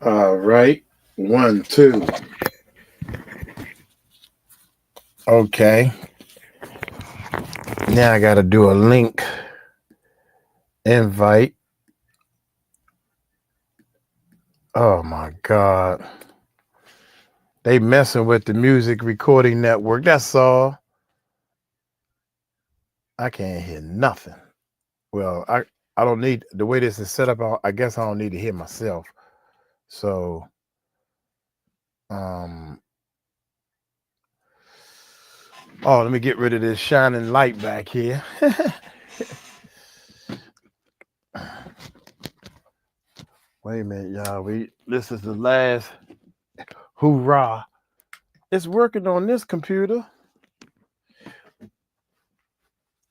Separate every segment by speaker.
Speaker 1: All right. 1, 2. Okay. Now I got to do a link invite. Oh my God. They messing with the music recording network. That's all. I can't hear nothing. Well, I don't need the way this is set up. I guess I don't need to hear myself. So, oh, let me get rid of this shining light back here. Wait a minute, y'all. This is the last hoorah. It's working on this computer.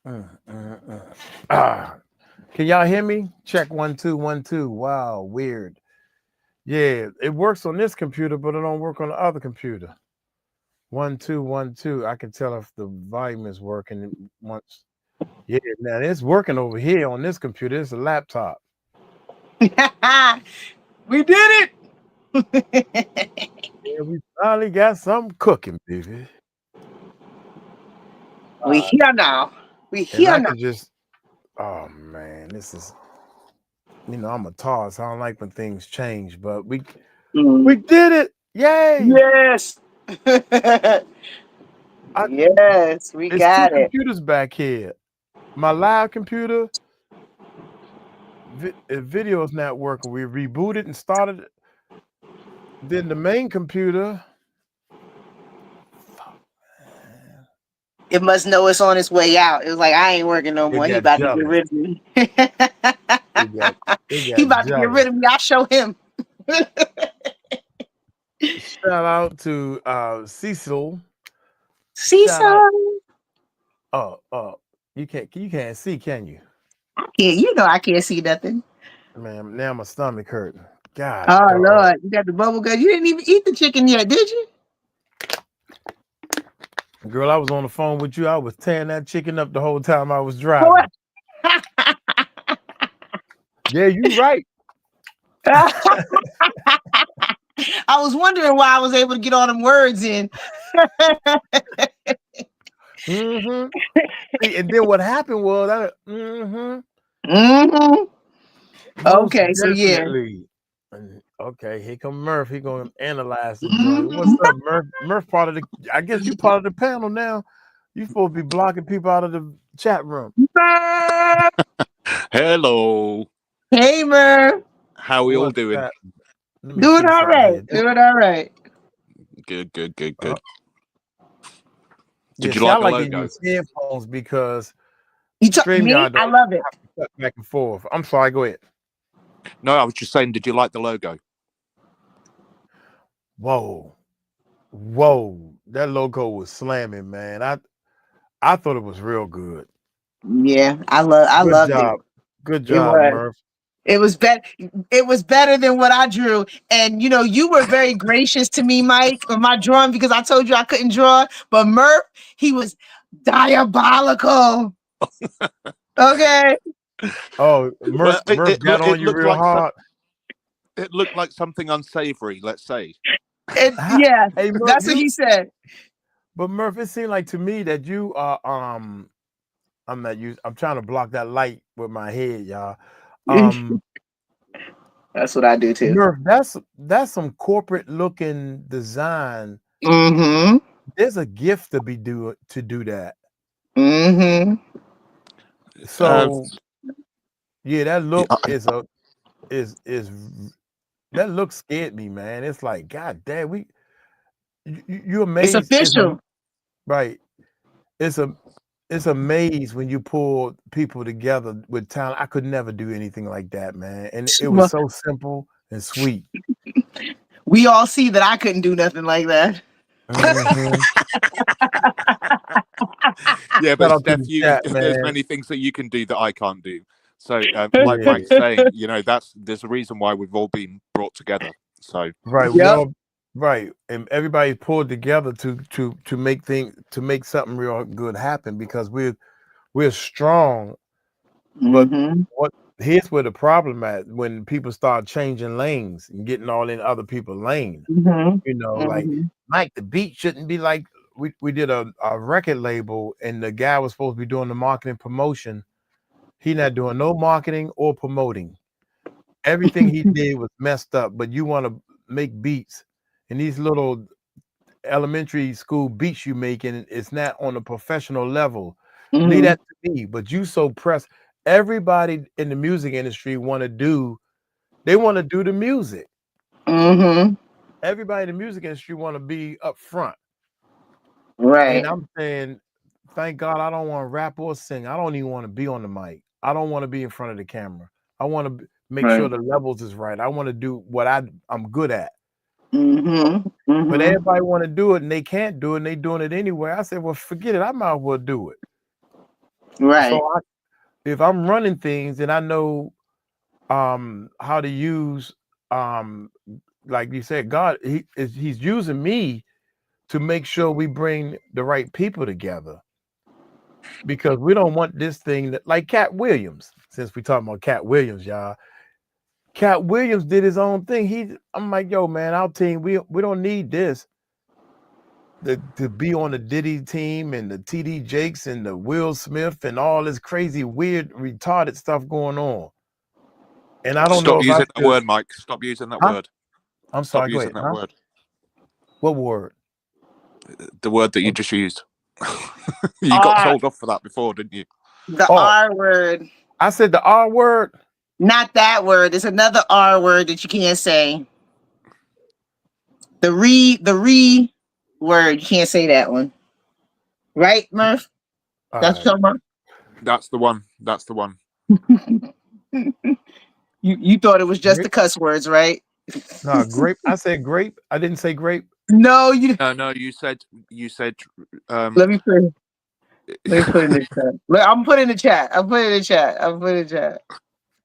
Speaker 1: Can y'all hear me? Check 1 2 1 2. Wow, weird. Yeah, it works on this computer, but it don't work on the other computer. 1 2 1 2. I can tell if the volume is working once. Yeah, now it's working over here on this computer. It's a laptop.
Speaker 2: We did it.
Speaker 1: Yeah, we finally got something cooking, baby.
Speaker 2: We here now. We here now.
Speaker 1: Oh man, this is, I'm a tar, so I don't like when things change, but we did it. Yay!
Speaker 2: Yes. Yes, we got
Speaker 1: it. 2 computers back here. My live computer, video's not working. We rebooted and started it. Then the main computer,
Speaker 2: it must know it's on its way out. It was like, I ain't working no more. He about to get rid of me. He about to get rid of me. I'll show him.
Speaker 1: Shout out to Cecil. You can't see, can you?
Speaker 2: I can't. I can't see nothing.
Speaker 1: Man, now my stomach hurting. God.
Speaker 2: Oh Lord, you got the bubble gum. You didn't even eat the chicken yet, did you?
Speaker 1: Girl, I was on the phone with you. I was tearing that chicken up the whole time I was driving. Yeah, you're right.
Speaker 2: I was wondering why I was able to get all them words in.
Speaker 1: And then what happened was
Speaker 2: Okay, so yeah.
Speaker 1: Okay, here come Murph. He gonna analyze the joint. What's up, Murph? Murph part of the. I guess you part of the panel now. You supposed to be blocking people out of the chat room.
Speaker 3: Hello.
Speaker 2: Hey, Murph.
Speaker 3: How are we all doing?
Speaker 2: Doing all right. Doing all right.
Speaker 3: Good. Did
Speaker 1: you like the logo? Use headphones because
Speaker 2: me. I love it.
Speaker 1: Back and forth. I'm sorry. Go ahead.
Speaker 3: No, I was just saying. Did you like the logo?
Speaker 1: Whoa, that logo was slamming, man. I thought it was real good.
Speaker 2: Yeah, I loved it.
Speaker 1: Good job, Murph.
Speaker 2: It was better. It was better than what I drew. And you were very gracious to me, Mike, with my drawing because I told you I couldn't draw. But Murph, he was diabolical. Okay.
Speaker 1: Oh, Murph got on you real hard.
Speaker 3: It looked like something unsavory, let's say.
Speaker 2: Yeah, hey, Murph, that's what he said.
Speaker 1: But Murph, it seemed like to me that you are I'm trying to block that light with my head, y'all.
Speaker 2: That's what I do too.
Speaker 1: Murph, that's some corporate looking design. There's a gift to do that. So yeah, that look that look scared me, man. It's like, God damn, you're amazed.
Speaker 2: It's official.
Speaker 1: Right. It's a maze when you pull people together with talent. I could never do anything like that, man. And it was so simple and sweet.
Speaker 2: We all see that I couldn't do nothing like that.
Speaker 3: Yeah, but Steph, there's many things that you can do that I can't do. So, like Mike's saying, there's a reason why we've all been brought together. So,
Speaker 1: right, and everybody pulled together to make something real good happen because we're strong. But here's where the problem at when people start changing lanes and getting all in other people's lane.
Speaker 2: Mm-hmm.
Speaker 1: You know, like
Speaker 2: Mm-hmm.
Speaker 1: Mike, the beat shouldn't be like we did a record label and the guy was supposed to be doing the marketing promotion. He not doing no marketing or promoting. Everything he did was messed up, but you want to make beats and these little elementary school beats you making, it's not on a professional level. Leave that to me. But you so pressed. Everybody in the music industry want to do the music.
Speaker 2: Mm-hmm.
Speaker 1: Everybody in the music industry want to be up front.
Speaker 2: Right.
Speaker 1: And I'm saying, thank God I don't want to rap or sing. I don't even want to be on the mic. I don't want to be in front of the camera. I want to make sure the levels is right. I want to do what I'm good at.
Speaker 2: Mm-hmm. Mm-hmm.
Speaker 1: But everybody want to do it and they can't do it and they doing it anyway. I said, well, forget it. I might as well do it.
Speaker 2: Right.
Speaker 1: So if I'm running things and I know how to use like you said, God, he's using me to make sure we bring the right people together. Because we don't want this thing that like Katt Williams, since we talking about Katt Williams, y'all. Katt Williams did his own thing. I'm like, yo, man, our team, we don't need this. To be on the Diddy team and the TD Jakes and the Will Smith and all this crazy, weird, retarded stuff going on. And I don't know
Speaker 3: Stop
Speaker 1: if
Speaker 3: using that word, Mike. Stop using that word.
Speaker 1: I'm
Speaker 3: Stop
Speaker 1: sorry, go
Speaker 3: using
Speaker 1: ahead.
Speaker 3: that word.
Speaker 1: What word?
Speaker 3: The word that you just used. You got told off for that before, didn't you?
Speaker 2: The R word.
Speaker 1: I said the R word.
Speaker 2: Not that word. There's another R word that you can't say. The re word. You can't say that one. Right, Murph? That's right.
Speaker 3: That's the one. That's the one.
Speaker 2: You thought it was just the cuss words, right?
Speaker 1: No, grape. I said grape. I didn't say grape.
Speaker 2: No, you.
Speaker 3: No. You said.
Speaker 2: Let me put. Let me put in the chat. I'm putting in the chat. I'm putting in the chat.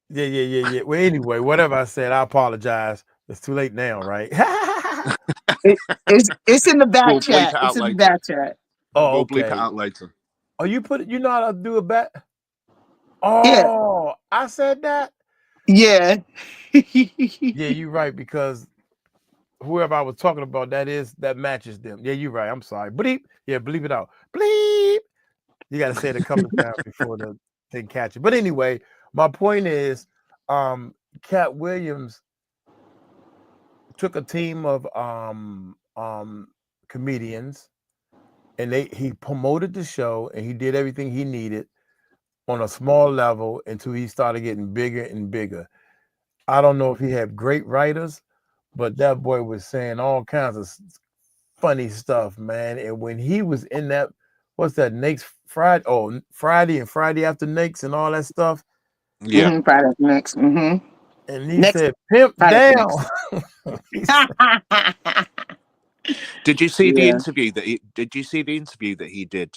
Speaker 1: Yeah. Well, anyway, whatever I said, I apologize. It's too late now, right?
Speaker 2: It's in the back
Speaker 3: We'll
Speaker 2: chat.
Speaker 3: bleep it out
Speaker 2: It's in
Speaker 3: later.
Speaker 2: the back chat.
Speaker 1: Oh,
Speaker 3: we'll
Speaker 1: okay.
Speaker 3: bleep it out later.
Speaker 1: Oh, you know how to do a bet? Oh, yeah. I said that?
Speaker 2: Yeah.
Speaker 1: Yeah, you're right, because whoever I was talking about, that matches them. Yeah, you're right. I'm sorry. Bleep. Yeah, bleep it out. Bleep. You got to say it a couple of times before the thing catch it. But anyway, my point is, Katt Williams took a team of comedians, and he promoted the show, and he did everything he needed on a small level until he started getting bigger and bigger. I don't know if he had great writers, but that boy was saying all kinds of funny stuff, man. And when he was in that, what's that, Nate's Friday? Oh, Friday and Friday After Nakes and all that stuff.
Speaker 3: Yeah.
Speaker 2: Friday After Nakes. Mm-hmm.
Speaker 1: And he said, "Pimp down."
Speaker 3: Did you see the interview that he? Did you see the interview that he did?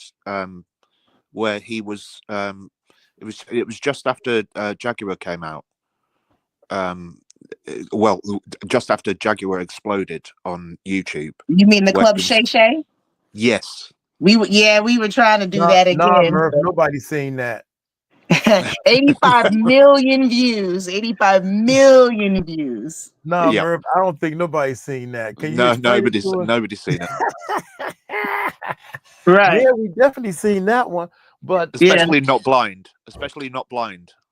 Speaker 3: Where he was. It was just after Jaguar came out. Well, just after Jaguar exploded on YouTube.
Speaker 2: You mean the Club Shay Shay?
Speaker 3: Yes.
Speaker 2: We were trying to do that again.
Speaker 1: Nah, Murph, nobody's seen that.
Speaker 2: 85 million views. 85 million views.
Speaker 1: No, Murph, I don't think nobody's seen that. Can you
Speaker 3: nobody's seen it.
Speaker 2: Right.
Speaker 1: Yeah, we definitely seen that one, but
Speaker 3: especially not blind.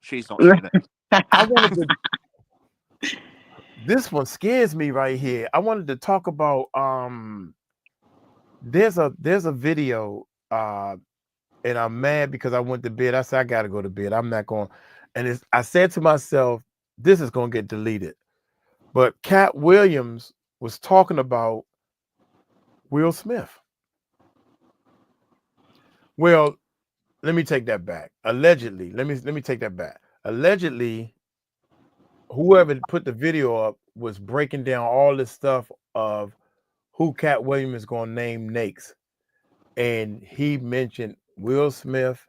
Speaker 3: She's not seen it.
Speaker 1: I wanted to. This one scares me right here. I wanted to talk about there's a video and I'm mad because I went to bed. I said I gotta go to bed. I'm not going, and I said to myself, this is gonna get deleted. But Katt Williams was talking about Will Smith. Well, let me take that back. Allegedly, let me take that back. Allegedly, whoever put the video up was breaking down all this stuff of who Katt Williams is going to name next. And he mentioned Will Smith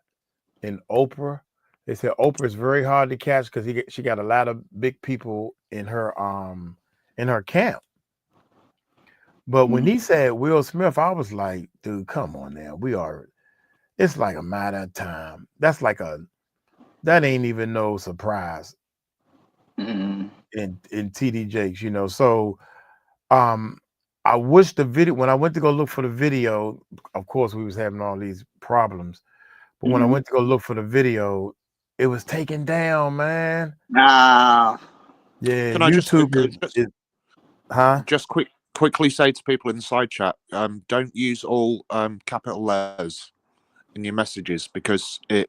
Speaker 1: and Oprah. They said Oprah is very hard to catch because she got a lot of big people in her camp. But when he said Will Smith, I was like, dude, come on now. It's like a matter of time. That's like that ain't even no surprise
Speaker 2: Mm.
Speaker 1: in TD Jakes, you know. So I wish the video, when I went to go look for the video, of course we was having all these problems, but when I went to go look for the video, it was taken down, man.
Speaker 2: Ah.
Speaker 1: Yeah,
Speaker 3: Can I
Speaker 1: YouTube is huh?
Speaker 3: just quickly say to people in the side chat, don't use all capital letters in your messages, because it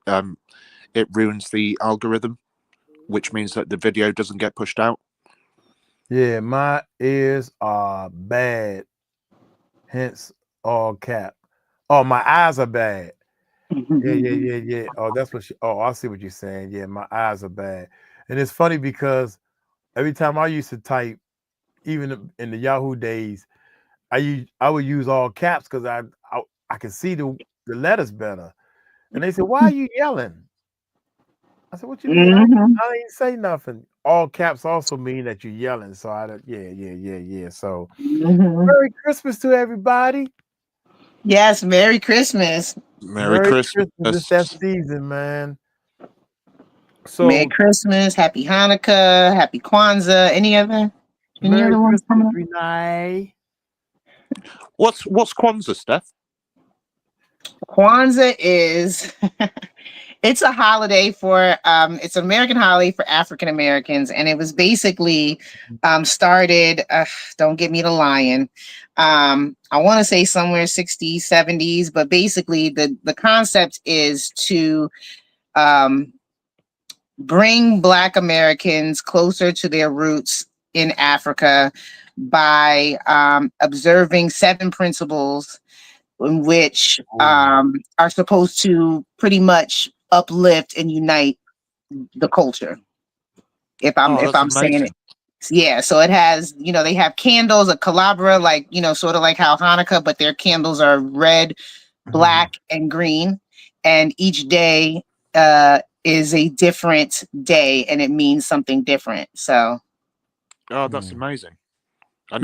Speaker 3: ruins the algorithm, which means that the video doesn't get pushed out.
Speaker 1: Yeah, my ears are bad, hence all cap. Oh, my eyes are bad. Yeah. Oh, that's what I see what you're saying. Yeah, my eyes are bad. And it's funny because every time I used to type, even in the Yahoo days, I would use all caps because I could see the letters better. And they said, "Why are you yelling?" I said, "What you mean? I ain't say nothing." All caps also mean that you're yelling. So yeah. So Merry Christmas to everybody.
Speaker 2: Yes, Merry Christmas.
Speaker 3: Merry Christmas.
Speaker 1: It's that season, man. So
Speaker 2: Merry Christmas, Happy Hanukkah, Happy Kwanzaa. Any other ones coming up?
Speaker 1: Renee.
Speaker 3: What's Kwanzaa, Steph?
Speaker 2: Kwanzaa is it's a holiday for it's an American holiday for African Americans, and it was basically started don't get me to lying. I want to say somewhere 60s, 70s, but basically the concept is to bring Black Americans closer to their roots in Africa by observing 7 principles in which are supposed to pretty much uplift and unite the culture. If I'm saying it. Yeah, so it has, they have candles, a 𝗗𝗢𝗓, like, sort of like how Hanukkah, but their candles are red, black, and green. And each day is a different day, and it means something different. So
Speaker 3: that's amazing. I've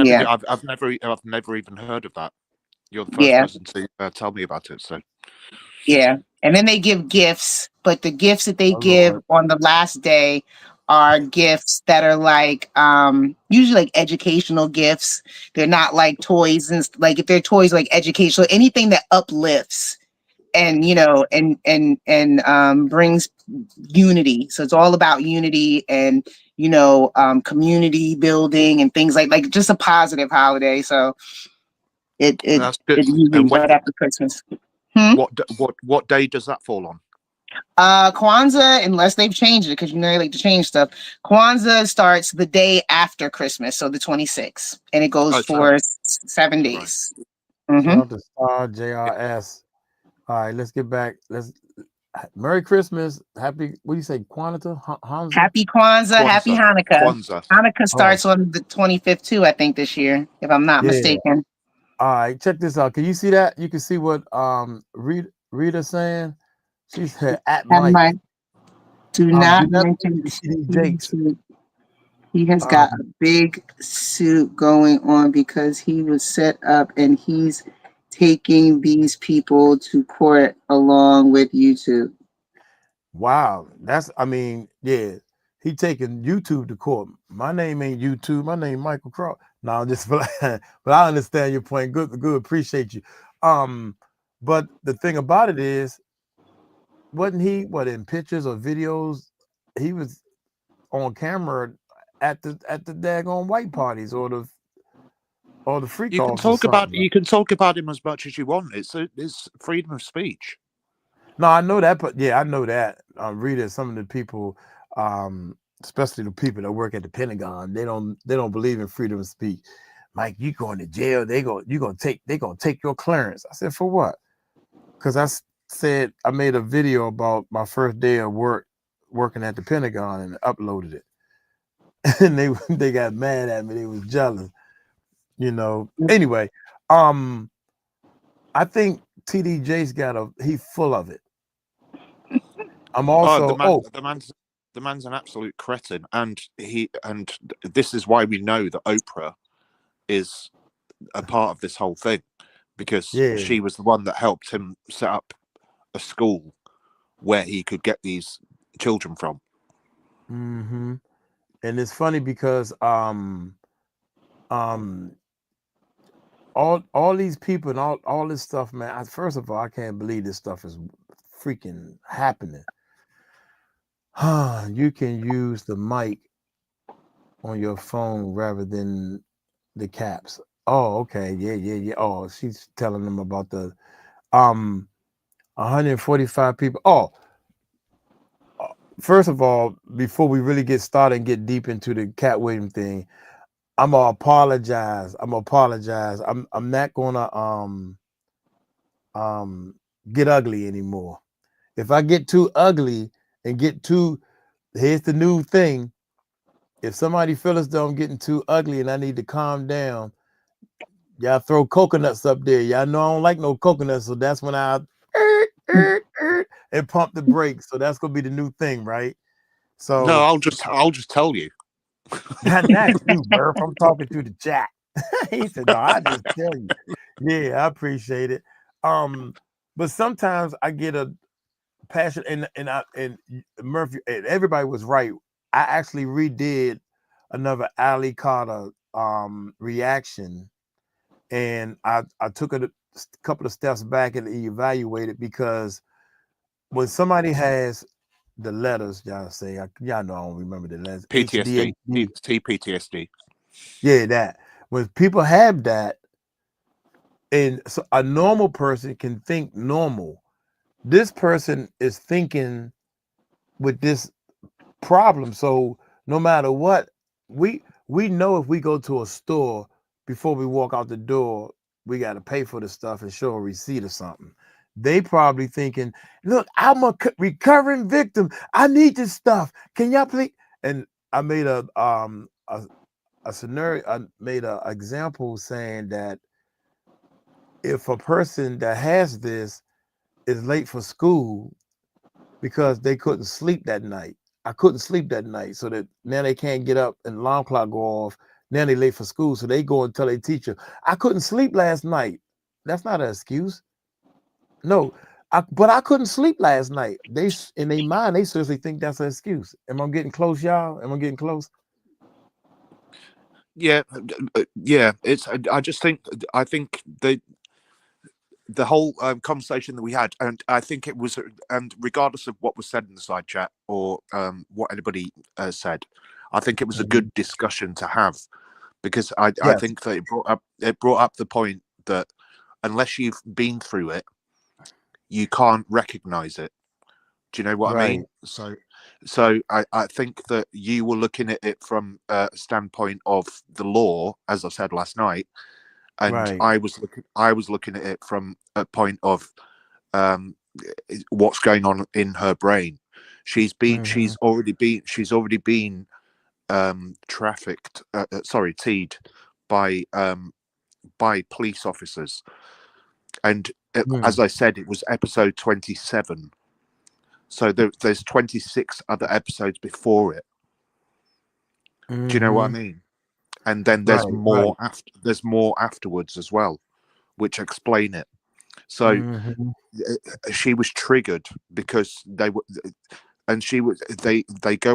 Speaker 3: never even heard of that. You're the first person to tell me about it. So
Speaker 2: yeah, and then they give gifts, but the gifts that they give on the last day are gifts that are like usually like educational gifts. They're not like toys, and like if they're toys like educational, anything that uplifts and and brings unity. So it's all about unity and community building and things like just a positive holiday. So
Speaker 3: that's good.
Speaker 2: it usually right after Christmas.
Speaker 3: What day does that fall on?
Speaker 2: Kwanzaa, unless they've changed it, because they like to change stuff. Kwanzaa starts the day after Christmas, so the 26th, and it goes for 7 days.
Speaker 1: Shout out to Star JRS. All right, let's get back. Merry Christmas. Happy, what do you say, Kwanzaa?
Speaker 2: Happy Kwanzaa, Happy Hanukkah.
Speaker 3: Kwanzaa.
Speaker 2: Hanukkah starts on the 25th too, I think, this year, if I'm not mistaken.
Speaker 1: All right, check this out. Can you see that? You can see what Rita's saying. She said, "At Mike,
Speaker 2: do not
Speaker 1: mention Jakes.
Speaker 2: He has got a big suit going on because he was set up and he's taking these people to court along with YouTube."
Speaker 1: Wow, he taking YouTube to court. My name ain't YouTube. My name Michael Crow. No, I'm just but I understand your point. Good, appreciate you. But the thing about it is, wasn't he in pictures or videos? He was on camera at the daggone white parties or the freak
Speaker 3: you can
Speaker 1: offs.
Speaker 3: You can talk about him as much as you want. It's freedom of speech.
Speaker 1: No, I know that, but I know that. Rita, some of the people, especially the people that work at the Pentagon, they don't believe in freedom of speech. Mike, you going to jail? They're gonna take your clearance. I said, for what? Because I made a video about my first day of working at the Pentagon and uploaded it, and they got mad at me. They was jealous, Anyway, I think TD Jakes he's full of it. I'm also
Speaker 3: the man's an absolute cretin, and this is why we know that Oprah is a part of this whole thing, because she was the one that helped him set up a school where he could get these children from.
Speaker 1: Mm-hmm. And it's funny because all these people and all this stuff, man. First of all, I can't believe this stuff is freaking happening. You can use the mic on your phone rather than the caps. Oh, okay. Yeah. Oh, she's telling them about the 145 people. Oh, first of all, before we really get started and get deep into the Katt Williams thing, I'm gonna apologize. I'm not gonna get ugly anymore. If I get too ugly and here's the new thing. If somebody feels though I'm getting too ugly and I need to calm down, y'all throw coconuts up there. Y'all know I don't like no coconuts, so that's when I and pump the brakes. So that's gonna be the new thing, right? So
Speaker 3: No, I'll just tell you.
Speaker 1: not you, Murph. I'm talking to the chat. He said, "No, I just tell you." Yeah, I appreciate it. But sometimes I get a passion, and Murphy, and everybody was right. I actually redid another 𝗟𝗡𝗞𝗦 reaction, and I took a couple of steps back and evaluated, because when somebody has the letters, y'all say, y'all know I don't remember the letters.
Speaker 3: PTSD,
Speaker 1: HDHD.
Speaker 3: PTSD.
Speaker 1: Yeah, that. When people have that, and so a normal person can think normal. This person is thinking with this problem. So no matter what, we know if we go to a store, before we walk out the door, we got to pay for the stuff and show a receipt or something. They probably thinking, look, I'm a recurring victim. I need this stuff. Can y'all please? And I made a scenario. I made an example saying that if a person that has this is late for school because they couldn't sleep that night, I couldn't sleep that night, so that now they can't get up and alarm clock go off. Now they late for school, so they go and tell their teacher, I couldn't sleep last night. That's not an excuse. No, but I couldn't sleep last night. They, in their mind, they seriously think that's an excuse. Am I getting close, y'all? Am I getting close?
Speaker 3: Yeah. It's. I think the whole conversation that we had, and I think it was, and regardless of what was said in the side chat or what anybody said, I think it was a good discussion to have, because I think that it brought up the point that unless you've been through it, you can't recognize it. Do you know what I mean? So I think that you were looking at it from a standpoint of the law, as I said last night, and I was looking at it from a point of what's going on in her brain. She's already been trafficked, 𝗓'd by police officers, and as I said, it was episode 27. So there's 26 other episodes before it. Do you know what I mean? And then there's more afterwards as well, which explain it. So she was triggered because they go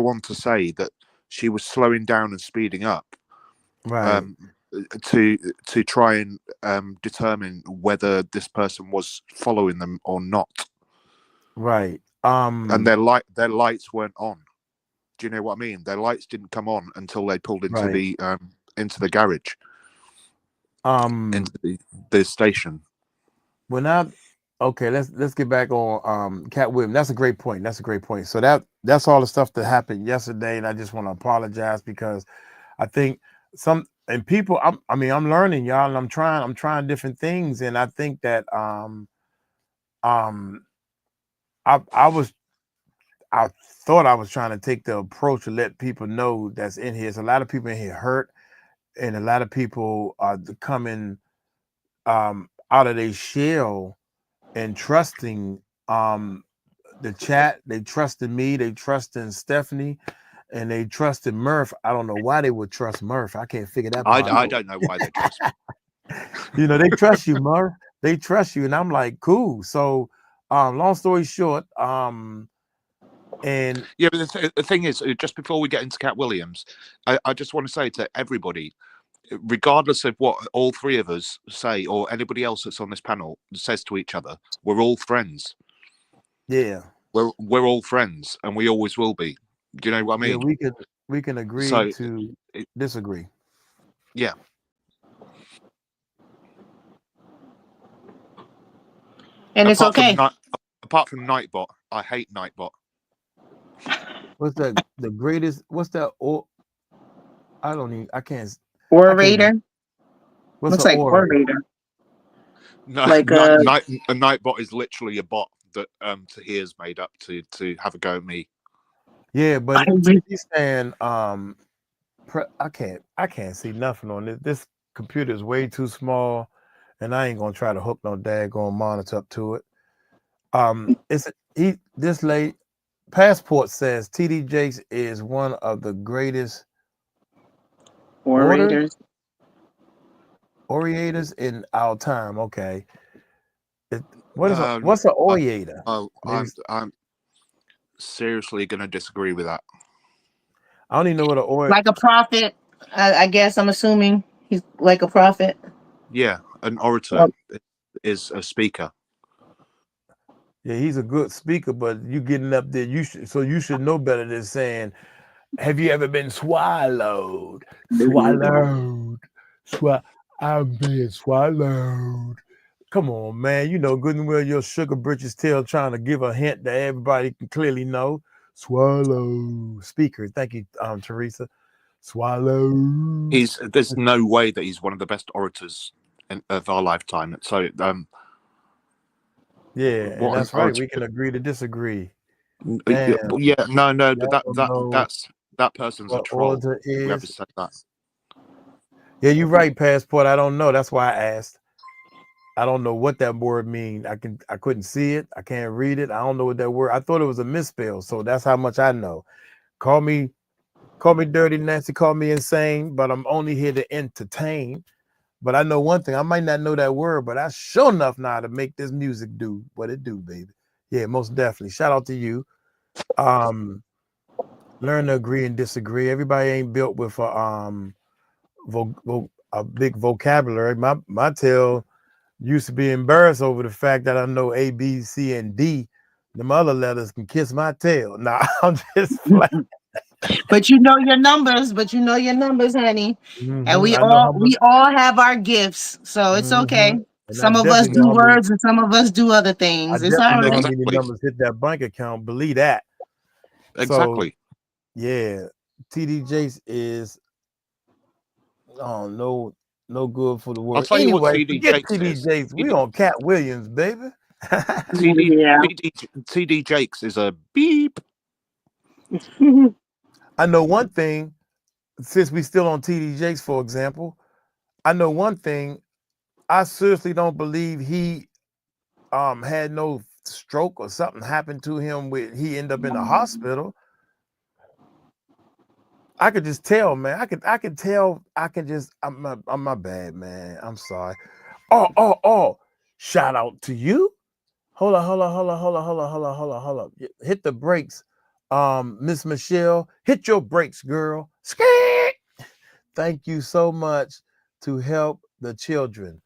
Speaker 3: on to say that she was slowing down and speeding up, to try and determine whether this person was following them or not. And their lights weren't on. Do you know what I mean? Their lights didn't come on until they pulled into the garage, into the station.
Speaker 1: Okay, let's get back on Katt Williams. That's a great point. So that's all the stuff that happened yesterday, and I just want to apologize, because I think people, I'm learning, y'all, and I'm trying different things, and I think that I thought I was trying to take the approach to let people know that's in here. There's a lot of people in here hurt, and a lot of people are coming out of their shell and trusting the chat. They trusted me, they trusted Stephanie, and they trusted Murph. I don't know why they would trust Murph. I can't figure that part out.
Speaker 3: I don't know why they trust me.
Speaker 1: They trust you, Murph. They trust you, and I'm like, cool. So long story short, And
Speaker 3: yeah, but the thing is, just before we get into Katt Williams, I just want to say to everybody, regardless of what all three of us say or anybody else that's on this panel says to each other, we're all friends.
Speaker 1: yeah,
Speaker 3: we're all friends, and we always will be. Do you know what I mean?
Speaker 1: yeah, we can agree
Speaker 3: So,
Speaker 1: to disagree.
Speaker 3: Yeah.
Speaker 2: And it's okay.
Speaker 3: Apart from Nightbot, I hate Nightbot.
Speaker 1: What's that? The greatest? What's that? I don't even. I can't.
Speaker 2: Orator.
Speaker 1: What's
Speaker 2: Looks
Speaker 1: an
Speaker 2: like orator.
Speaker 3: No,
Speaker 2: like
Speaker 3: a Nightbot is literally a bot that 𝗕𝗟𝗡𝗞's made up to have a go at me.
Speaker 1: Yeah, but he's saying I can't see nothing on it. This computer is way too small, and I ain't gonna try to hook no daggone monitor up to it. This late Passport says T.D. Jakes is one of the greatest orators in our time. Okay, what's an orator?
Speaker 3: I'm seriously going to disagree with that.
Speaker 1: I don't even know what an orator.
Speaker 2: Like a prophet, I guess. I'm assuming he's like a prophet.
Speaker 3: Yeah, an orator is a speaker.
Speaker 1: Yeah, he's a good speaker, but you getting up there, you should know better than saying, "Have you ever been swallowed? Swallowed. I'm being swallowed." Come on, man. You know good and well your sugar britches tail trying to give a hint that everybody can clearly know. Swallow. Speaker. Thank you, Teresa. Swallow.
Speaker 3: There's no way that he's one of the best orators of our lifetime. So
Speaker 1: yeah, and that's right. We can agree to disagree.
Speaker 3: Damn. Yeah, no, but that person's a troll. Whoever said that.
Speaker 1: Yeah, you're right, Passport. I don't know. That's why I asked. I don't know what that word means. I couldn't see it. I can't read it. I don't know what that word. I thought it was a misspell. So that's how much I know. Call me dirty Nancy. Call me insane. But I'm only here to entertain. But I know one thing. I might not know that word, but I sure enough know how to make this music do what it do, baby. Yeah, most definitely. Shout out to you. Learn to agree and disagree. Everybody ain't built with a big vocabulary. My tail used to be embarrassed over the fact that I know A, B, C, and D. Them other letters can kiss my tail. Nah, I'm just playing.
Speaker 2: But you know your numbers. Honey.
Speaker 1: Mm-hmm.
Speaker 2: And we all have our gifts, so it's okay. And some of us do words, and some of us do other things. It's all right.
Speaker 1: How many numbers hit that bank account? Believe that.
Speaker 3: Exactly.
Speaker 1: So, yeah, T.D. Jakes is no good for the world.
Speaker 3: I'll tell you what T.D. Jakes is.
Speaker 1: We on Katt Williams, baby.
Speaker 3: T.D. Jakes is a beep.
Speaker 1: I know one thing, since we still on T.D. Jakes, for example, I know one thing. I seriously don't believe he had no stroke or something happened to him he ended up in the hospital. I could just tell, man. I could tell. I'm my bad, man. I'm sorry. Oh. Shout out to you. Hold on. Hit the brakes. Miss Michelle, hit your brakes, girl. Thank you so much to help the children.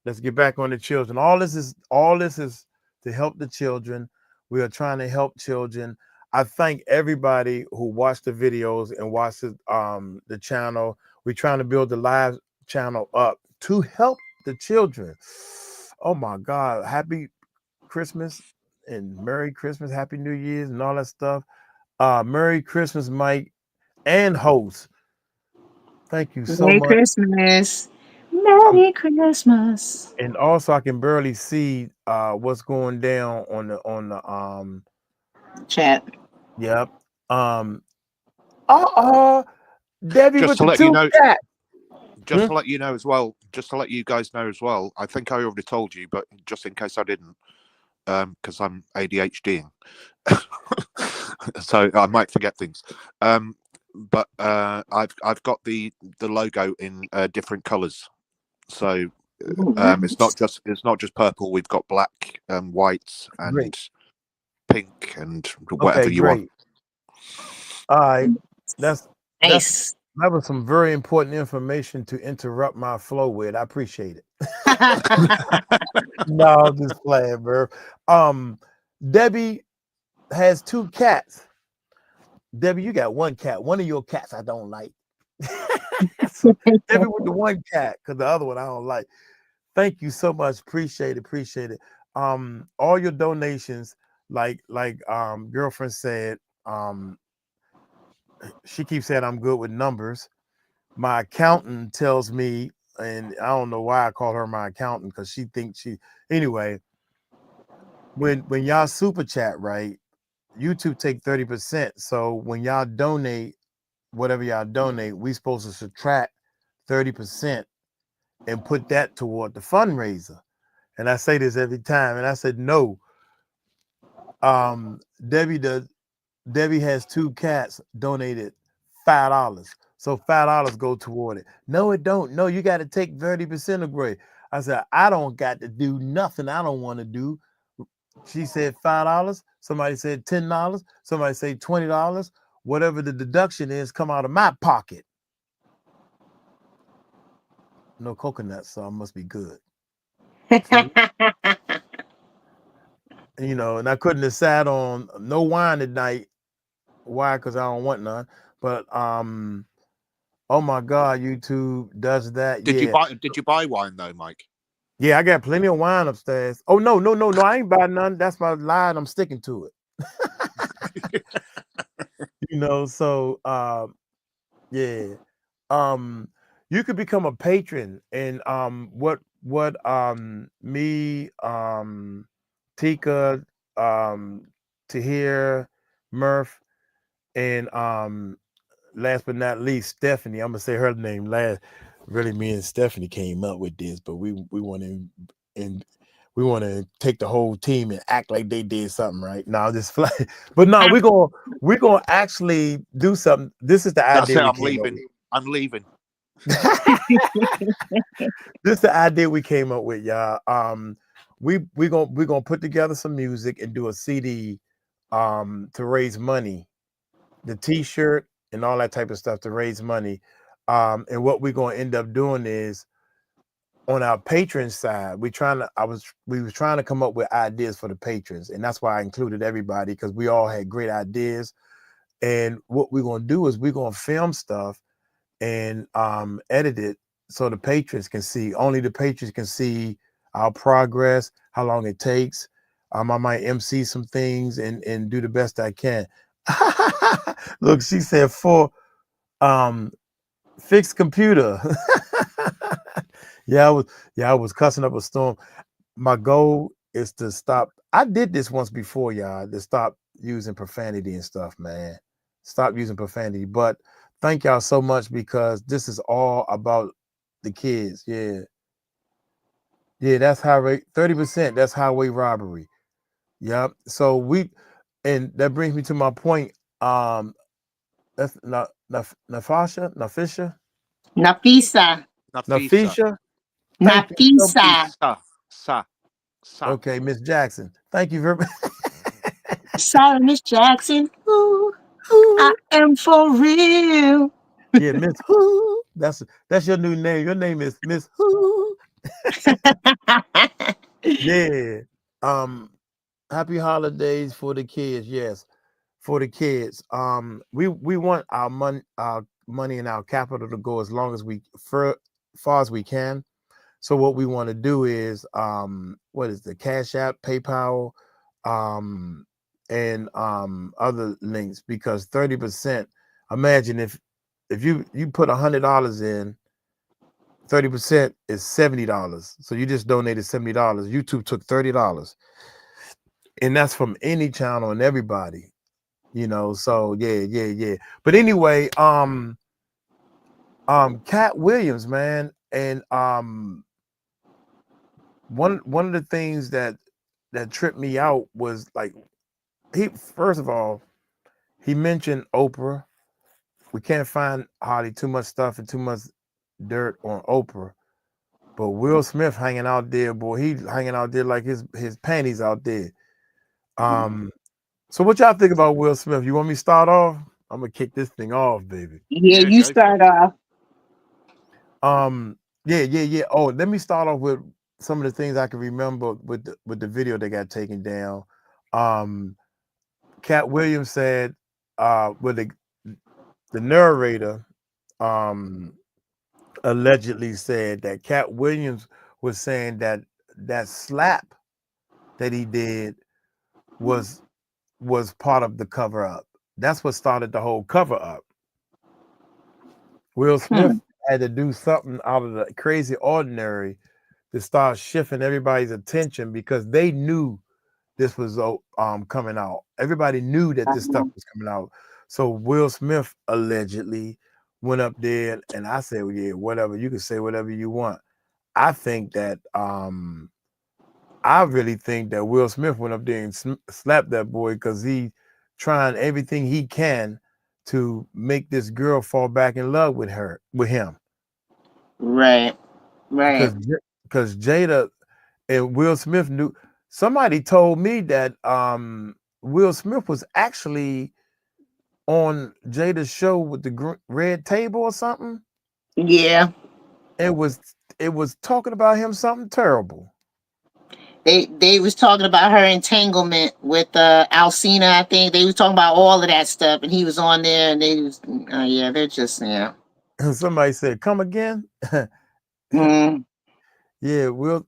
Speaker 1: Let's get back on the children. All this is to help the children. We are trying to help children. I thank everybody who watched the videos and watched the channel. We're trying to build the live channel up to help the children. Oh my God. Happy Christmas and Merry Christmas, Happy New Year's and all that stuff. Merry Christmas, Mike and host. Thank you so much.
Speaker 2: Merry Christmas.
Speaker 1: And also I can barely see what's going down on the
Speaker 2: chat.
Speaker 1: Yep. Debbie
Speaker 3: just
Speaker 1: with
Speaker 3: to
Speaker 1: the
Speaker 3: let you know,
Speaker 1: cat.
Speaker 3: Just to let you know as well, just to let you guys know as well, I think I already told you, but just in case I didn't, because I'm ADHDing, so I might forget things. But I've got the logo in different colours, so it's not just purple. We've got black, white, and pink, and whatever you want.
Speaker 1: All right. That's
Speaker 2: Nice.
Speaker 1: that was some very important information to interrupt my flow with. I appreciate it. No, I'm just playing, bro. Debbie has 2 cats. Debbie, you got 1 cat. One of your cats I don't like. So Debbie with the 1 cat, because the other one I don't like. Thank you so much. Appreciate it. All your donations, like girlfriend said, she keeps saying I'm good with numbers. My accountant tells me, and I don't know why I call her my accountant, because she thinks anyway. When y'all super chat, right? YouTube take 30%. So when y'all donate, whatever y'all donate, we supposed to subtract 30% and put that toward the fundraiser. And I say this every time, and I said no. Debbie has 2 cats, donated $5. So $5 go toward it. No, it don't. No, you got to take 30% of Gray. I said, I don't got to do nothing I don't want to do. She said $5. Somebody said $10. Somebody said $20. Whatever the deduction is, come out of my pocket. No coconuts, so I must be good. So, you know, and I couldn't have sat on no wine at night. Why? Because I don't want none. But oh my God, YouTube does that.
Speaker 3: Did you buy wine though, Mike?
Speaker 1: Yeah, I got plenty of wine upstairs. Oh no, I ain't buying none. That's my lie, and I'm sticking to it. You know, so yeah. You could become a patron, and what me, Tika, Tahir, Murph, and last but not least, Stephanie. I'm gonna say her name last. Really, me and Stephanie came up with this, but we want to take the whole team and act like they did something, right? No, just fly. But no, we're gonna actually do something. This is the
Speaker 3: That's
Speaker 1: idea.
Speaker 3: it. I'm leaving.
Speaker 1: This is the idea we came up with, y'all. We're gonna put together some music and do a CD to raise money, the t-shirt and all that type of stuff to raise money. And what we're gonna end up doing is on our patron side, we were trying to come up with ideas for the patrons, and that's why I included everybody, because we all had great ideas. And what we're gonna do is we're gonna film stuff and edit it so the patrons can see. Only the patrons can see our progress, how long it takes. I might MC some things and do the best I can. Look, she said for fixed computer. I was cussing up a storm. My goal is to stop. I did this once before, y'all, to stop using profanity and stuff, man. Stop using profanity. But thank y'all so much, because this is all about the kids. Yeah, that's highway 30%. That's highway robbery. Yep. So and that brings me to my point. That's Nafisha. Thank you so
Speaker 2: Nafisa.
Speaker 1: Okay, Miss Jackson. Thank you very much.
Speaker 2: Sorry, Miss Jackson. Ooh, I am for real.
Speaker 1: Yeah, Miss Who. That's your new name. Your name is Miss Who. Yeah. Happy holidays for the kids. Yes, for the kids. We want our money and our capital to go as long as far as we can. So what we want to do is what is the Cash App, PayPal, and other links, because 30%. Imagine if you put $100 in, 30% is $70. So you just donated $70. YouTube took $30, and that's from any channel and everybody, you know. So yeah. But anyway, Katt Williams, man, and one of the things that tripped me out was, like, first of all, he mentioned Oprah. We can't find hardly too much stuff and too much dirt on Oprah. But Will Smith hanging out there, boy, he hanging out there like his panties out there. So what y'all think about Will Smith? You want me to start off? I'm gonna kick this thing off, baby.
Speaker 2: Yeah,
Speaker 3: Yeah,
Speaker 2: you
Speaker 3: go for
Speaker 2: start
Speaker 3: it.
Speaker 2: off.
Speaker 1: Yeah. Oh, let me start off with some of the things I can remember with the video that got taken down. Katt Williams said, with the narrator, allegedly said that Katt Williams was saying that that slap that he did was part of the cover up. That's what started the whole cover up. Will Smith had to do something out of the crazy ordinary to start shifting everybody's attention because they knew this was coming out. Everybody knew that this stuff was coming out. So Will Smith allegedly went up there, and I said, well, yeah, whatever. You can say whatever you want. I think that I really think that Will Smith went up there and slapped that boy because he trying everything he can to make this girl fall back in love with him.
Speaker 2: Right.
Speaker 1: Because Jada and Will Smith knew. Somebody told me that Will Smith was actually on Jada's show with the red table or something.
Speaker 2: Yeah.
Speaker 1: It was talking about him something terrible.
Speaker 2: They was talking about her entanglement with Alcina. I think they was talking about all of that stuff, and he was on there, and they was yeah, they're just yeah.
Speaker 1: And somebody said, "Come again."
Speaker 2: Mm.
Speaker 1: Yeah, Will.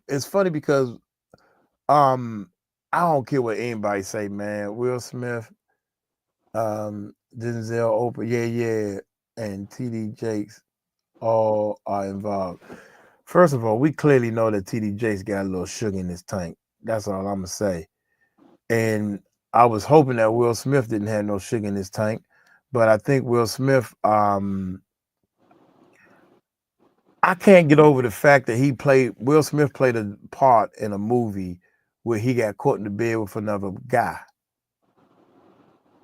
Speaker 1: It's funny because I don't care what anybody say, man. Will Smith, Denzel, Oprah, yeah, and TD Jakes all are involved. First of all, we clearly know that TD Jakes got a little sugar in his tank. That's all I'm gonna say. And I was hoping that Will Smith didn't have no sugar in his tank, but I think Will Smith, I can't get over the fact that Will Smith played a part in a movie where he got caught in the bed with another guy.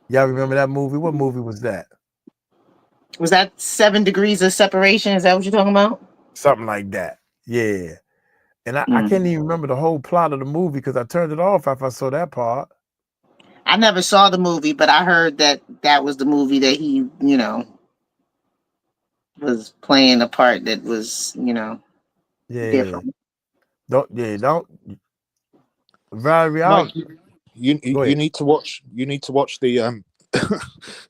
Speaker 1: Y'all remember that movie? What movie was that?
Speaker 2: Was that 7 Degrees of Separation? Is that what you're talking about?
Speaker 1: Something like that. Yeah. And I can't even remember the whole plot of the movie because I turned it off after I saw that part.
Speaker 2: I never saw the movie, but I heard that that was the movie that he, was playing a part that was,
Speaker 1: Yeah.
Speaker 2: different.
Speaker 1: Don't Valerie,
Speaker 3: Mike,
Speaker 1: go
Speaker 3: you
Speaker 1: ahead.
Speaker 3: need to watch. You need to watch the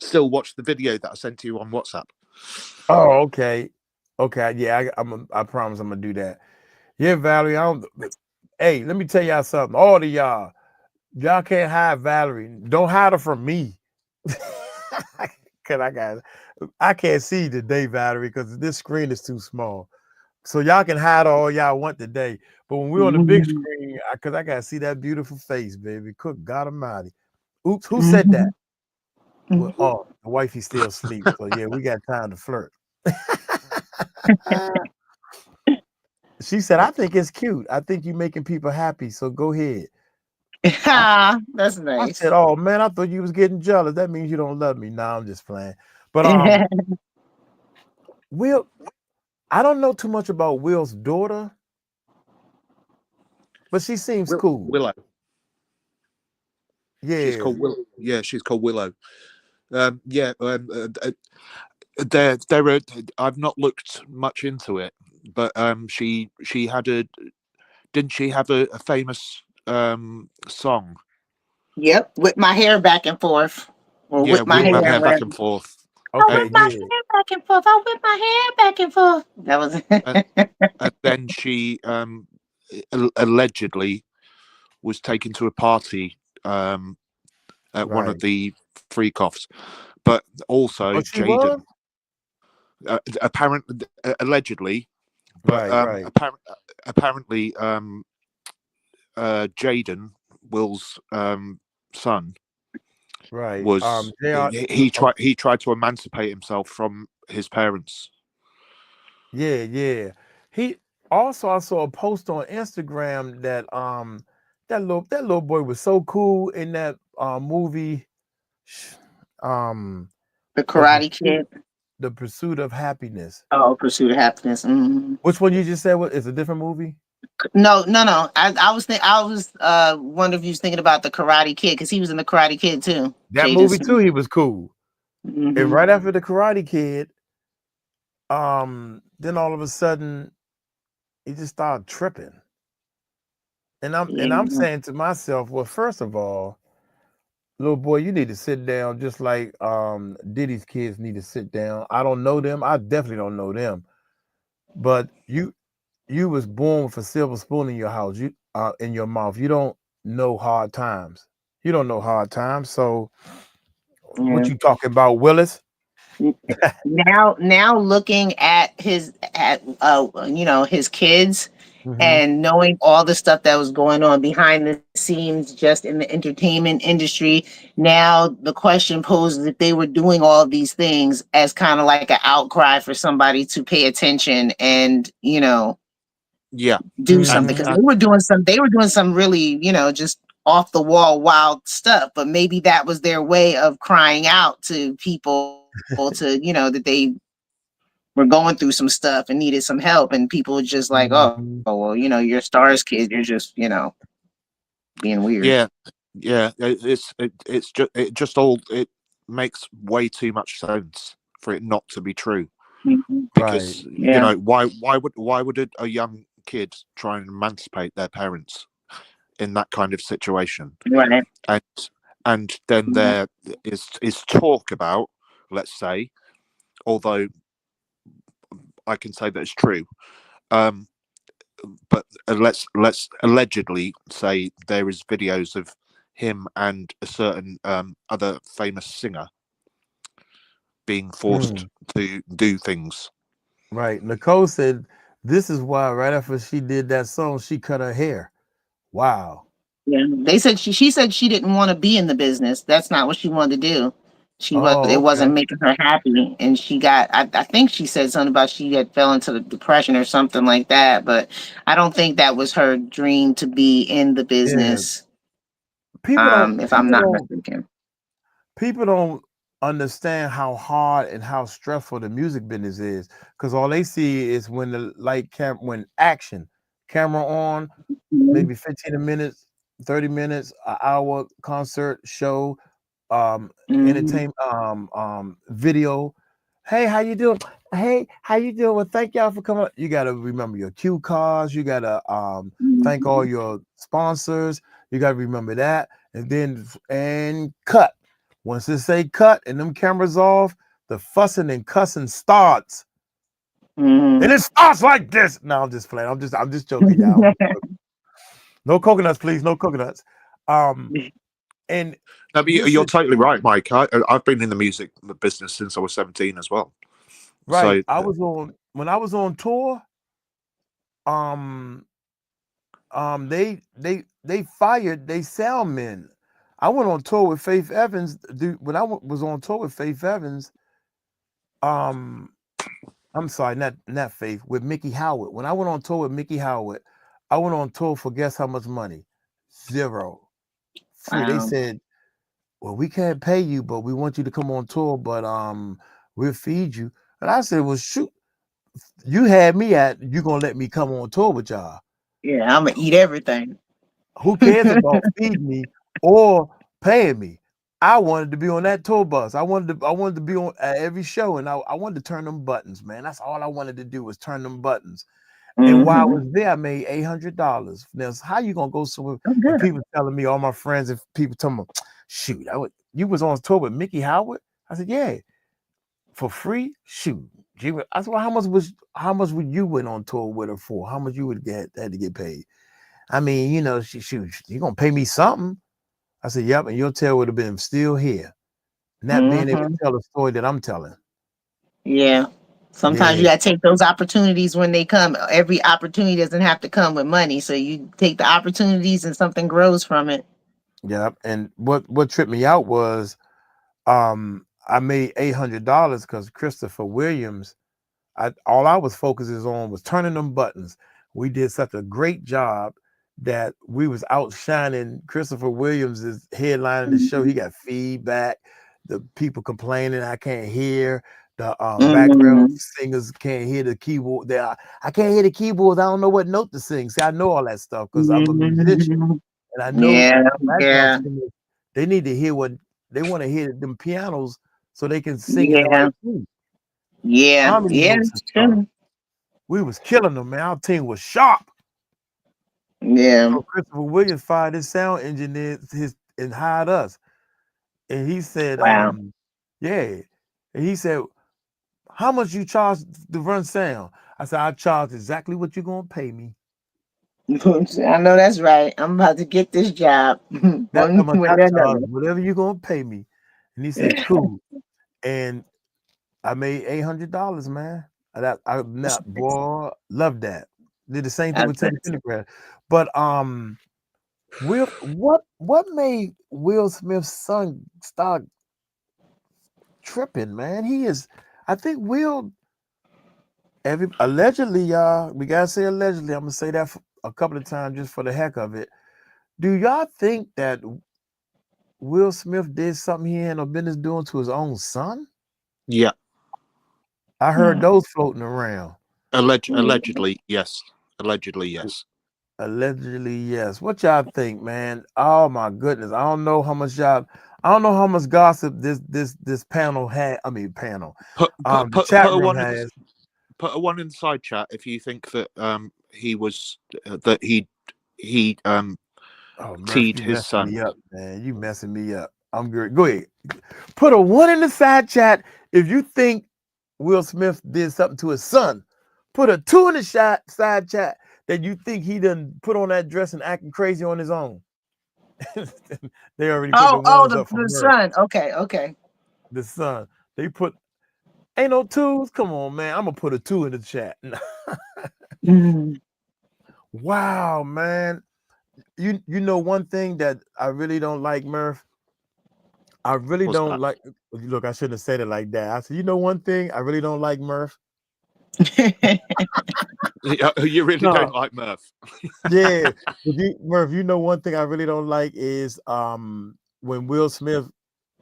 Speaker 3: still watch the video that I sent to you on WhatsApp.
Speaker 1: Oh, okay. Okay, yeah, I promise I'm gonna do that. Yeah, Valerie, hey, let me tell y'all something. All of y'all can't hide Valerie. Don't hide her from me. Cause I can't see today, Valerie, because this screen is too small. So y'all can hide all y'all want today. But when we're on the big screen, because I gotta see that beautiful face, baby. Cook God Almighty. Oops, who said that? Well, oh, the wifey still asleep. So yeah, we got time to flirt. She said, I think it's cute. I think you're making people happy. So go ahead.
Speaker 2: That's
Speaker 1: I
Speaker 2: nice.
Speaker 1: said, oh man, I thought you was getting jealous. That means you don't love me. Nah, I'm just playing. But Will, I don't know too much about Will's daughter, but she seems cool.
Speaker 3: Willow.
Speaker 1: Yeah.
Speaker 3: She's called Willow. Yeah, she's called Willow. Yeah. I've not looked much into it, but she had a. Didn't she have a famous song?
Speaker 2: Yep, with my hair back and forth, or
Speaker 3: Yeah,
Speaker 2: with my
Speaker 3: whip
Speaker 2: hair,
Speaker 3: my hair back
Speaker 2: whatever.
Speaker 3: and forth.
Speaker 2: I
Speaker 1: Okay,
Speaker 2: whip my
Speaker 1: yeah.
Speaker 2: hair back and forth. I whip my hair back and forth. That was.
Speaker 3: And then she allegedly was taken to a party at one of
Speaker 1: Right.
Speaker 3: the freak-offs, but also
Speaker 1: Oh, she was?
Speaker 3: apparently, allegedly, but
Speaker 1: Right.
Speaker 3: apparently, Jaden, Will's son,
Speaker 1: Right.
Speaker 3: was he tried to emancipate himself from his parents.
Speaker 1: Yeah. He also, I saw a post on Instagram that that little boy was so cool in that movie, um
Speaker 2: The Karate Kid.
Speaker 1: the Pursuit of Happiness.
Speaker 2: Oh, Pursuit of Happiness.
Speaker 1: Which one you just said? What is a different movie?
Speaker 2: No. I was wondering if you was thinking about the Karate Kid, because he was in the Karate Kid too.
Speaker 1: That
Speaker 2: Jaden
Speaker 1: movie too,
Speaker 2: Smith.
Speaker 1: he was cool. And right after the Karate Kid, then all of a sudden he just started tripping. And I'm saying to myself, well, first of all, little boy, you need to sit down just like Diddy's kids need to sit down. I don't know them. I definitely don't know them. But you was born with a silver spoon in your house, you in your mouth. You don't know hard times. You don't know hard times. So what you talking about, Willis?
Speaker 2: Now looking at his his kids, and knowing all the stuff that was going on behind the scenes just in the entertainment industry, now the question poses if they were doing all of these things as kind of like an outcry for somebody to pay attention and do something, because they were doing some really just off the wall wild stuff, but maybe that was their way of crying out to people to that they were going through some stuff and needed some help, and people were just like, oh well, you're Stars kid, you're just being weird.
Speaker 3: Yeah, it just all it makes way too much sense for it not to be true. Because why would a young kid try and emancipate their parents in that kind of situation?
Speaker 2: Right.
Speaker 3: And then there is talk about, let's say, although I can say that it's true, but let's allegedly say there is videos of him and a certain other famous singer being forced to do things.
Speaker 1: Right. Nicole said this is why right after she did that song, she cut her hair. Wow.
Speaker 2: Yeah. They said she said she didn't want to be in the business. That's not what she wanted to do. It wasn't making her happy. And she got I think she said something about she had fell into the depression or something like that. But I don't think that was her dream to be in the business. If I'm not mistaken.
Speaker 1: People don't understand how hard and how stressful the music business is, because all they see is when the when action, camera on, maybe 15 minutes, 30 minutes, an hour concert show, entertainment, video. Hey, how you doing? Hey, how you doing? Well, thank y'all for coming. You gotta remember your cue cards. You gotta thank all your sponsors. You gotta remember that, and then cut. Once it say cut and them cameras off, the fussing and cussing starts. And it starts like this. No, I'm just playing. I'm just joking, y'all. No coconuts, please. No coconuts. And
Speaker 3: no, but you're totally right, Mike. I've been in the music business since I was 17 as well.
Speaker 1: Right.
Speaker 3: So,
Speaker 1: when I was on tour. They fired they sound men. I went on tour with Faith Evans. When I was on tour with Faith Evans, I'm sorry, not Faith, with Mickey Howard. When I went on tour with Mickey Howard, I went on tour for guess how much money? $0. Free. They said, well, we can't pay you, but we want you to come on tour, but we'll feed you. And I said, well, shoot, you had me at you gonna let me come on tour with y'all.
Speaker 2: Yeah, I'm gonna eat everything.
Speaker 1: Who cares about feeding me or paying me? I wanted to be on that tour bus. I wanted to be on at every show, and I wanted to turn them buttons, man. That's all I wanted to do was turn them buttons. And while I was there, I made $800. Now, how you gonna go somewhere? And people telling me, all my friends and people telling me, shoot, you was on tour with Mickey Howard? I said, yeah, for free. Shoot, I said, well, how much would you went on tour with her for? How much you would had to get paid? I mean, shoot, you're gonna pay me something. I said, yep, and your tail would have been still here, not being able to tell the story that I'm telling.
Speaker 2: Yeah. Sometimes you gotta take those opportunities when they come. Every opportunity doesn't have to come with money. So you take the opportunities and something grows from it.
Speaker 1: Yeah. And what tripped me out was I made $800 because Christopher Williams, all I was focusing on was turning them buttons. We did such a great job that we was outshining Christopher Williams is headlining the show. He got feedback, the people complaining I can't hear, The background
Speaker 2: Mhm.
Speaker 1: singers can't hear the keyboard. I can't hear the keyboards. I don't know what note to sing. See, I know all that stuff because I'm a musician
Speaker 2: Mhm.
Speaker 1: and I know
Speaker 2: Yeah,
Speaker 1: background
Speaker 2: yeah,
Speaker 1: singers. They need to hear what they want to hear them pianos so they can sing in the
Speaker 2: yeah,
Speaker 1: right key.
Speaker 2: yeah,
Speaker 1: Harmony
Speaker 2: yeah.
Speaker 1: notes and
Speaker 2: It's
Speaker 1: stuff.
Speaker 2: true.
Speaker 1: We was killing them, man. Our team was sharp.
Speaker 2: Yeah.
Speaker 1: So Christopher Williams fired his sound engineer and hired us. And he said,
Speaker 2: Wow.
Speaker 1: yeah. And he said, how much you charge to run sound? I said, I charge exactly what you're gonna pay me.
Speaker 2: I know that's right. I'm about to get this job
Speaker 1: That's how
Speaker 2: one
Speaker 1: much
Speaker 2: way
Speaker 1: I
Speaker 2: or
Speaker 1: charge,
Speaker 2: another.
Speaker 1: whatever you're gonna pay me. And he said, cool. And I made $800, man. Now, boy, love that. Did the same thing
Speaker 2: That's
Speaker 1: with Teddy Pendergrass. But what made Will Smith's son start tripping, man? I think Will allegedly, y'all, we gotta say allegedly. I'm gonna say that a couple of times just for the heck of it. Do y'all think that Will Smith did something he had no business doing to his own son?
Speaker 3: Yeah,
Speaker 1: I heard those floating around.
Speaker 3: allegedly, yes. Allegedly, yes.
Speaker 1: Allegedly, yes. What y'all think, man? Oh my goodness. I don't know how much gossip this panel had. I mean panel. The chat
Speaker 3: Put a
Speaker 1: room
Speaker 3: one in
Speaker 1: has.
Speaker 3: put a one in the side chat if you think that he was that he
Speaker 1: Oh Murph,
Speaker 3: teed
Speaker 1: you
Speaker 3: his
Speaker 1: messing
Speaker 3: son.
Speaker 1: me up, man. You messing me up. I'm good. Go ahead. Put a one in the side chat if you think Will Smith did something to his son. Put a two in the side chat that you think he done put on that dress and acting crazy on his own. They already put the
Speaker 2: Oh,
Speaker 1: ones up for
Speaker 2: the
Speaker 1: Murph.
Speaker 2: son. Okay, okay.
Speaker 1: The son. They put ain't no twos. Come on, man. I'm gonna put a two in the chat.
Speaker 2: Mhm.
Speaker 1: Wow, man. You know one thing that I really don't like, Murph. I really
Speaker 3: What's
Speaker 1: don't
Speaker 3: that?
Speaker 1: like. Look, I shouldn't have said it like that. I said, you know one thing I really don't like, Murph.
Speaker 3: You really don't
Speaker 1: No,
Speaker 3: like Murph.
Speaker 1: yeah, Murph. You know one thing I really don't like is when Will Smith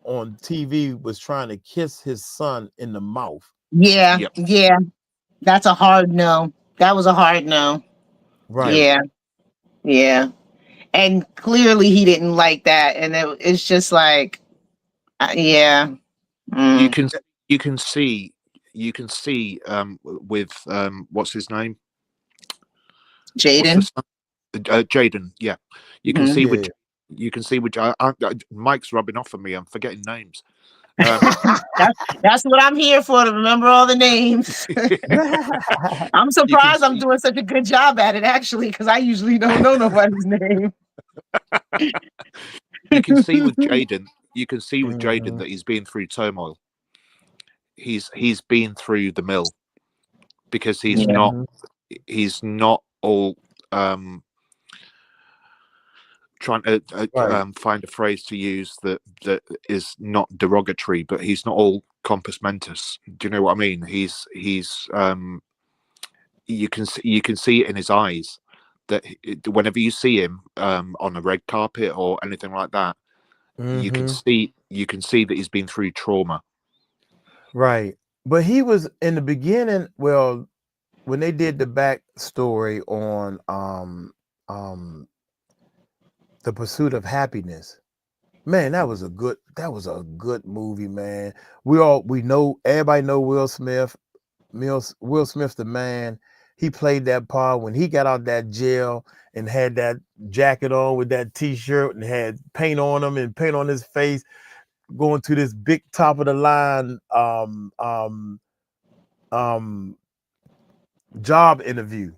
Speaker 1: on TV was trying to kiss his son in the mouth.
Speaker 2: Yeah,
Speaker 3: Yep.
Speaker 2: yeah. That's a hard no. That was a hard no.
Speaker 1: Right.
Speaker 2: Yeah, yeah. And clearly he didn't like that. And it's just like, yeah.
Speaker 3: You
Speaker 2: Mm.
Speaker 3: can you can see with what's his name? What's the
Speaker 2: Jaden.
Speaker 3: son? Jaden. Yeah, you can
Speaker 2: Mhm.
Speaker 3: see with
Speaker 1: Yeah.
Speaker 3: you can see which Mike's rubbing off on me. I'm forgetting names.
Speaker 2: That's what I'm here for, to remember all the names. I'm
Speaker 3: You can
Speaker 2: surprised I'm
Speaker 3: see
Speaker 2: doing such a good job at it, actually, because I usually don't know nobody's name.
Speaker 3: you can see with Jaden. You can see with Jaden
Speaker 1: Mhm.
Speaker 3: that he's been through turmoil. He's been through the mill because
Speaker 2: Yeah.
Speaker 3: he's not all trying to
Speaker 1: Right.
Speaker 3: find a phrase to use that is not derogatory, but he's not all compos mentis. Do you know what I mean? He's you can see it in his eyes that whenever you see him on a red carpet or anything like that, you can
Speaker 1: Mm-hmm.
Speaker 3: see that he's been through trauma.
Speaker 1: Right. But he was in the beginning, well, when they did the backstory on um The Pursuit of Happiness, man, that was a good movie, man. We know everybody know Will Smith. Will Smith's the man. He played that part when he got out that jail and had that jacket on with that t-shirt and had paint on him and paint on his face, going to this big top of the line um job interview.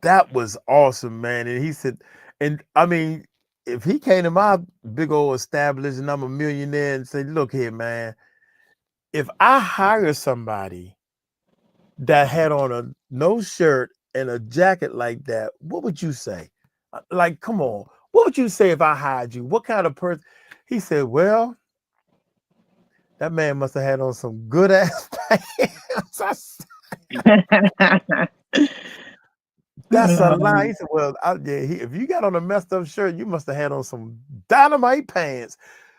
Speaker 1: That was awesome, man. And he said, and I mean, if he came to my big old establishment and I'm a millionaire and say, look here, man, if I hire somebody that had on a no shirt and a jacket like that, what would you say? Like, come on, what would you say if I hired you? What kind of person? He said, well, that man must have had on some good ass pants. That's a lie. He said, well, if you got on a messed up shirt, you must have had on some dynamite pants.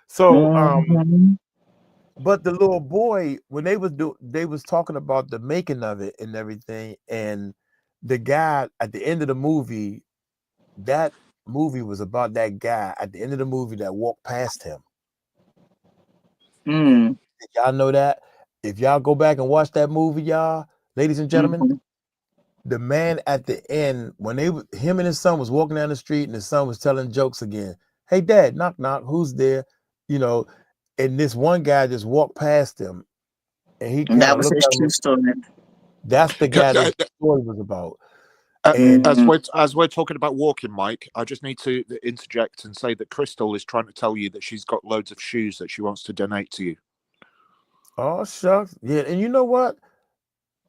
Speaker 1: So
Speaker 2: Mhm.
Speaker 1: But the little boy, when they was talking about the making of it and everything, and the guy at the end of the movie, that movie was about that guy at the end of the movie that walked past him.
Speaker 2: Mm.
Speaker 1: Did y'all know that? If y'all go back and watch that movie, y'all, ladies and gentlemen,
Speaker 2: Mhm.
Speaker 1: the man at the end, when him and his son was walking down the street, and his son was telling jokes again. Hey, Dad, knock knock, who's there? You know, and this one guy just walked past him, and he
Speaker 2: And
Speaker 1: kind
Speaker 2: that
Speaker 1: of
Speaker 2: was
Speaker 1: looked
Speaker 2: his
Speaker 1: at him.
Speaker 2: true story.
Speaker 1: That's the
Speaker 3: Yeah,
Speaker 1: guy that the story was about. And
Speaker 3: As
Speaker 2: Mhm.
Speaker 3: we're talking about walking, Mike, I just need to interject and say that Crystal is trying to tell you that she's got loads of shoes that she wants to donate to you.
Speaker 1: oh shucks, yeah, and you know what?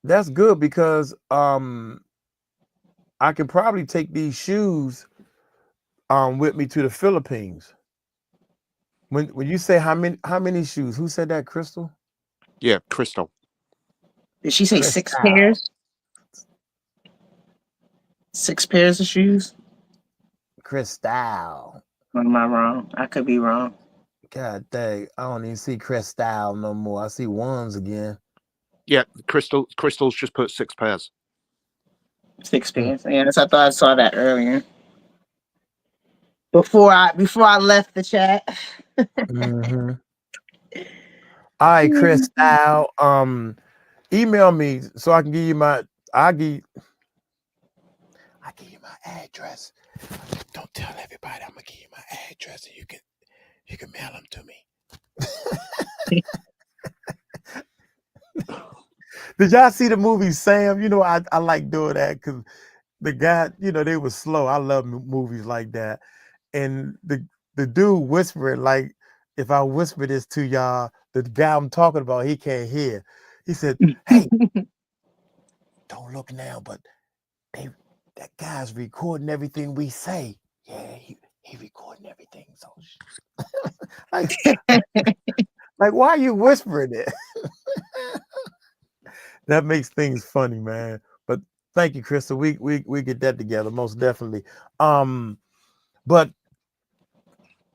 Speaker 1: That's good because I can probably take these shoes with me to the Philippines. When you say how many shoes? Who said that, Crystal?
Speaker 3: Yeah, Crystal.
Speaker 2: Did she say 6
Speaker 1: Crystal.
Speaker 2: pairs? 6 pairs of shoes?
Speaker 1: Crystal.
Speaker 2: Or am I wrong? I could be wrong.
Speaker 1: God dang, I don't even see Crystal no more. I see ones again.
Speaker 3: Yeah, Crystal's just put 6 pairs.
Speaker 2: 6 pairs. Yes, I thought I saw that earlier. Before I left the chat.
Speaker 1: Mm-hmm. All right, Crystal. Email me so I can give you my. I give you my address. Don't tell everybody. I'm gonna give you my address, and you can mail them to me. Did y'all see the movie Sam? You know, I like doing that because the guy, you know, they were slow. I love movies like that. And the dude whispering, like, if I whisper this to y'all, the guy I'm talking about, he can't hear. He said, "Hey, don't look now, but that guy's recording everything we say. Yeah, he recording everything. So, like, like, why are you whispering it?" That makes things funny, man. But thank you, Crystal. We get that together, most definitely. But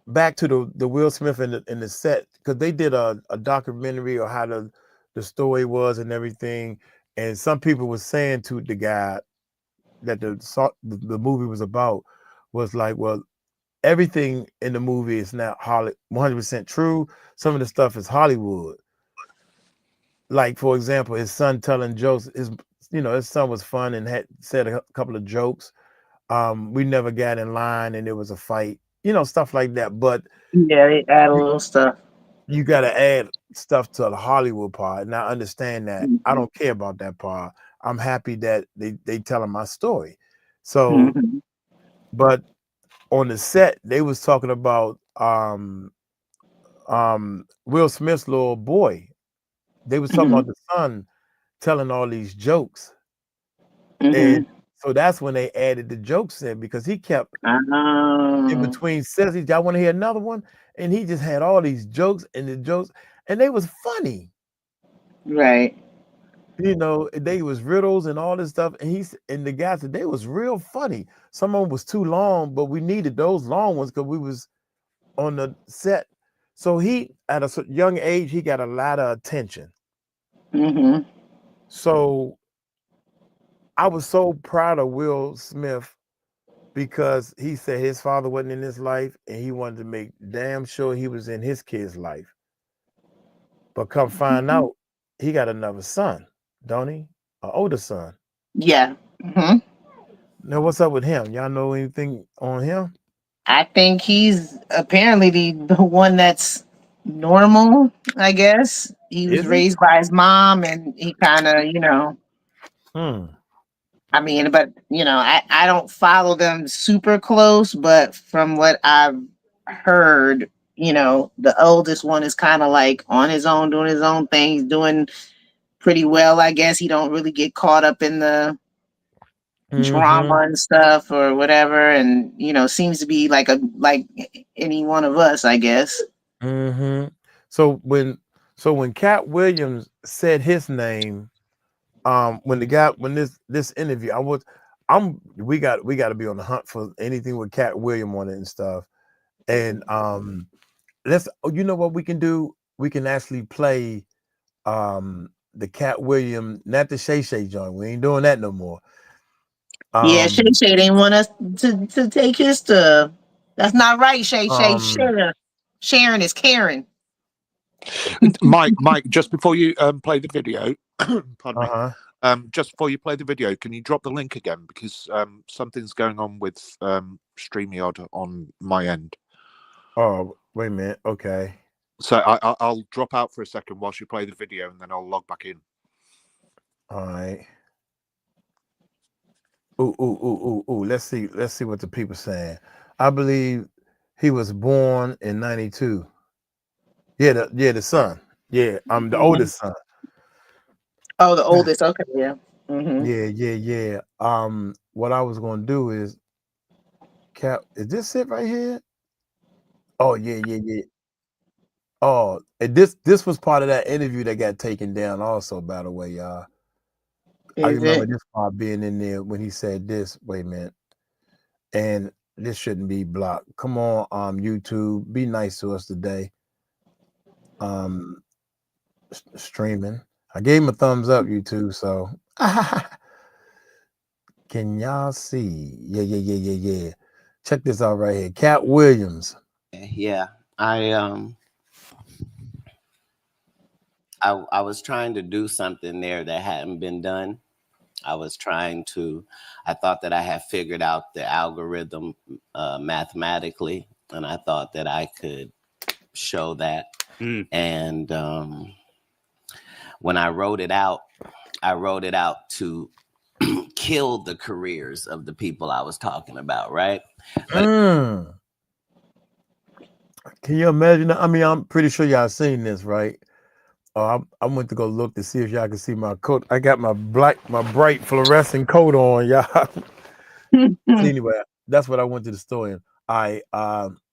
Speaker 1: back to the Will Smith and the set, because they did a documentary or how the story was and everything. And some people were saying to the guy that the movie was about was like, well, everything in the movie is not 100% true. Some of the stuff is Hollywood. Like, for example, his son telling jokes. His son was fun and had said a couple of jokes. We never got in line and there was a fight. Stuff like that. But
Speaker 2: Yeah, they add a little stuff.
Speaker 1: you got to add stuff to the Hollywood part. And I understand that. I
Speaker 2: Mhm.
Speaker 1: don't care about that part. I'm happy that they telling my story. So,
Speaker 2: Mhm.
Speaker 1: but on the set, they was talking about Will Smith's little boy. They was talking
Speaker 2: Mhm.
Speaker 1: about the son telling all these jokes. And
Speaker 2: Mhm.
Speaker 1: so that's when they added the jokes in because he kept in
Speaker 2: Um,
Speaker 1: between says y'all want to hear another one? And he just had all these jokes and they was funny.
Speaker 2: right.
Speaker 1: They was riddles and all this stuff. And the guy said they was real funny. Some of them was too long, but we needed those long ones because we was on the set. So he, at a young age, he got a lot of attention.
Speaker 2: Mhm.
Speaker 1: So I was so proud of Will Smith because he said his father wasn't in his life and he wanted to make damn sure he was in his kid's life. But come find
Speaker 2: Mhm.
Speaker 1: out, he got another son, don't he? An older son.
Speaker 2: Yeah. Mhm.
Speaker 1: Now, what's up with him? Y'all know anything on him?
Speaker 2: I think he's apparently the one that's normal, I guess. He was
Speaker 1: Is he?
Speaker 2: raised by his mom and he kind of,
Speaker 1: Hmm.
Speaker 2: I mean, but I don't follow them super close, but from what I've heard, the oldest one is kind of like on his own, doing his own thing. He's doing pretty well, I guess. He don't really get caught up in the
Speaker 1: Mm-hmm.
Speaker 2: drama and stuff or whatever, and seems to be like any one of us, I guess.
Speaker 1: Mm-hmm. So when Katt Williams said his name, when this interview, we got to be on the hunt for anything with Katt Williams on it and stuff. And you know what we can do? we can actually play the Katt Williams, not the 𝗟𝗓𝗓 joint. We ain't doing that no more.
Speaker 2: Yeah, 𝗟𝗓𝗓 didn't want us to take his stuff. That's not right, 𝗟𝗓𝗓. Sharing is caring.
Speaker 3: Mike, just before you play the video, pardon me. Just before you play the video, can you drop the link again, because something's going on with StreamYard on my end.
Speaker 1: Oh, wait a minute. Okay.
Speaker 3: So I'll drop out for a second whilst you play the video, and then I'll log back in.
Speaker 1: All right. Ooh. Let's see what the people saying. I believe he was born in 92. Yeah, the son. Yeah, I'm the oldest son.
Speaker 2: Oh, the oldest. Okay, yeah.
Speaker 1: Yeah. What I was gonna do is, is this it right here? Oh yeah. Oh, and this was part of that interview that got taken down also, by the way, y'all. I remember this part being in there when he said this. Wait a minute. And this shouldn't be blocked. Come on, YouTube, be nice to us today. Streaming. I gave him a thumbs up, YouTube, so can y'all see? Yeah. Check this out right here. Katt Williams.
Speaker 4: Yeah, I was trying to do something there that hadn't been done. I thought that I had figured out the algorithm mathematically, and I thought that I could show that. And when I wrote it out to kill the careers of the people I was talking about, right?
Speaker 1: Can you imagine that? I mean, I'm pretty sure y'all seen this, right? I went to go look to see if y'all can see my coat. I got my bright fluorescent coat on, y'all. Anyway, that's what I went to the store in.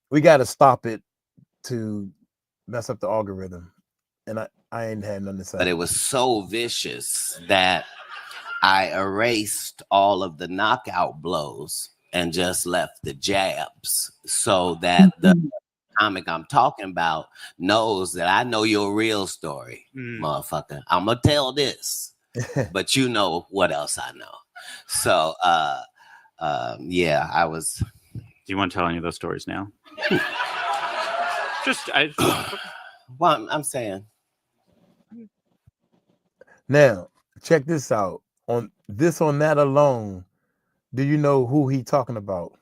Speaker 1: We got to stop it to mess up the algorithm, and I ain't had nothing to say.
Speaker 4: But it was so vicious that I erased all of the knockout blows and just left the jabs, so that the comic I'm talking about knows that I know your real story, motherfucker. I'm gonna tell this, but you know what else I know. So yeah, I was.
Speaker 5: Do you want to tell any of those stories now?
Speaker 4: Well, I'm saying.
Speaker 1: Now, check this out. On that alone, do you know who he talking about?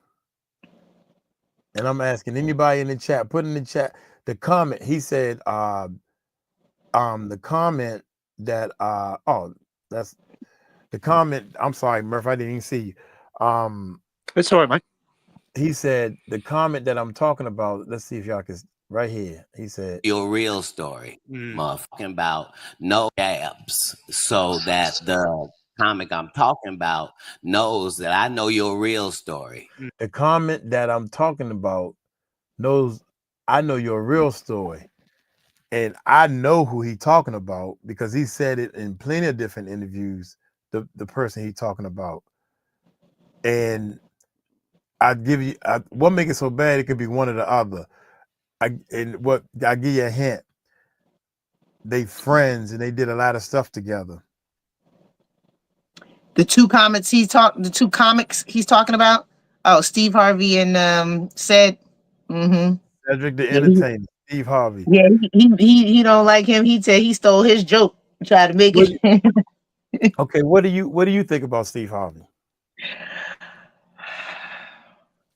Speaker 1: And I'm asking anybody in the chat, put in the chat the comment. He said the comment that that's the comment. I'm sorry, Murph, I didn't even see you.
Speaker 3: It's all right, mate.
Speaker 1: He said the comment that I'm talking about. Let's see if y'all can right here. He said
Speaker 4: your real story, motherfucking about no jabs, so that the comic I'm talking about knows that I know your real story.
Speaker 1: The comment that I'm talking about knows I know your real story, and I know who he talking about because he said it in plenty of different interviews. The person he talking about, and I'd give you what make it so bad. It could be one or the other. I give you a hint. They friends and they did a lot of stuff together.
Speaker 2: The two comics he's talking about. Oh, Steve Harvey and 𝗟𝗓𝗓.
Speaker 1: Cedric the Entertainer, Steve Harvey.
Speaker 2: Yeah, he don't like him. He said he stole his joke, tried to make it.
Speaker 1: Okay, what do you think about Steve Harvey?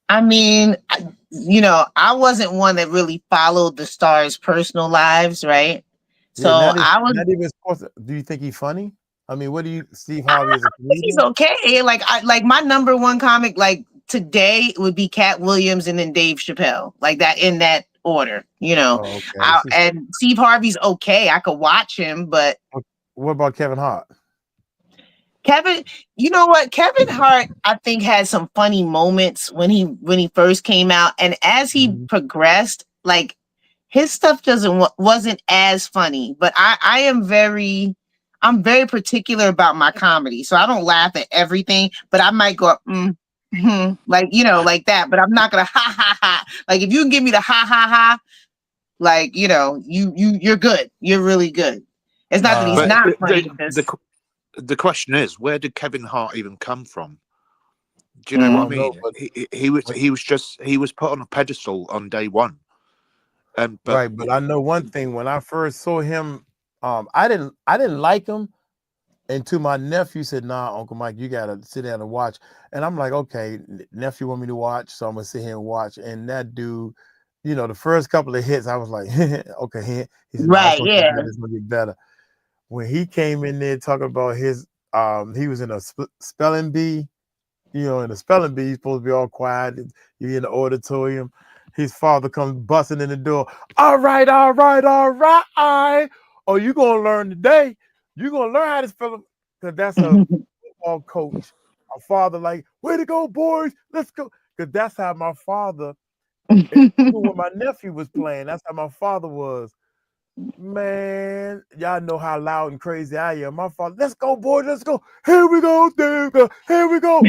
Speaker 2: I mean, I wasn't one that really followed the stars' personal lives, right? So I was
Speaker 1: not even supposed to. Do you think he's funny? I mean, what do you, Steve Harvey as a comedian?
Speaker 2: He's okay. Like my number one comic like today would be Katt Williams and then Dave Chappelle, like that in that order,
Speaker 1: Oh, okay.
Speaker 2: And Steve Harvey's okay. I could watch him, but
Speaker 1: what about Kevin Hart?
Speaker 2: Kevin, you know what? Kevin Hart, I think, had some funny moments when he first came out, and as he progressed, like his stuff wasn't as funny. But I'm very particular about my comedy, so I don't laugh at everything. But I might go like like that. But I'm not gonna ha ha ha. Like if you can give me the ha ha ha, like, you know, you're good. You're really good. It's not that he's
Speaker 3: But
Speaker 2: not funny.
Speaker 3: the question is, where did Kevin Hart even come from? Do you
Speaker 1: I
Speaker 3: know what I
Speaker 1: don't know,
Speaker 3: mean?
Speaker 1: but
Speaker 3: He was put on a pedestal on day one. But
Speaker 1: right, but I know one thing. When I first saw him, I didn't like him until my nephew said, "Nah, Uncle Mike, you gotta sit down and watch." And I'm like, "Okay, nephew want me to watch, so I'm gonna sit here and watch." And that dude, you know, the first couple of hits, I was like, "Okay." He said, "Nah, it's
Speaker 2: Right,
Speaker 1: gonna get
Speaker 2: yeah.
Speaker 1: better. It's gonna get better." When he came in there talking about his, he was in a spelling bee. You know, in the spelling bee, you're supposed to be all quiet. You're in the auditorium. His father comes busting in the door. All right. Oh, you gonna learn today. You're gonna learn how to spell, because that's a football coach. A father, like, way to go, boys. Let's go. Because that's how my father, even when my nephew was playing, that's how my father was. Man, y'all know how loud and crazy I am. My father, let's go, boys, let's go. Here we go, there we go, here we go.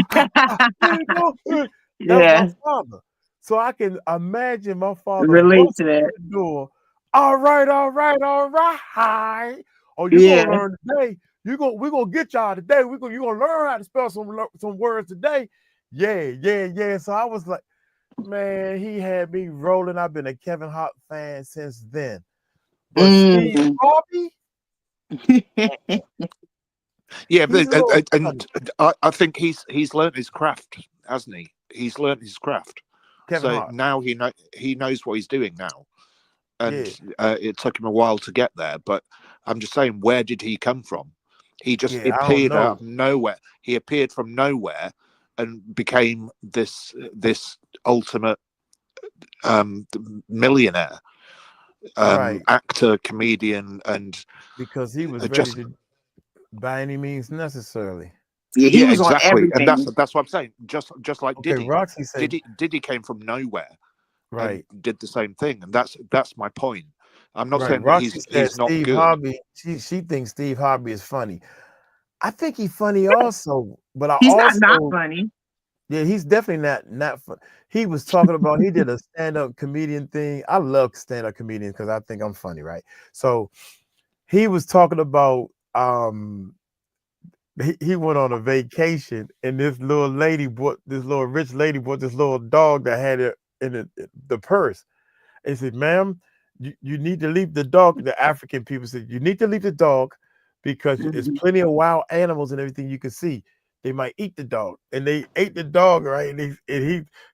Speaker 1: Here we go. That was my
Speaker 2: Yeah,
Speaker 1: father. So I can imagine my father
Speaker 2: relate to
Speaker 1: busting
Speaker 2: that.
Speaker 1: in the door. All right. Oh, you
Speaker 2: Yeah.
Speaker 1: gonna learn today. We're gonna get y'all today. You're gonna learn how to spell some words today. Yeah. So I was like, man, he had me rolling. I've been a Kevin Hart fan since then. But Steve Harvey,
Speaker 3: yeah,
Speaker 1: he's a little
Speaker 3: and I think he's learned his craft, hasn't he? He's learned his craft.
Speaker 1: Kevin
Speaker 3: So
Speaker 1: Hart.
Speaker 3: now he knows what he's doing now, and
Speaker 1: Yeah.
Speaker 3: it took him a while to get there. But I'm just saying, where did he come from? He just
Speaker 1: Yeah, I don't
Speaker 3: appeared out of
Speaker 1: know.
Speaker 3: nowhere. He appeared from nowhere and became this ultimate millionaire,
Speaker 1: Right.
Speaker 3: actor, comedian, and
Speaker 1: Because he was ready
Speaker 3: just
Speaker 1: to, by any means necessarily.
Speaker 2: Yeah, he
Speaker 3: yeah,
Speaker 2: was on
Speaker 3: exactly. And
Speaker 2: everything.
Speaker 3: that's what I'm saying. Just like
Speaker 1: Okay,
Speaker 3: Diddy.
Speaker 1: Roxy said,
Speaker 3: Diddy came from nowhere and
Speaker 1: right.
Speaker 3: did the same thing, and that's my point. I'm not
Speaker 1: Right.
Speaker 3: saying that
Speaker 1: Roxy said
Speaker 3: he's not
Speaker 1: Steve
Speaker 3: good.
Speaker 1: Harvey, she thinks Steve Harvey is funny. I think he's funny also, but I
Speaker 2: He's not
Speaker 1: also,
Speaker 2: funny.
Speaker 1: yeah, he's definitely not fun. He was talking about, he did a stand-up comedian thing. I love stand-up comedians because I think I'm funny, right? So he was talking about he went on a vacation, and this little rich lady bought this little dog that had it in the purse. And he said, "Ma'am, you need to leave the dog." The African people said, "You need to leave the dog because there's plenty of wild animals and everything you can see. They might eat the dog." And they ate the dog, right? And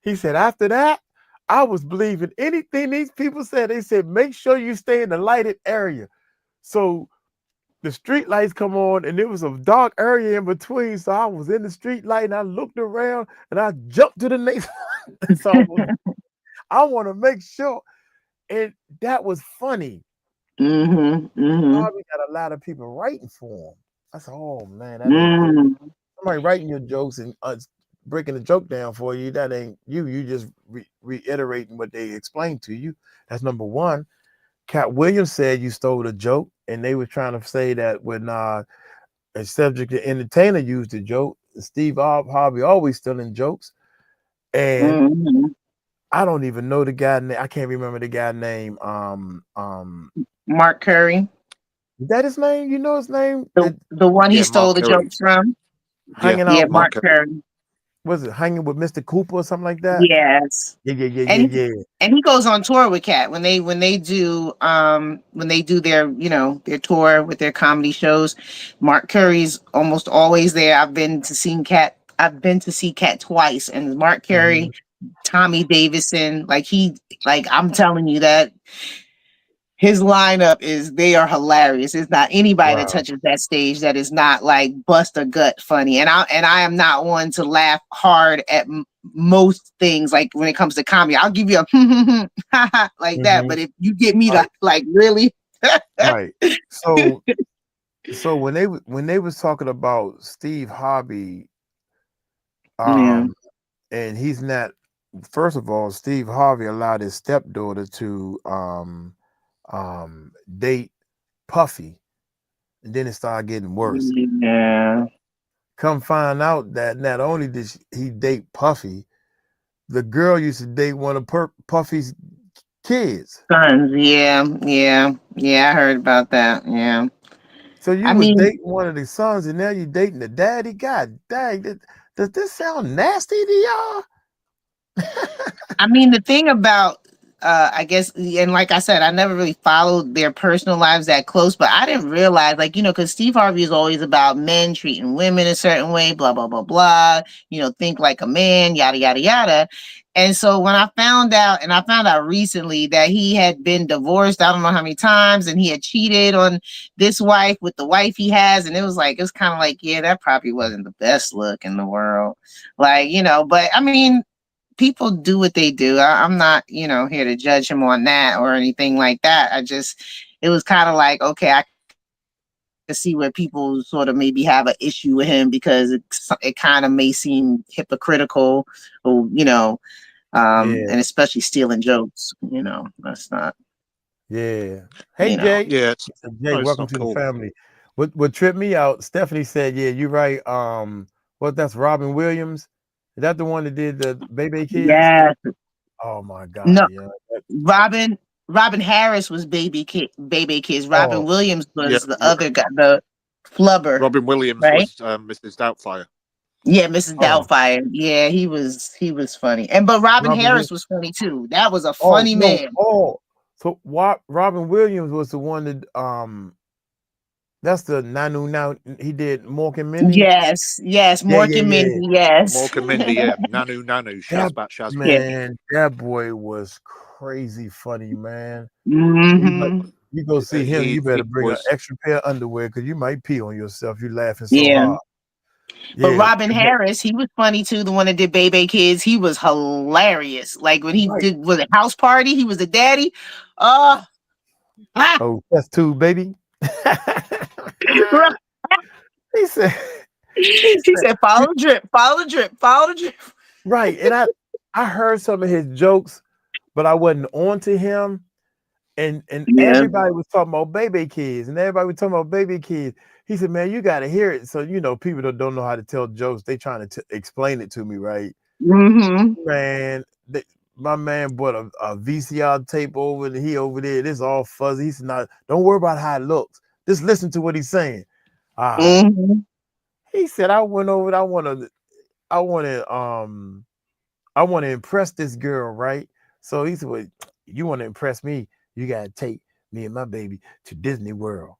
Speaker 1: he said, "After that, I was believing anything these people said." They said, "Make sure you stay in the lighted area." So the street lights come on, and there was a dark area in between. So I was in the street light, and I looked around, and I jumped to the next. So I want to make sure, and that was funny. Probably got a lot of people writing for him. I said, "Oh man, that ain't good." Somebody writing your jokes and breaking the joke down for you. That ain't you. You just reiterating what they explained to you. That's number one. Katt Williams said you stole the joke, and they were trying to say that when a subject the entertainer used the joke, Steve Harvey always stealing jokes. And I don't even know the guy name. I can't remember the guy name.
Speaker 2: Mark Curry,
Speaker 1: Is that his name? You know his name?
Speaker 2: the one he
Speaker 3: Yeah,
Speaker 2: stole
Speaker 3: Mark
Speaker 2: the
Speaker 3: Curry.
Speaker 2: jokes from.
Speaker 1: Hanging
Speaker 2: Yeah,
Speaker 1: out with,
Speaker 2: Mark
Speaker 3: Mark
Speaker 2: Curry.
Speaker 1: was it hanging with Mr. Cooper or something like that?
Speaker 2: Yes.
Speaker 1: Yeah.
Speaker 2: And he goes on tour with Katt when they do their, you know, their tour with their comedy shows. Mark Curry's almost always there. I've been to see Katt twice, and Mark Curry, Tommy Davidson, I'm telling you that his lineup they are hilarious. There's not anybody that
Speaker 1: Wow.
Speaker 2: touches that stage that is not like bust a gut funny. And I am not one to laugh hard at most things. Like when it comes to comedy, I'll give you a like that. But if you get me to like really,
Speaker 1: right. So when they was talking about Steve Harvey,
Speaker 2: yeah,
Speaker 1: and he's not. First of all, Steve Harvey allowed his stepdaughter to date Puffy, and then it started getting worse.
Speaker 2: yeah,
Speaker 1: Come find out that not only did he date Puffy, the girl used to date one of Puffy's kids.
Speaker 2: Sons, yeah. I heard about that. Yeah.
Speaker 1: So you
Speaker 2: I
Speaker 1: was
Speaker 2: mean,
Speaker 1: dating one of the sons, and now you dating the daddy. God dang, does this sound nasty to y'all?
Speaker 2: the thing about I guess, and like I said, I never really followed their personal lives that close, but I didn't realize, like, because Steve Harvey is always about men treating women a certain way, blah blah blah blah. Think like a man, yada yada yada. And so when I found out, and I found out recently that he had been divorced, I don't know how many times, and he had cheated on this wife with the wife he has, and it was kind of like, yeah, that probably wasn't the best look in the world, like, but I mean, people do what they do. I'm not, here to judge him on that or anything like that. It was kind of like, okay, I can see where people sort of maybe have an issue with him because it kind of may seem hypocritical, or, and especially stealing jokes, that's not.
Speaker 1: Yeah. Hey, Jay.
Speaker 3: Yeah,
Speaker 1: Jay, welcome to the family. What tripped me out, Stephanie said, yeah, you're right. That's Robin Williams. Is that the one that did the Baby Kids?
Speaker 2: Yes.
Speaker 1: Oh my God.
Speaker 2: No,
Speaker 1: yeah.
Speaker 2: Robin Harris was Baby Kids. Robin Williams was the other guy, the flubber.
Speaker 3: Robin Williams, right? Was Mrs. Doubtfire.
Speaker 2: Yeah, Mrs. Doubtfire. Yeah, he was funny. But Robin Harris was funny too. That was a funny man.
Speaker 1: So what? Robin Williams was the one that that's the Nanu now. He did Mork and Mindy.
Speaker 2: Yes, Mork and Mindy. Yes,
Speaker 3: Mork and Mindy. Yeah, Nanu. Shazbat.
Speaker 1: Man, that boy was crazy funny, man.
Speaker 2: Mm-hmm.
Speaker 1: You go see him, you better bring an extra pair of underwear because you might pee on yourself. You laughing so hard.
Speaker 2: But Robin Harris, he was funny too. The one that did Baby Kids, he was hilarious. Like when he was a house party, he was the daddy.
Speaker 1: Oh, that's two, baby. He said,
Speaker 2: follow the drip.
Speaker 1: Right. And I heard some of his jokes, but I wasn't on to him. And everybody was talking about Baby Kids, and everybody was talking about Baby Kids. He said, man, you got to hear it. So, people that don't know how to tell jokes, they trying to explain it to me, right?
Speaker 2: Mm-hmm.
Speaker 1: Man, my man bought a VCR tape over, and he over there. This all fuzzy. He said, don't worry about how it looks. Just listen to what he's saying. He said, I went over. I want to impress this girl, right? So he said, well, you want to impress me? You got to take me and my baby to Disney World.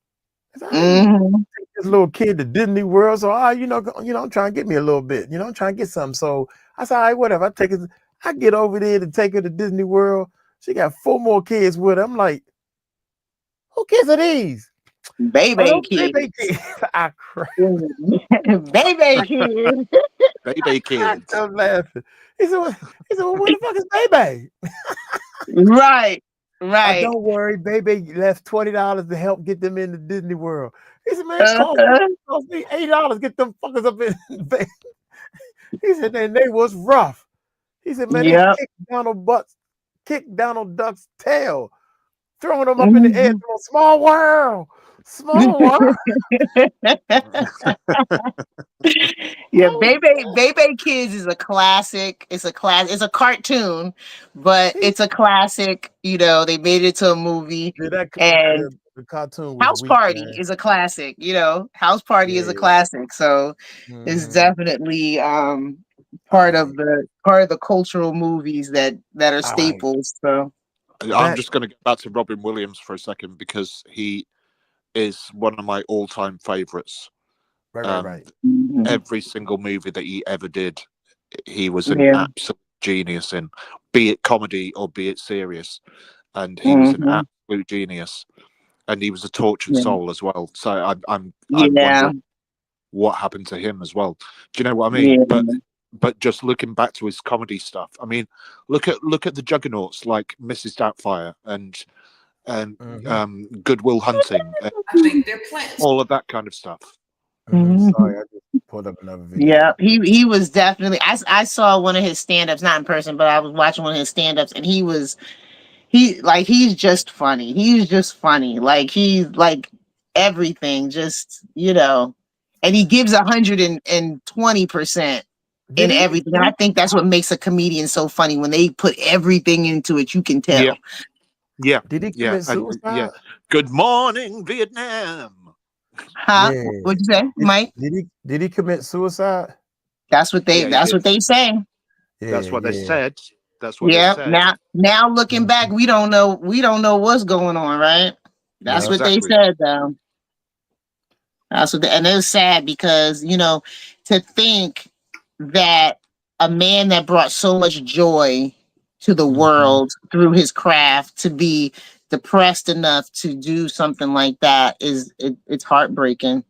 Speaker 1: I take this little kid to Disney World. So, I'm trying to get me a little bit. I'm trying to get something. So I said, all right, whatever. I get over there to take her to Disney World. She got 4 more kids with her. I'm like, who kids are these?
Speaker 2: Baby kids.
Speaker 1: I cried.
Speaker 2: Baby kids.
Speaker 3: Baby kids.
Speaker 1: I'm laughing. He said, well, where the fuck is Baby?
Speaker 2: Right.
Speaker 1: Don't worry, Baby left $20 to help get them into Disney World. He said, man, it cost me $8 to get them fuckers up in Vegas. He said, and they was rough. He said, man, they kicked Donald Duck's tail, throwing them up in the air. Small world.
Speaker 2: Yeah, Baby Kids is a classic. It's a cartoon, but it's a classic. They made it to a movie. And
Speaker 1: the cartoon
Speaker 2: House Party is a classic. House Party is a classic. So it's definitely part of the cultural movies that are staples. So
Speaker 3: I'm just going to get back to Robin Williams for a second because he is one of my all-time favorites.
Speaker 1: Right.
Speaker 3: Every single movie that he ever did, he was an absolute genius in, be it comedy or be it serious. And he was an absolute genius. And he was a tortured soul as well. So I'm wondering what happened to him as well. Do you know what I mean?
Speaker 2: Yeah.
Speaker 3: But just looking back to his comedy stuff, I mean, look at the juggernauts like Mrs. Doubtfire and Good Will Hunting, all of that kind of stuff.
Speaker 1: Sorry, I just pulled up another video.
Speaker 2: Yeah, he was definitely. I saw one of his stand-ups, not in person, but I was watching one of his stand-ups, and he's just funny. He's just funny. Like he's like everything, just and he gives 120% in everything. And I think that's what makes a comedian so funny when they put everything into it. You can tell.
Speaker 3: Yeah.
Speaker 1: Did he
Speaker 3: Yeah.
Speaker 1: commit suicide?
Speaker 3: Yeah. Good morning, Vietnam.
Speaker 2: Huh?
Speaker 1: Yeah.
Speaker 2: What'd you say, Mike?
Speaker 1: Did he commit suicide?
Speaker 2: That's what they
Speaker 3: Yeah, he
Speaker 2: that's
Speaker 3: did.
Speaker 2: what they say.
Speaker 1: Yeah,
Speaker 3: That's what they
Speaker 1: yeah.
Speaker 3: said. That's what they
Speaker 2: Yeah.
Speaker 3: said.
Speaker 2: Now looking back, we don't know what's going on, right? That's
Speaker 3: Yeah,
Speaker 2: what they
Speaker 3: exactly.
Speaker 2: said though. That's what and it was sad because, you know, to think that a man that brought so much joy to the world through his craft to be depressed enough to do something like that it's heartbreaking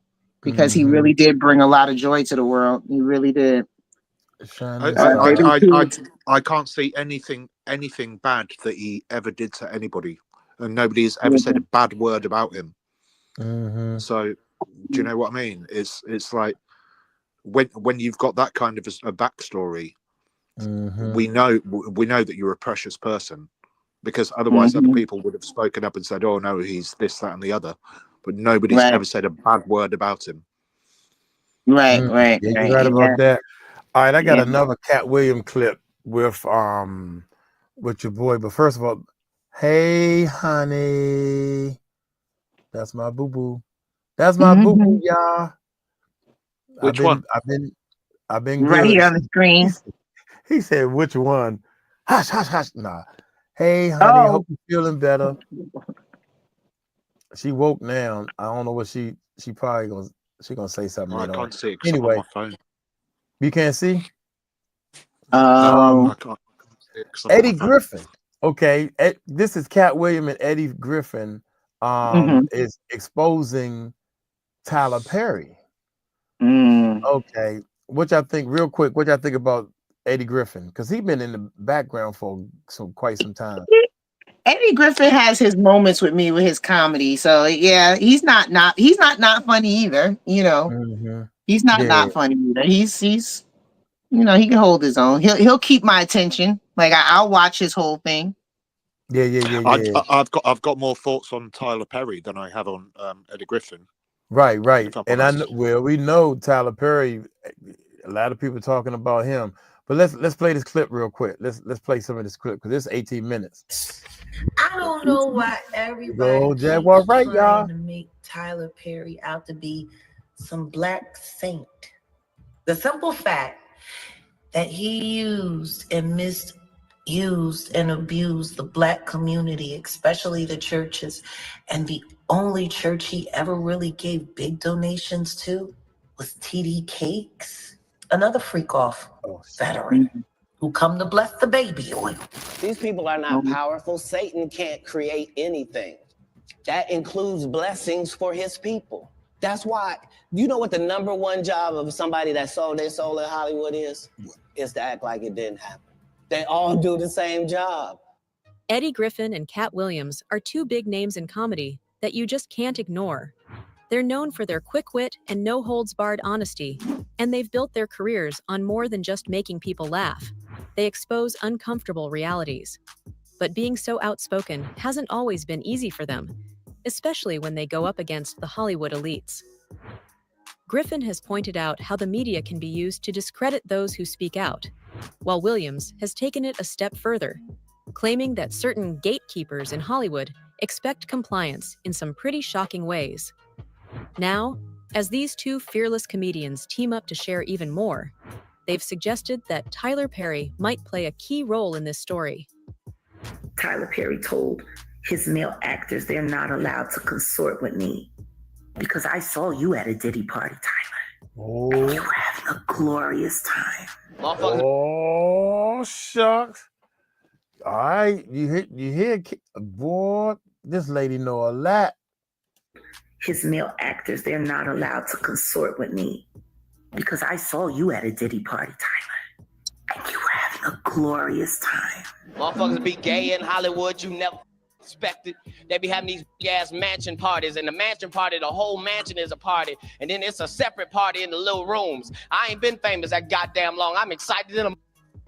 Speaker 2: because he really did bring a lot of joy to the world. He really did.
Speaker 3: I can't see anything bad that he ever did to anybody, and nobody's ever said a bad word about him. So, do you know what I mean? It's like when you've got that kind of a backstory, we know that you're a precious person, because otherwise other people would have spoken up and said, "Oh no, he's this, that, and the other," but nobody's ever said a bad word about him.
Speaker 2: Right.
Speaker 1: Yeah, you're right about that. All right, I got another Katt Williams clip with your boy. But first of all, hey honey, that's my boo boo. That's my boo boo, y'all.
Speaker 3: Which one?
Speaker 1: I've been
Speaker 2: right
Speaker 1: good.
Speaker 2: here on the screen.
Speaker 1: He said, "Which one?" Hush, hush, hush. Nah. Hey honey, hope you're feeling better. She woke now. I don't know what she probably gonna say something.
Speaker 3: I can't see it 'cause
Speaker 1: anyway,
Speaker 3: I'm on my phone.
Speaker 1: You can't see?
Speaker 3: No, I can't see it 'cause I'm on
Speaker 1: Eddie
Speaker 3: my phone.
Speaker 1: Griffin. Okay, this is Katt Williams and Eddie Griffin is exposing Tyler Perry. Okay, what y'all think real quick? What y'all think about Eddie Griffin? Because he's been in the background for quite some time.
Speaker 2: Eddie Griffin has his moments with me with his comedy. So yeah, he's not funny either. You know, he's not funny either. He's you know, he can hold his own. He'll keep my attention. Like I'll watch his whole thing.
Speaker 1: Yeah.
Speaker 3: I've got more thoughts on Tyler Perry than I have on Eddie Griffin.
Speaker 1: Right. And we know Tyler Perry. A lot of people talking about him. But let's play this clip real quick. Let's play some of this clip because it's 18 minutes.
Speaker 6: I don't know why everybody keeps trying to make Tyler Perry out to be some black saint. The simple fact that he used and misused and abused the black community, especially the churches, and the only church he ever really gave big donations to was TD Jakes, another freak off veteran who come to bless the baby oil.
Speaker 4: These people are not powerful. Satan can't create anything. That includes blessings for his people. That's why, you know what the #1 job of somebody that sold their soul in Hollywood is? Is to act like it didn't happen. They all do the same job.
Speaker 7: Eddie Griffin and Katt Williams are two big names in comedy that you just can't ignore. They're known for their quick wit and no-holds-barred honesty, and they've built their careers on more than just making people laugh. They expose uncomfortable realities. But being so outspoken hasn't always been easy for them, especially when they go up against the Hollywood elites. Griffin has pointed out how the media can be used to discredit those who speak out, while Williams has taken it a step further, claiming that certain gatekeepers in Hollywood expect compliance in some pretty shocking ways. Now, as these two fearless comedians team up to share even more, they've suggested that Tyler Perry might play a key role in this story.
Speaker 6: Tyler Perry told his male actors they're not allowed to consort with me because I saw you at a Diddy party, Tyler. And you were having a glorious time.
Speaker 1: Oh, shucks. All right, you hear, boy, this lady know a lot.
Speaker 6: His male actors, they're not allowed to consort with me because I saw you at a Diddy party, Tyler. And you were having a glorious time.
Speaker 8: Motherfuckers be gay in Hollywood, you never expected. They be having these ass mansion parties, and the mansion party, the whole mansion is a party, and then it's a separate party in the little rooms. I ain't been famous that goddamn long. I'm excited to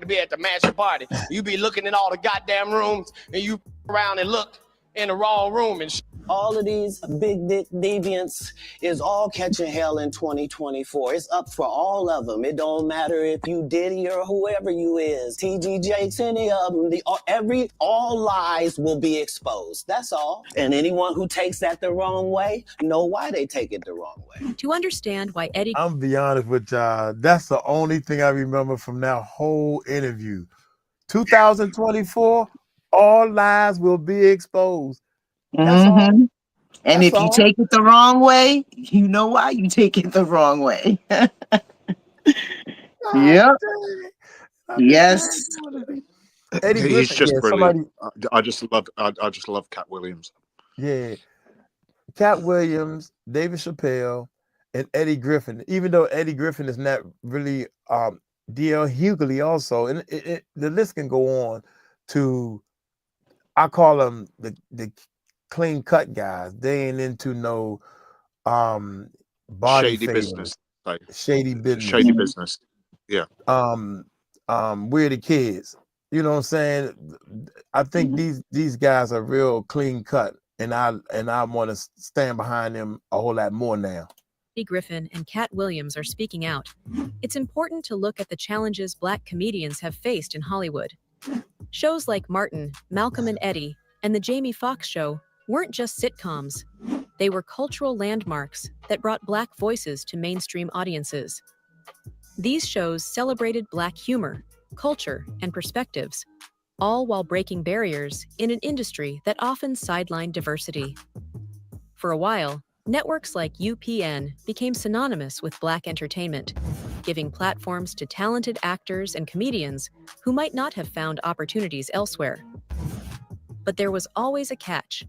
Speaker 8: be at the mansion party. You be looking in all the goddamn rooms, and you around and look in the wrong room and shit.
Speaker 4: All of these big dick deviants is all catching hell in 2024. It's up for all of them. It don't matter if you Diddy or whoever you is, TG Jakes, any of them. All lies will be exposed. That's all. And anyone who takes that the wrong way, know why they take it the wrong way.
Speaker 7: To understand why Eddie...
Speaker 1: I'm be honest with y'all. That's the only thing I remember from that whole interview. 2024, all lies will be exposed. That's all.
Speaker 2: And
Speaker 1: That's
Speaker 2: if you take it the wrong way, you know why you take it the wrong way. Yep. Yes.
Speaker 1: Eddie
Speaker 3: He's
Speaker 1: Griffin,
Speaker 3: just
Speaker 1: yeah,
Speaker 3: brilliant. I just love Katt Williams.
Speaker 1: Yeah, Katt Williams, David Chappelle, and Eddie Griffin. Even though Eddie Griffin is not really 𝗵𝗐𝗄𝗢 also, and the list can go on to. I call them the clean cut guys. They ain't into no body
Speaker 3: Shady
Speaker 1: favor.
Speaker 3: business. Like,
Speaker 1: Shady business.
Speaker 3: Shady business. Yeah.
Speaker 1: We're the kids. You know what I'm saying? I think these guys are real clean cut, and I want to stand behind them a whole lot more now.
Speaker 7: Eddie Griffin and Katt Williams are speaking out. It's important to look at the challenges Black comedians have faced in Hollywood. Shows like Martin, Malcolm and Eddie, and The Jamie Foxx Show weren't just sitcoms. They were cultural landmarks that brought Black voices to mainstream audiences. These shows celebrated Black humor, culture, and perspectives, all while breaking barriers in an industry that often sidelined diversity. For a while, networks like UPN became synonymous with Black entertainment, giving platforms to talented actors and comedians who might not have found opportunities elsewhere. But there was always a catch.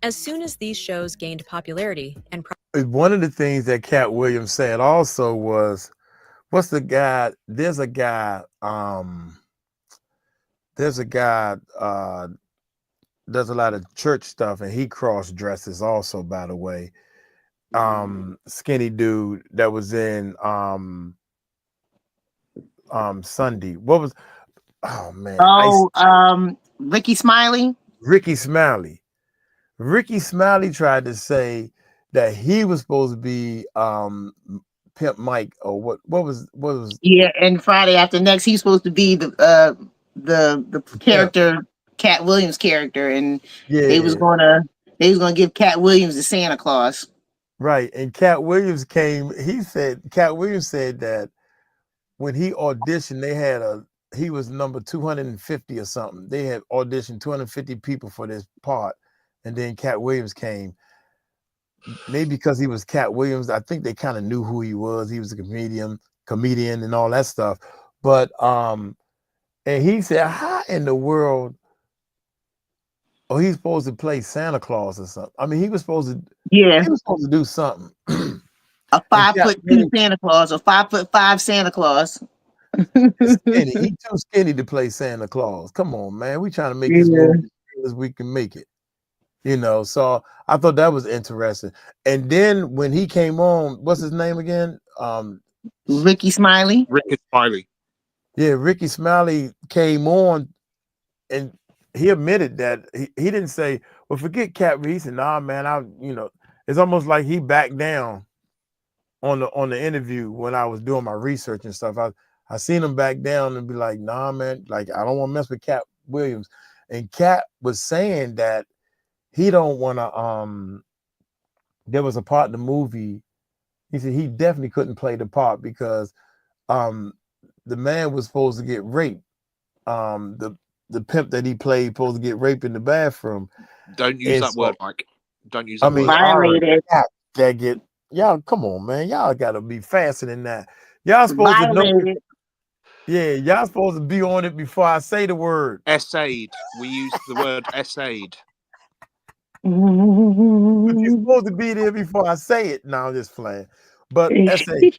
Speaker 7: As soon as these shows gained popularity and...
Speaker 1: One of the things that Katt Williams said also was, what's the guy? There's a guy does a lot of church stuff, and he cross dresses also, by the way. Skinny dude that was in Sunday. What was, oh man.
Speaker 2: Ricky Smiley.
Speaker 1: Ricky Smiley. Ricky Smiley tried to say that he was supposed to be Pimp Mike, or what was
Speaker 2: Yeah, and Friday After Next, he's supposed to be the character, Katt Williams character, and they was gonna give Katt Williams the Santa Claus.
Speaker 1: Right. And Katt Williams Katt Williams said that when he auditioned, he was number 250 or something. They had auditioned 250 people for this part, and then Katt Williams came. Maybe because he was Katt Williams, I think they kind of knew who he was. He was a comedian and all that stuff. But and he said, how in the world, he's supposed to play Santa Claus or something. I mean, he was supposed to do something.
Speaker 2: A 5'2" Santa Claus, or 5'5" Santa Claus.
Speaker 1: Skinny. He too skinny to play Santa Claus. Come on, man. We trying to make this movie as we can make it. You know, so I thought that was interesting. And then when he came on, what's his name again?
Speaker 2: Ricky Smiley.
Speaker 3: Ricky Smiley.
Speaker 1: Yeah, Ricky Smiley came on, and he admitted that he didn't say, well, forget Katt. He said, nah, man, it's almost like he backed down on the interview when I was doing my research and stuff. I seen him back down and be like, nah, man, like, I don't want to mess with Katt Williams. And Katt was saying that he don't want to, there was a part in the movie, he said he definitely couldn't play the part because the man was supposed to get raped. The pimp that he played supposed to get raped in the bathroom.
Speaker 3: Don't use that word, Mike. Don't use that word.
Speaker 2: Violated.
Speaker 1: Y'all, come on, man. Y'all gotta be faster than that. Y'all supposed to know. Yeah, y'all supposed to be on it before I say the word.
Speaker 3: Essayed. We use the word essayed.
Speaker 1: But you're supposed to be there before I say it. No, I'm just playing. But essay.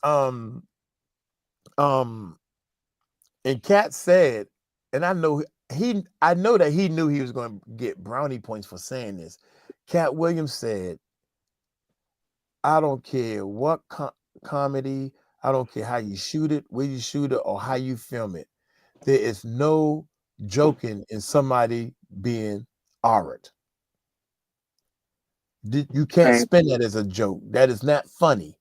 Speaker 1: And Katt said, and I know that he knew he was going to get brownie points for saying this. Katt Williams said, I don't care what comedy, I don't care how you shoot it, where you shoot it, or how you film it. There is no joking in somebody being 𝗟𝗓𝗡. You can't
Speaker 2: Right.
Speaker 1: spin that as a joke. That is not funny.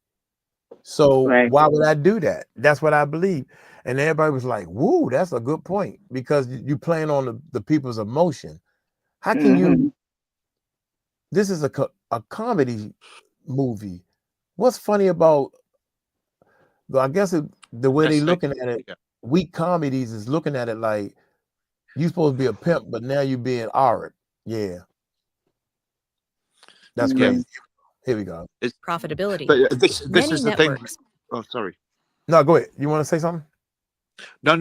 Speaker 1: So
Speaker 2: Right.
Speaker 1: why would I do that? That's what I believe. And everybody was like, woo, that's a good point, because you playing on the people's emotion. How can you? This is a comedy movie. What's funny about? I guess the way they looking at it, weak comedies is looking at it like you supposed to be a pimp, but now you being 𝗟𝗓𝗡. Yeah, that's crazy. Here we go.
Speaker 7: Profitability.
Speaker 3: But this
Speaker 7: Many
Speaker 3: is the thing.
Speaker 7: networks.
Speaker 3: Oh, sorry.
Speaker 1: No, go ahead. You want to say something?
Speaker 3: No.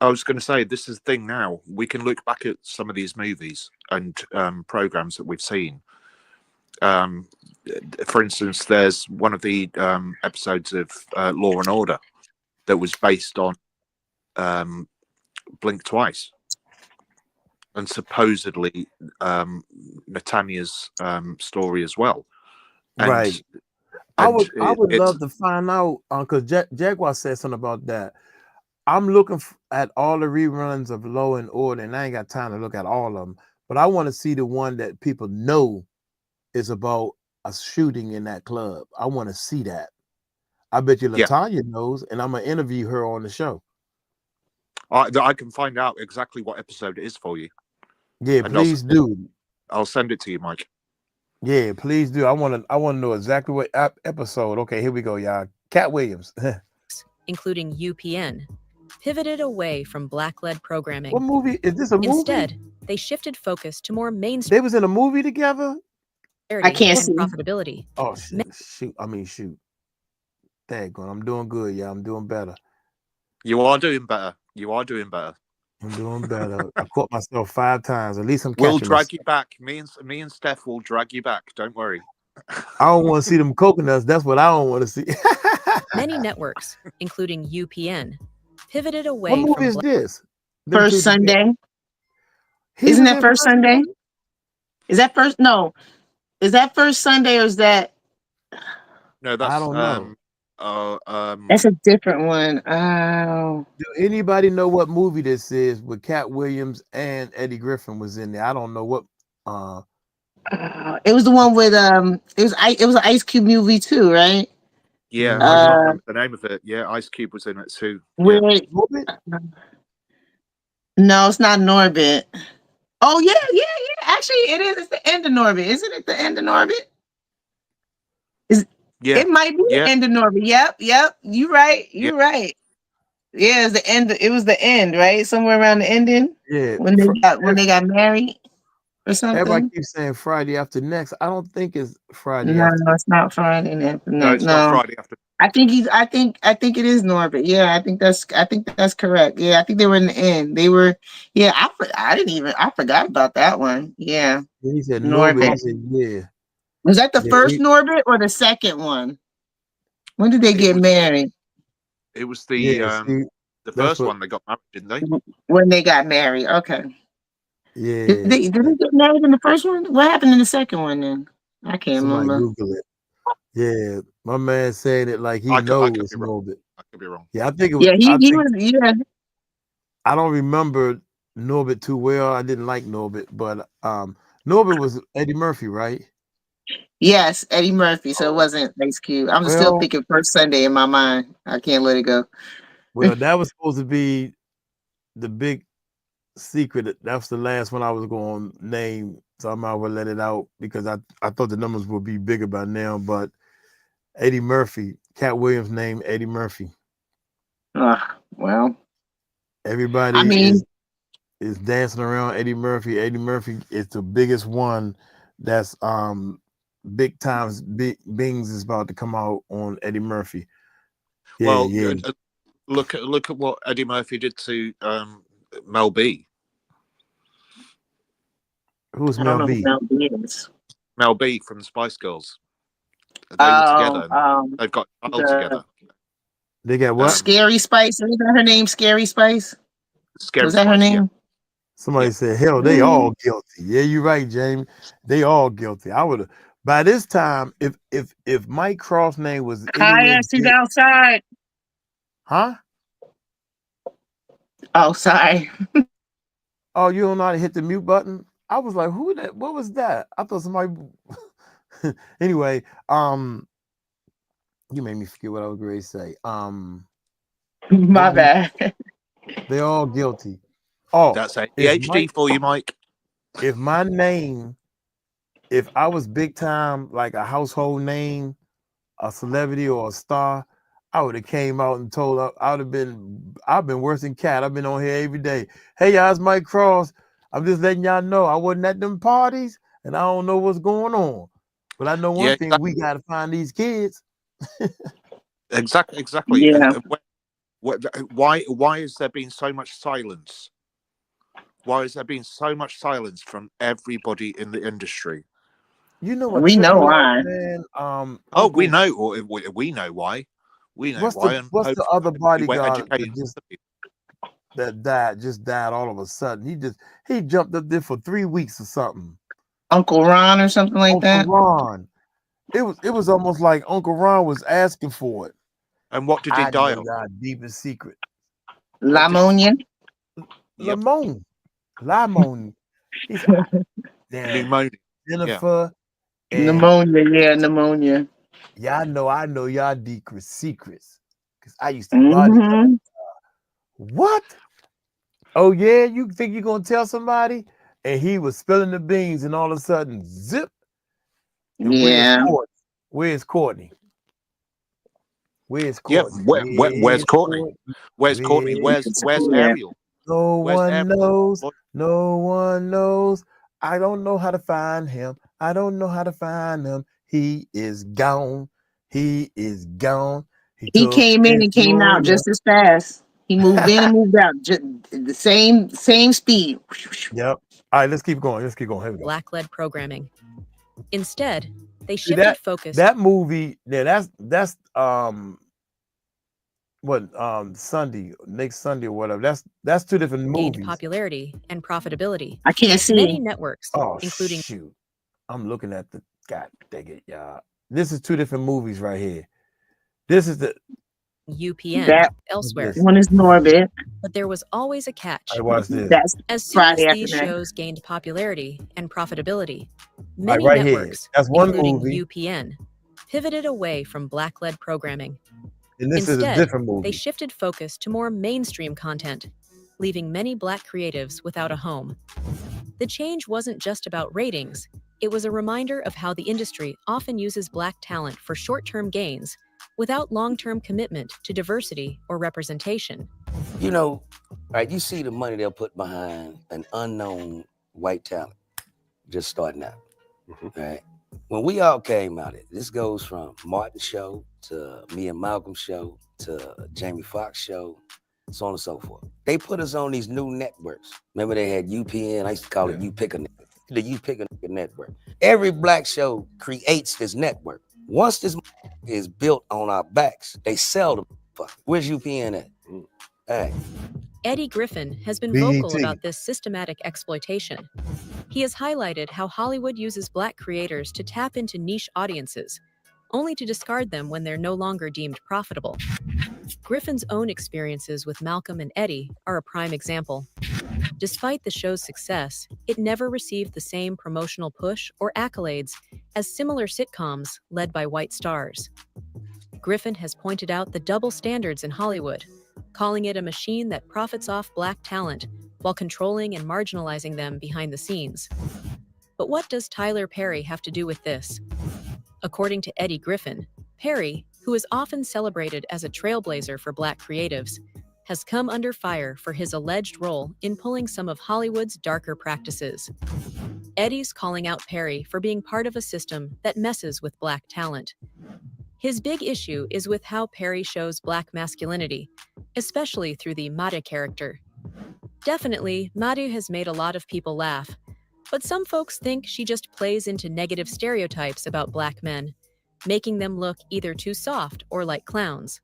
Speaker 3: I was going to say, this is the thing now. We can look back at some of these movies and programs that we've seen. For instance, there's one of the episodes of Law and Order that was based on Blink Twice, and supposedly Natanya's story as well. And,
Speaker 1: right. I would love to find out, because Jaguar said something about that. I'm looking at all the reruns of Law and Order, and I ain't got time to look at all of them, but I want to see the one that people know is about a shooting in that club. I want to see that. I bet you Latanya knows, and I'm going to interview her on the show.
Speaker 3: I can find out exactly what episode it is for you.
Speaker 1: Yeah,
Speaker 3: and
Speaker 1: please do.
Speaker 3: I'll send it to you, Mike.
Speaker 1: Yeah, please do. I want to know exactly what episode. Okay, here we go, y'all. Katt Williams,
Speaker 7: including UPN, pivoted away from black-led programming.
Speaker 1: What movie is this? A movie?
Speaker 7: Instead, they shifted focus to more mainstream.
Speaker 1: They was in a movie together.
Speaker 2: I can't see
Speaker 7: profitability.
Speaker 1: Oh shoot! I mean shoot. Daggone, I'm doing good. Yeah, I'm doing better.
Speaker 3: You are doing better. You are doing better.
Speaker 1: I'm doing better. I caught myself 5 times. At least I'm catching
Speaker 3: We'll drag
Speaker 1: myself.
Speaker 3: you back. Me and Steph will drag you back. Don't worry.
Speaker 1: I don't want to see them coconuts. That's what I don't want to see.
Speaker 7: Many networks, including UPN, pivoted away.
Speaker 1: What movie is this?
Speaker 2: First Sunday. Isn't that First Sunday? Is that first? No. Is that First Sunday or is that?
Speaker 3: No, that's
Speaker 1: I don't know.
Speaker 2: That's a different one. Oh.
Speaker 1: Do anybody know what movie this is with Katt Williams and Eddie Griffin was in there? I don't know what.
Speaker 2: It was the one with it was an Ice Cube movie too, right?
Speaker 3: Yeah, I can't remember the name of it. Yeah, Ice Cube was in it too.
Speaker 2: No, it's not Norbit. Oh yeah. Actually, it is. It's the end of Norbit, isn't it? The end of Norbit. It might be the end of Norbit. Yep. You're right. Right. Yeah, it's the end. It was the end, right? Somewhere around the ending.
Speaker 1: Yeah.
Speaker 2: When they got married or something.
Speaker 1: Everybody keeps saying Friday after next. I don't think it's Friday.
Speaker 2: No,
Speaker 1: after.
Speaker 2: it's not Friday after next.
Speaker 3: No, it's not Friday after.
Speaker 2: I think it is Norbit. Yeah, I think that's correct. Yeah, I think they were in the end. They were. Yeah, I forgot about that one. Yeah.
Speaker 1: He said Norbit. He said, yeah.
Speaker 2: Was that the first Norbit or the second one? When did they get married?
Speaker 3: It was the first one they got married, didn't they?
Speaker 2: When they got married. Okay.
Speaker 1: Yeah.
Speaker 2: Did they get married in the first one? What happened in the second one then? I can't remember.
Speaker 1: Google it. Yeah, my man said it like he knows it's Norbit.
Speaker 3: I could be wrong.
Speaker 1: Yeah, I think it was.
Speaker 2: Yeah, he was. Yeah.
Speaker 1: I don't remember Norbit too well. I didn't like Norbit, but Norbit was Eddie Murphy, right?
Speaker 2: Yes, Eddie Murphy. So it wasn't Ice Cube. I'm still thinking First Sunday in my mind. I can't let it go.
Speaker 1: Well, that was supposed to be the big secret. That's the last one I was going to name. So I might well let it out because I thought the numbers would be bigger by now. But Eddie Murphy, Katt Williams named Eddie Murphy.
Speaker 2: Well,
Speaker 1: everybody is dancing around Eddie Murphy. Eddie Murphy is the biggest one. That's big times. Bings is about to come out on Eddie Murphy. Yeah,
Speaker 3: look at what Eddie Murphy did to Mel B.
Speaker 1: Who's Mel B?
Speaker 3: Mel B from the Spice Girls. They were together. They've got a child together.
Speaker 1: They got what?
Speaker 2: Scary Spice. Is that her name? Scary Spice. Was that her name?
Speaker 1: Yeah. Somebody said, "Hell, they all guilty." Yeah, you're right, Jamie. They all guilty. I would have. By this time, if Mike Croft's name was
Speaker 2: she's outside.
Speaker 1: Huh?
Speaker 2: Oh, sorry.
Speaker 1: Oh, you don't know how to hit the mute button? I was like, who that? What was that? I thought somebody. Anyway, you made me forget what I was going to say.
Speaker 2: My bad.
Speaker 1: They're all guilty. Oh,
Speaker 3: That's ADHD for you, Mike.
Speaker 1: If my name, if I was big time, like a household name, a celebrity or a star, I would have came out and told. I've been worse than Katt. I've been on here every day. Hey, y'all, it's Mike Cross. I'm just letting y'all know I wasn't at them parties and I don't know what's going on. But I know one thing, we got to find these kids.
Speaker 3: Exactly.
Speaker 2: Yeah.
Speaker 3: Why has there been so much silence? Why has there been so much silence from everybody in the industry?
Speaker 1: You know what?
Speaker 2: We know why.
Speaker 1: Man,
Speaker 3: we know. We know why. We know why.
Speaker 1: What's the other bodyguard that died all of a sudden? He jumped up there for 3 weeks or something.
Speaker 2: Uncle Ron or something like that.
Speaker 1: Uncle Ron. It was almost like Uncle Ron was asking for it.
Speaker 3: And what did he die of?
Speaker 1: Our deepest secret.
Speaker 2: Pneumonia.
Speaker 1: Lamone. He's
Speaker 3: pneumonia.
Speaker 1: Jennifer.
Speaker 2: Pneumonia.
Speaker 3: Yeah,
Speaker 1: I know y'all deepest secrets. Because I used to body. What? Oh yeah, you think you're gonna tell somebody? And he was spilling the beans, and all of a sudden, zip.
Speaker 2: Yeah.
Speaker 1: Where's Courtney?
Speaker 3: Where's Courtney? Where's Courtney? Where's Ariel?
Speaker 1: No one knows. No one knows. I don't know how to find him. He is gone. He
Speaker 2: came in and came out just as fast. He moved in and moved out, just the same speed.
Speaker 1: Yep. All right, let's keep going. Here we go.
Speaker 7: Black-led programming. Instead, they shifted focus.
Speaker 1: That movie, that's Sunday, next Sunday or whatever. That's two different movies.
Speaker 7: Gained popularity and profitability.
Speaker 2: I can't see.
Speaker 7: Many networks,
Speaker 1: including. Shoot. I'm looking at the. God dang it, y'all. This is two different movies right here. This is the
Speaker 7: UPN elsewhere.
Speaker 2: One is Norbit.
Speaker 7: But there was always a catch.
Speaker 1: I watched this.
Speaker 7: As soon as these shows gained popularity and profitability, many networks, including UPN, pivoted away from black-led programming.
Speaker 1: And this is a different movie.
Speaker 7: They shifted focus to more mainstream content, leaving many black creatives without a home. The change wasn't just about ratings. It was a reminder of how the industry often uses black talent for short-term gains without long-term commitment to diversity or representation.
Speaker 9: You know, right, you see the money they'll put behind an unknown white talent just starting out, right? When we all came out, this goes from Martin show to me and Malcolm show to Jamie Foxx show, so on and so forth. They put us on these new networks. Remember they had UPN, I used to call it You Pick a Network. The You Pick a Network. Every black show creates this network. Once this is built on our backs, they sell them. Where's UPN at? Hey.
Speaker 7: Eddie Griffin has been vocal about this systematic exploitation. He has highlighted how Hollywood uses black creators to tap into niche audiences, only to discard them when they're no longer deemed profitable. Griffin's own experiences with Malcolm and Eddie are a prime example. Despite the show's success, it never received the same promotional push or accolades as similar sitcoms led by white stars. Griffin has pointed out the double standards in Hollywood, calling it a machine that profits off black talent while controlling and marginalizing them behind the scenes. But what does Tyler Perry have to do with this? According to Eddie Griffin, Perry, who is often celebrated as a trailblazer for black creatives, has come under fire for his alleged role in pulling some of Hollywood's darker practices. Eddie's calling out Perry for being part of a system that messes with black talent. His big issue is with how Perry shows black masculinity, especially through the 𝗟𝗡 character. Definitely, 𝗟𝗡 has made a lot of people laugh, but some folks think she just plays into negative stereotypes about black men, making them look either too soft or like clowns.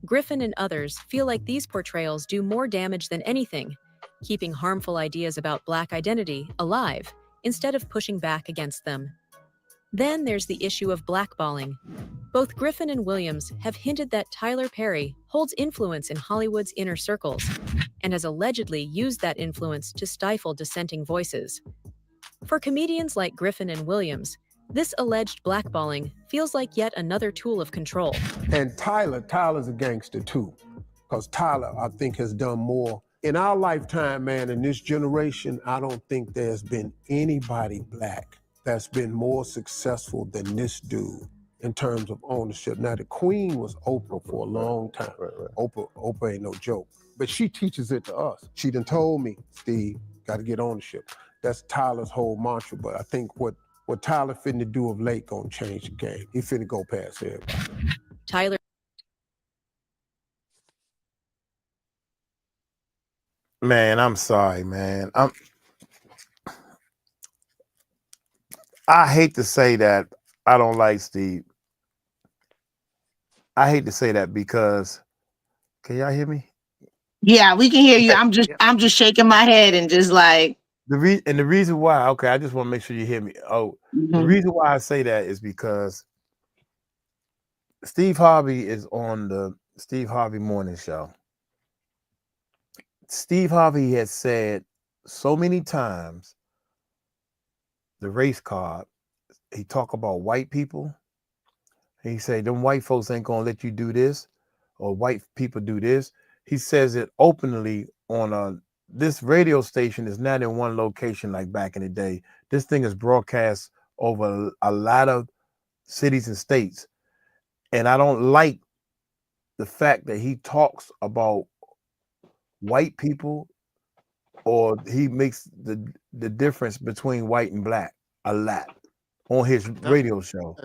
Speaker 7: Griffin and others feel like these portrayals do more damage than anything, keeping harmful ideas about black identity alive instead of pushing back against them. Then there's the issue of blackballing. Both Griffin and Williams have hinted that Tyler Perry holds influence in Hollywood's inner circles and has allegedly used that influence to stifle dissenting voices. For comedians like Griffin and Williams, this alleged blackballing feels like yet another tool of control.
Speaker 10: And Tyler's a gangster too, because Tyler, I think, has done more. In our lifetime, man, in this generation, I don't think there's been anybody black that's been more successful than this dude in terms of ownership. Now, the queen was Oprah for a long time. Oprah ain't no joke, but she teaches it to us. She done told me, Steve, got to get ownership. That's Tyler's whole mantra, but I think what Tyler finna do of late gonna change the game. He finna go past everybody.
Speaker 7: Tyler.
Speaker 1: Man, I'm sorry, man. I hate to say that I don't like Steve. I hate to say that because, can y'all hear me?
Speaker 2: Yeah, we can hear you. I'm just shaking my head and just like
Speaker 1: the reason why. Okay, I just want to make sure you hear me. Oh, the reason why I say that is because Steve Harvey is on the Steve Harvey Morning Show. Steve Harvey has said so many times the race card. He talk about white people. He say them white folks ain't gonna let you do this, or white people do this. He says it openly on this radio station is not in one location like back in the day. This thing is broadcast over a lot of cities and states. And I don't like the fact that he talks about white people, or he makes the difference between white and black a lot on his radio show.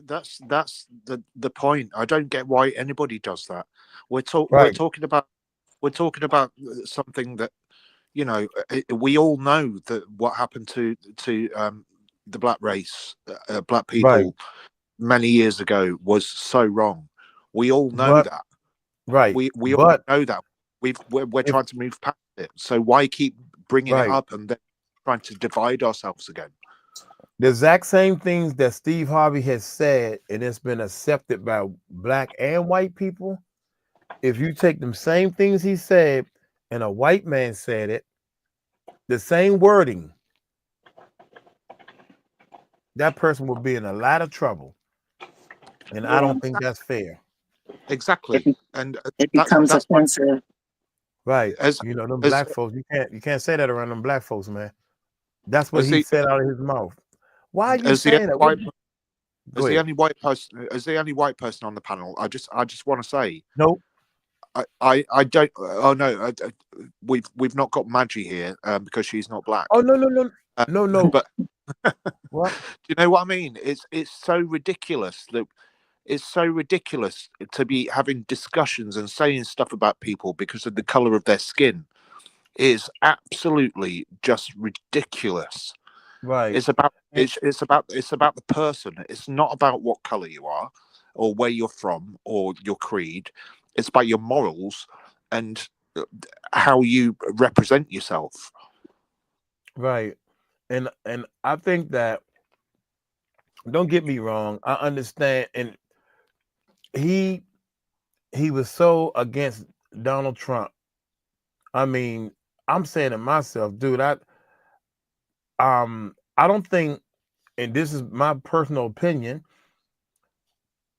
Speaker 3: That's the point. I don't get why anybody does that. We're talking about something that, you know, we all know that what happened to the black race, black people many years ago was so wrong. We all know that.
Speaker 1: Right.
Speaker 3: We all know that. We're trying to move past it. So why keep bringing it up and then trying to divide ourselves again?
Speaker 1: The exact same things that Steve Harvey has said, and it's been accepted by black and white people. If you take them same things he said and a white man said it, the same wording, that person will be in a lot of trouble. And I don't think that's fair.
Speaker 3: Exactly. And
Speaker 2: it becomes offensive.
Speaker 1: Right. You know, them black folks, you can't say that around them black folks, man. That's what he said out of his mouth. Why are you saying that?
Speaker 3: As the only white person on the panel, I just want to say,
Speaker 1: nope.
Speaker 3: I don't. Oh no, we've not got Maggie here because she's not black.
Speaker 1: Oh no.
Speaker 3: But
Speaker 1: what?
Speaker 3: Do you know what I mean? It's so ridiculous that it's so ridiculous to be having discussions and saying stuff about people because of the color of their skin. It is absolutely just ridiculous.
Speaker 1: Right.
Speaker 3: It's about the person. It's not about what color you are or where you're from or your creed. It's about your morals and how you represent yourself.
Speaker 1: Right. And I think that, don't get me wrong, I understand, and he was so against Donald Trump. I mean, I'm saying to myself, dude, I don't think, and this is my personal opinion,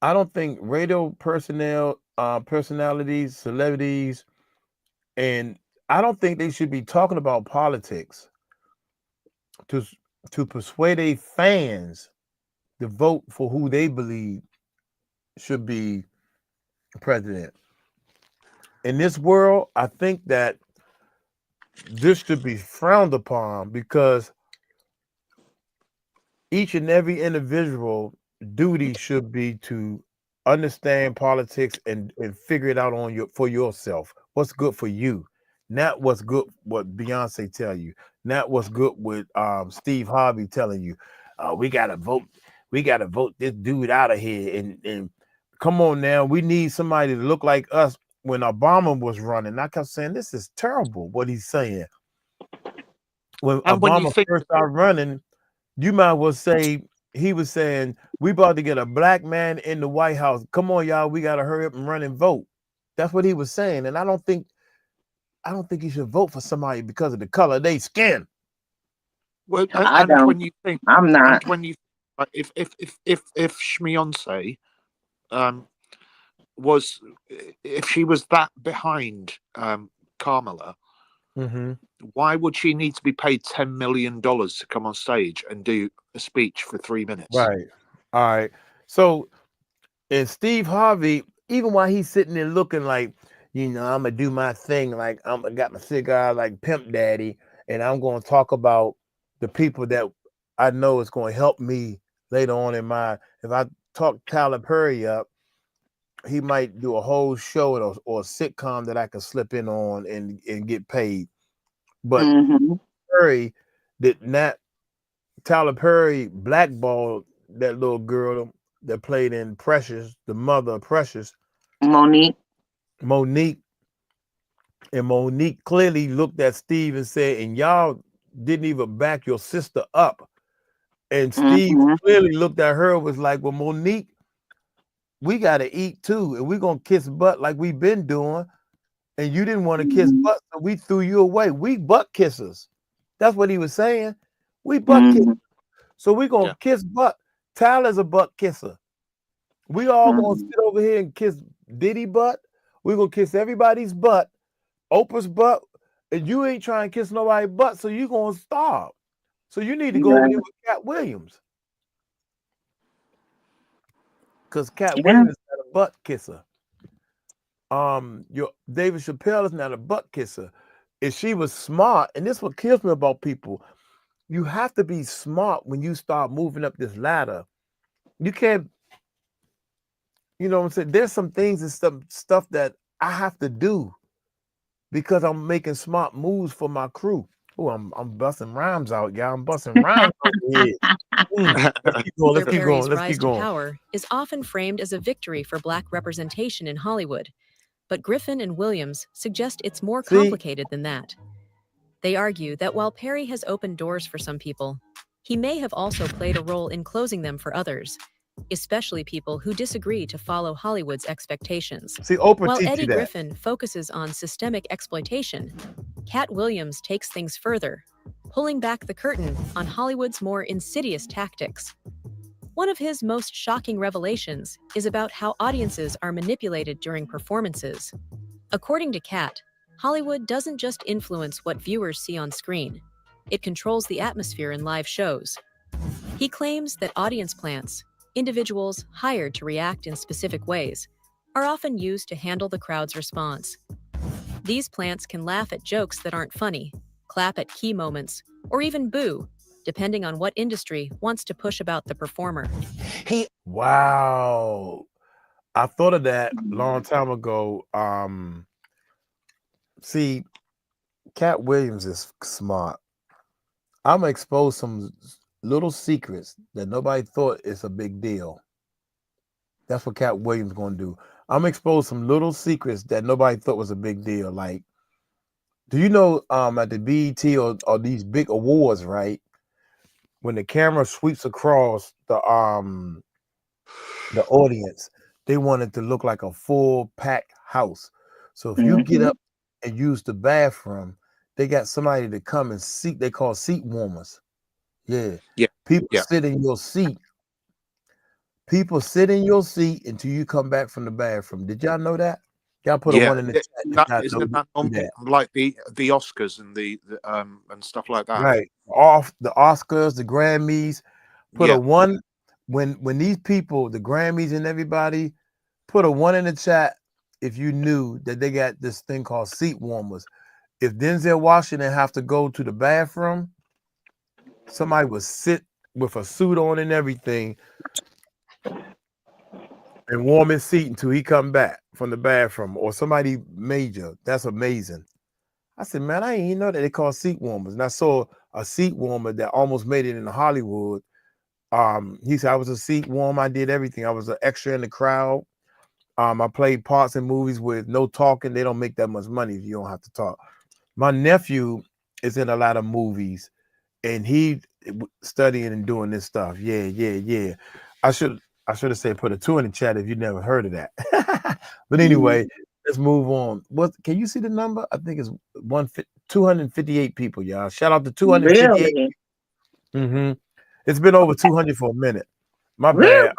Speaker 1: I don't think radio personnel, personalities, celebrities, and I don't think they should be talking about politics to persuade their fans to vote for who they believe should be president. In this world, I think that this should be frowned upon, because each and every individual duty should be to understand politics and figure it out for yourself. What's good for you, not what's good what Beyonce tell you, not what's good with Steve Harvey telling you. We gotta vote this dude out of here. And come on now, we need somebody to look like us. When Obama was running, I kept saying, this is terrible what he's saying. When Obama first started running, you might well say he was saying, we about to get a black man in the White House. Come on, y'all, we got to hurry up and run and vote. That's what he was saying. And I don't think you should vote for somebody because of the color of their skin.
Speaker 3: Well,
Speaker 2: I
Speaker 3: and
Speaker 2: don't.
Speaker 3: when you think,
Speaker 2: I'm not.
Speaker 3: and when you if 𝗕𝗓𝗡𝗡 was, if she was that behind Carmela, why would she need to be paid $10 million to come on stage and do a speech for 3 minutes?
Speaker 1: Right. All right. So, and Steve Harvey, even while he's sitting there looking like, you know, I'm gonna do my thing, like I got my cigar like Pimp Daddy, and I'm gonna talk about the people that I know is going to help me later on in my. If I talk Tyler Perry up, he might do a whole show or a sitcom that I can slip in on and get paid. But Perry did not. Tyler Perry blackballed that little girl that played in Precious, the mother of Precious, Monique. And Monique clearly looked at Steve and said, and y'all didn't even back your sister up. And Steve clearly looked at her and was like, well, Monique, we got to eat too. And we're going to kiss butt like we've been doing. And you didn't want to kiss butt, so we threw you away. We butt kissers. That's what he was saying. We butt kissers. So we're going to kiss butt. Tyler's a butt kisser. We all going to sit over here and kiss Diddy butt. We're going to kiss everybody's butt. Oprah's butt. And you ain't trying to kiss nobody's butt, so you're going to starve. So you need to go over here with Katt Williams. Because Katt Williams is not a butt kisser. Your David Chappelle is not a butt kisser. If she was smart, and this is what kills me about people, you have to be smart when you start moving up this ladder. You can't, you know what I'm saying? There's some things and some stuff that I have to do because I'm making smart moves for my crew. Oh, I'm busting rhymes out, y'all. I'm busting rhymes out here. Let's keep going. Let's keep going. Let's keep going.
Speaker 7: Power is often framed as a victory for Black representation in Hollywood, but Griffin and Williams suggest it's more complicated than that. They argue that while Perry has opened doors for some people, he may have also played a role in closing them for others, especially people who disagree to follow Hollywood's expectations. While Eddie Griffin focuses on systemic exploitation, Katt Williams takes things further, pulling back the curtain on Hollywood's more insidious tactics. One of his most shocking revelations is about how audiences are manipulated during performances. According to Katt, Hollywood doesn't just influence what viewers see on screen, it controls the atmosphere in live shows. He claims that audience plants, individuals hired to react in specific ways, are often used to handle the crowd's response. These plants can laugh at jokes that aren't funny, clap at key moments, or even boo, depending on what industry wants to push about the performer.
Speaker 1: Wow. I thought of that a long time ago. See, Katt Williams is smart. I'm going to expose some little secrets that nobody thought is a big deal. That's what Katt Williams is going to do. I'm going to expose some little secrets that nobody thought was a big deal. Like, do you know at the BET or these big awards, right? When the camera sweeps across the audience, they want it to look like a full packed house. So if you get up and use the bathroom, they got somebody to come and seat. They call seat warmers. Yeah. People sit in your seat. People sit in your seat until you come back from the bathroom. Did y'all know that? Y'all put a one in the chat.
Speaker 3: Isn't that like the Oscars and the and stuff like that?
Speaker 1: Right. Off the Oscars, the Grammys. Put a one when these people, the Grammys and everybody, put a one in the chat if you knew that they got this thing called seat warmers. If Denzel Washington have to go to the bathroom, somebody would sit with a suit on and everything and warm his seat until he come back from the bathroom, or somebody major. That's amazing. I said, man, I ain't even know that they call seat warmers. And I saw a seat warmer that almost made it in Hollywood. He said, I was a seat warmer. I did everything. I was an extra in the crowd. I played parts in movies with no talking. They don't make that much money if you don't have to talk. My nephew is in a lot of movies, and he studying and doing this stuff. Yeah. I should have said put a 2 in the chat if you never heard of that. But anyway, let's move on. Can you see the number? I think it's 258 people, y'all. Shout out to 258.
Speaker 2: Really?
Speaker 1: It's been over 200 for a minute. My
Speaker 2: Really?
Speaker 1: bad.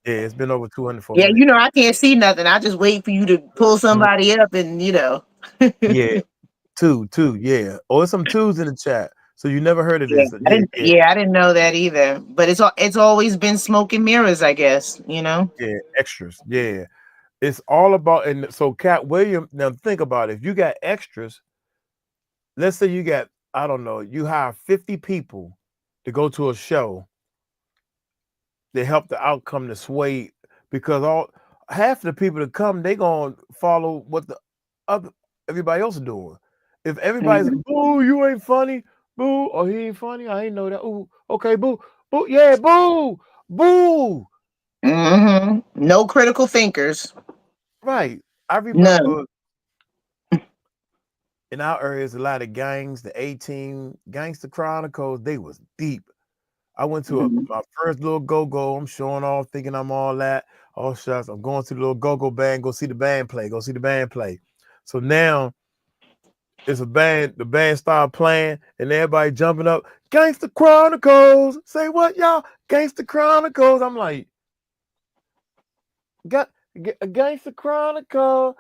Speaker 1: Yeah, it's been over 200 for a
Speaker 2: Yeah,
Speaker 1: minute.
Speaker 2: you know, I can't see nothing. I just wait for you to pull somebody up and, you know.
Speaker 1: Yeah, two, yeah. Oh, there's some twos in the chat. So you never heard of this.
Speaker 2: I didn't know that either. But it's always been smoke and mirrors, I guess, you know?
Speaker 1: Yeah, extras. Yeah. It's all about, and so Katt Williams, now think about it. If you got extras, let's say you got, I don't know, you hire 50 people to go to a show. They help the outcome to sway, because half of the people that come, they gonna follow what everybody else is doing. If everybody's boo, you ain't funny, boo, or he ain't funny, I ain't know that. Ooh, okay, boo, yeah, boo.
Speaker 2: No critical thinkers.
Speaker 1: Right. I remember in our areas, a lot of gangs, the A-Team, Gangster Chronicles, they was deep. I went to my first little go-go. I'm showing off, thinking I'm all that. Oh, shucks. I'm going to the little go-go band, go see the band play. So now it's a band. The band started playing, and everybody jumping up. Gangster Chronicles. Say what, y'all? Gangster Chronicles. I'm like, got a Gangster Chronicle.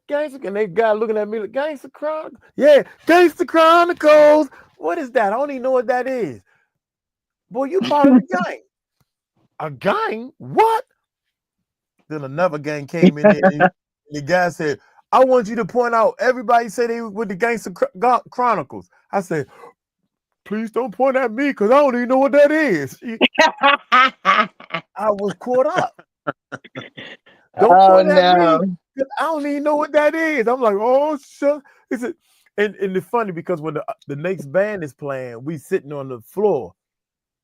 Speaker 1: Gangster, and they got looking at me like, Gangster Chronicles. Yeah, Gangster Chronicles. What is that? I don't even know what that is. Boy, you part of the gang. A gang? What? Then another gang came in there, and the guy said, I want you to point out, everybody say they with the Gangster Chronicles. I said, please don't point at me, because I don't even know what that is. I was caught up. Don't point at me, because I don't even know what that is. I'm like, oh, shit. And it's funny, because when the next band is playing, we sitting on the floor,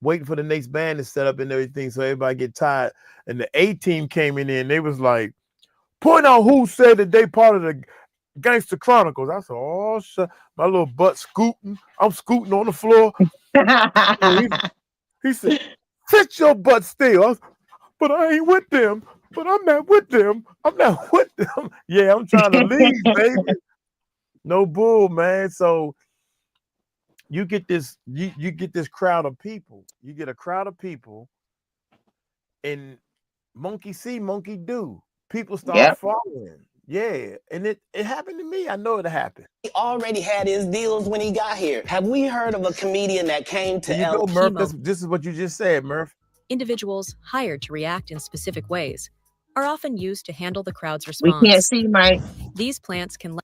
Speaker 1: waiting for the next band to set up and everything, so everybody get tired. And the A-Team came in there, and they was like, point out who said that they part of the Gangster Chronicles. I said, oh, shit. My little butt scooting. I'm scooting on the floor. He said, sit your butt still. But I ain't with them. But I'm not with them. Yeah, I'm trying to leave, baby. No bull, man. So you get this, you get this crowd of people. You get a crowd of people, and monkey see, monkey do. People start following. Yeah, and it happened to me. I know it happened.
Speaker 11: He already had his deals when he got here. Have we heard of a comedian that came to
Speaker 1: LA? Murph, this is what you just said, Murph.
Speaker 7: Individuals hired to react in specific ways are often used to handle the crowd's response.
Speaker 2: We can't see, Mike.
Speaker 7: These plants can.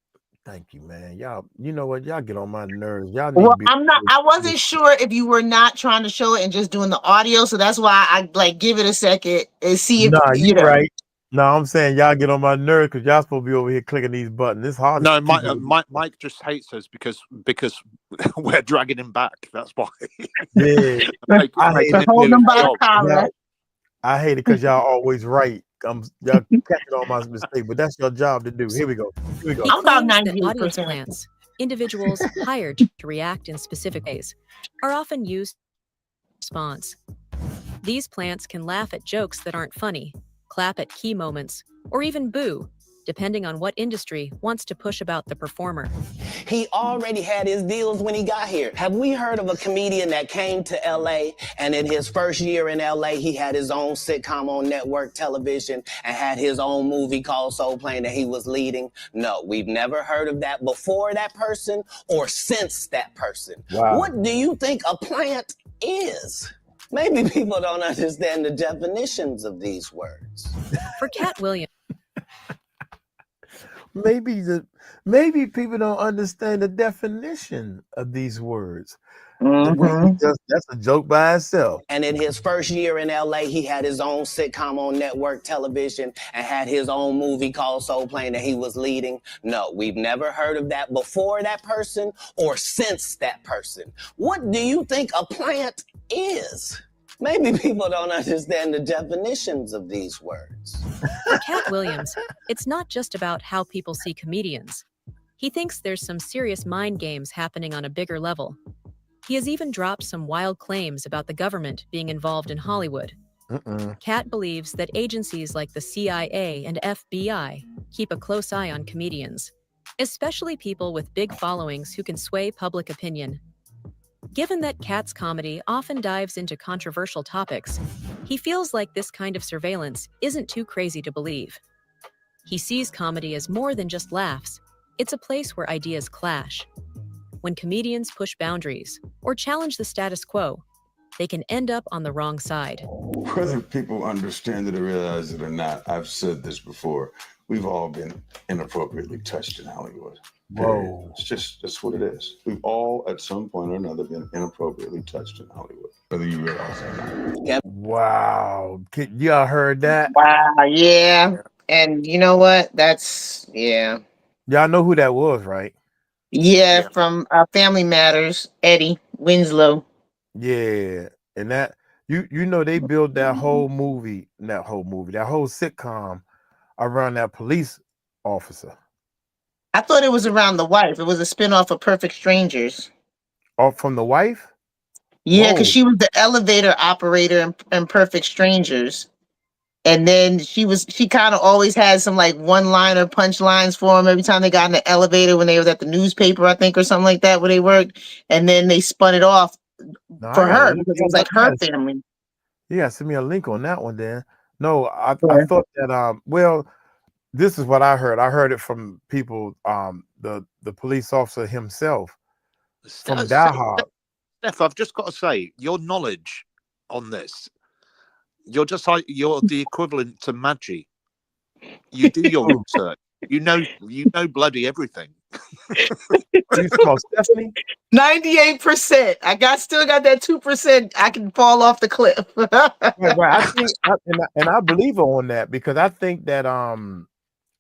Speaker 1: Thank you, man. Y'all, you know what? Y'all get on my nerves. Y'all need to be.
Speaker 2: I wasn't sure if you were not trying to show it and just doing the audio, so that's why I like give it a second and see if
Speaker 1: you know. Right. No, I'm saying y'all get on my nerves, because y'all supposed to be over here clicking these buttons. It's hard.
Speaker 3: No, Mike just hates us because we're dragging him back. That's why.
Speaker 1: Yeah,
Speaker 2: I hate it. Hold them by the collar.
Speaker 1: I hate it because y'all always right. Y'all catching all my mistakes, but that's your job to do. Here we go.
Speaker 7: I'm about 98%. Individuals hired to react in specific ways are often used response. These plants can laugh at jokes that aren't funny, clap at key moments, or even boo, depending on what industry wants to push about the performer.
Speaker 11: He already had his deals when he got here. Have we heard of a comedian that came to LA, and in his first year in LA, he had his own sitcom on network television and had his own movie called Soul Plane that he was leading? No, we've never heard of that before that person or since that person.
Speaker 1: Wow.
Speaker 11: What do you think a plant is? Maybe people don't understand the definitions of these words.
Speaker 7: For Katt Williams.
Speaker 1: Maybe people don't understand the definition of these words. That's a joke by itself.
Speaker 11: And in his first year in LA, he had his own sitcom on network television and had his own movie called Soul Plane that he was leading. No, we've never heard of that before that person or since that person. What do you think a plant is? Maybe people don't understand the definitions of these words.
Speaker 7: For Katt Williams, it's not just about how people see comedians. He thinks there's some serious mind games happening on a bigger level. He has even dropped some wild claims about the government being involved in Hollywood. Katt believes that agencies like the CIA and FBI keep a close eye on comedians, especially people with big followings who can sway public opinion. Given that Katt's comedy often dives into controversial topics, he feels like this kind of surveillance isn't too crazy to believe. He sees comedy as more than just laughs. It's a place where ideas clash. When comedians push boundaries or challenge the status quo, they can end up on the wrong side.
Speaker 12: Whether people understand it or realize it or not, I've said this before, we've all been inappropriately touched in Hollywood.
Speaker 1: Whoa.
Speaker 12: It's just, that's what it is. We've all, at some point or another, been inappropriately touched in Hollywood, whether you realize it or not.
Speaker 2: Yep.
Speaker 1: Wow. Y'all heard that?
Speaker 2: Wow, yeah. And you know what? That's, yeah.
Speaker 1: Y'all know who that was, right?
Speaker 2: Yeah, from Family Matters, Eddie Winslow.
Speaker 1: Yeah. And that, you know, they built that whole sitcom around that police officer.
Speaker 2: I thought it was around the wife. It was a spinoff of Perfect Strangers.
Speaker 1: Oh, from the wife?
Speaker 2: Yeah,
Speaker 1: Whoa.
Speaker 2: because she was the elevator operator in Perfect Strangers. And then she kind of always had some like one-liner punchlines for him every time they got in the elevator when they was at the newspaper, I think, or something like that, where they worked. And then they spun it off for her because it was like her family.
Speaker 1: Yeah, send me a link on that one then. No, I thought that well, this is what I heard. I heard it from people, the police officer himself from 𝗏𝗏𝗡𝗏.
Speaker 3: Steph, I've just got to say, your knowledge on this, you're the equivalent to Maggie. You do your research. You know bloody everything.
Speaker 1: You smell Stephanie?
Speaker 2: 98%. Still got that 2%. I can fall off the cliff.
Speaker 1: Right. I think, and I believe her on that because I think that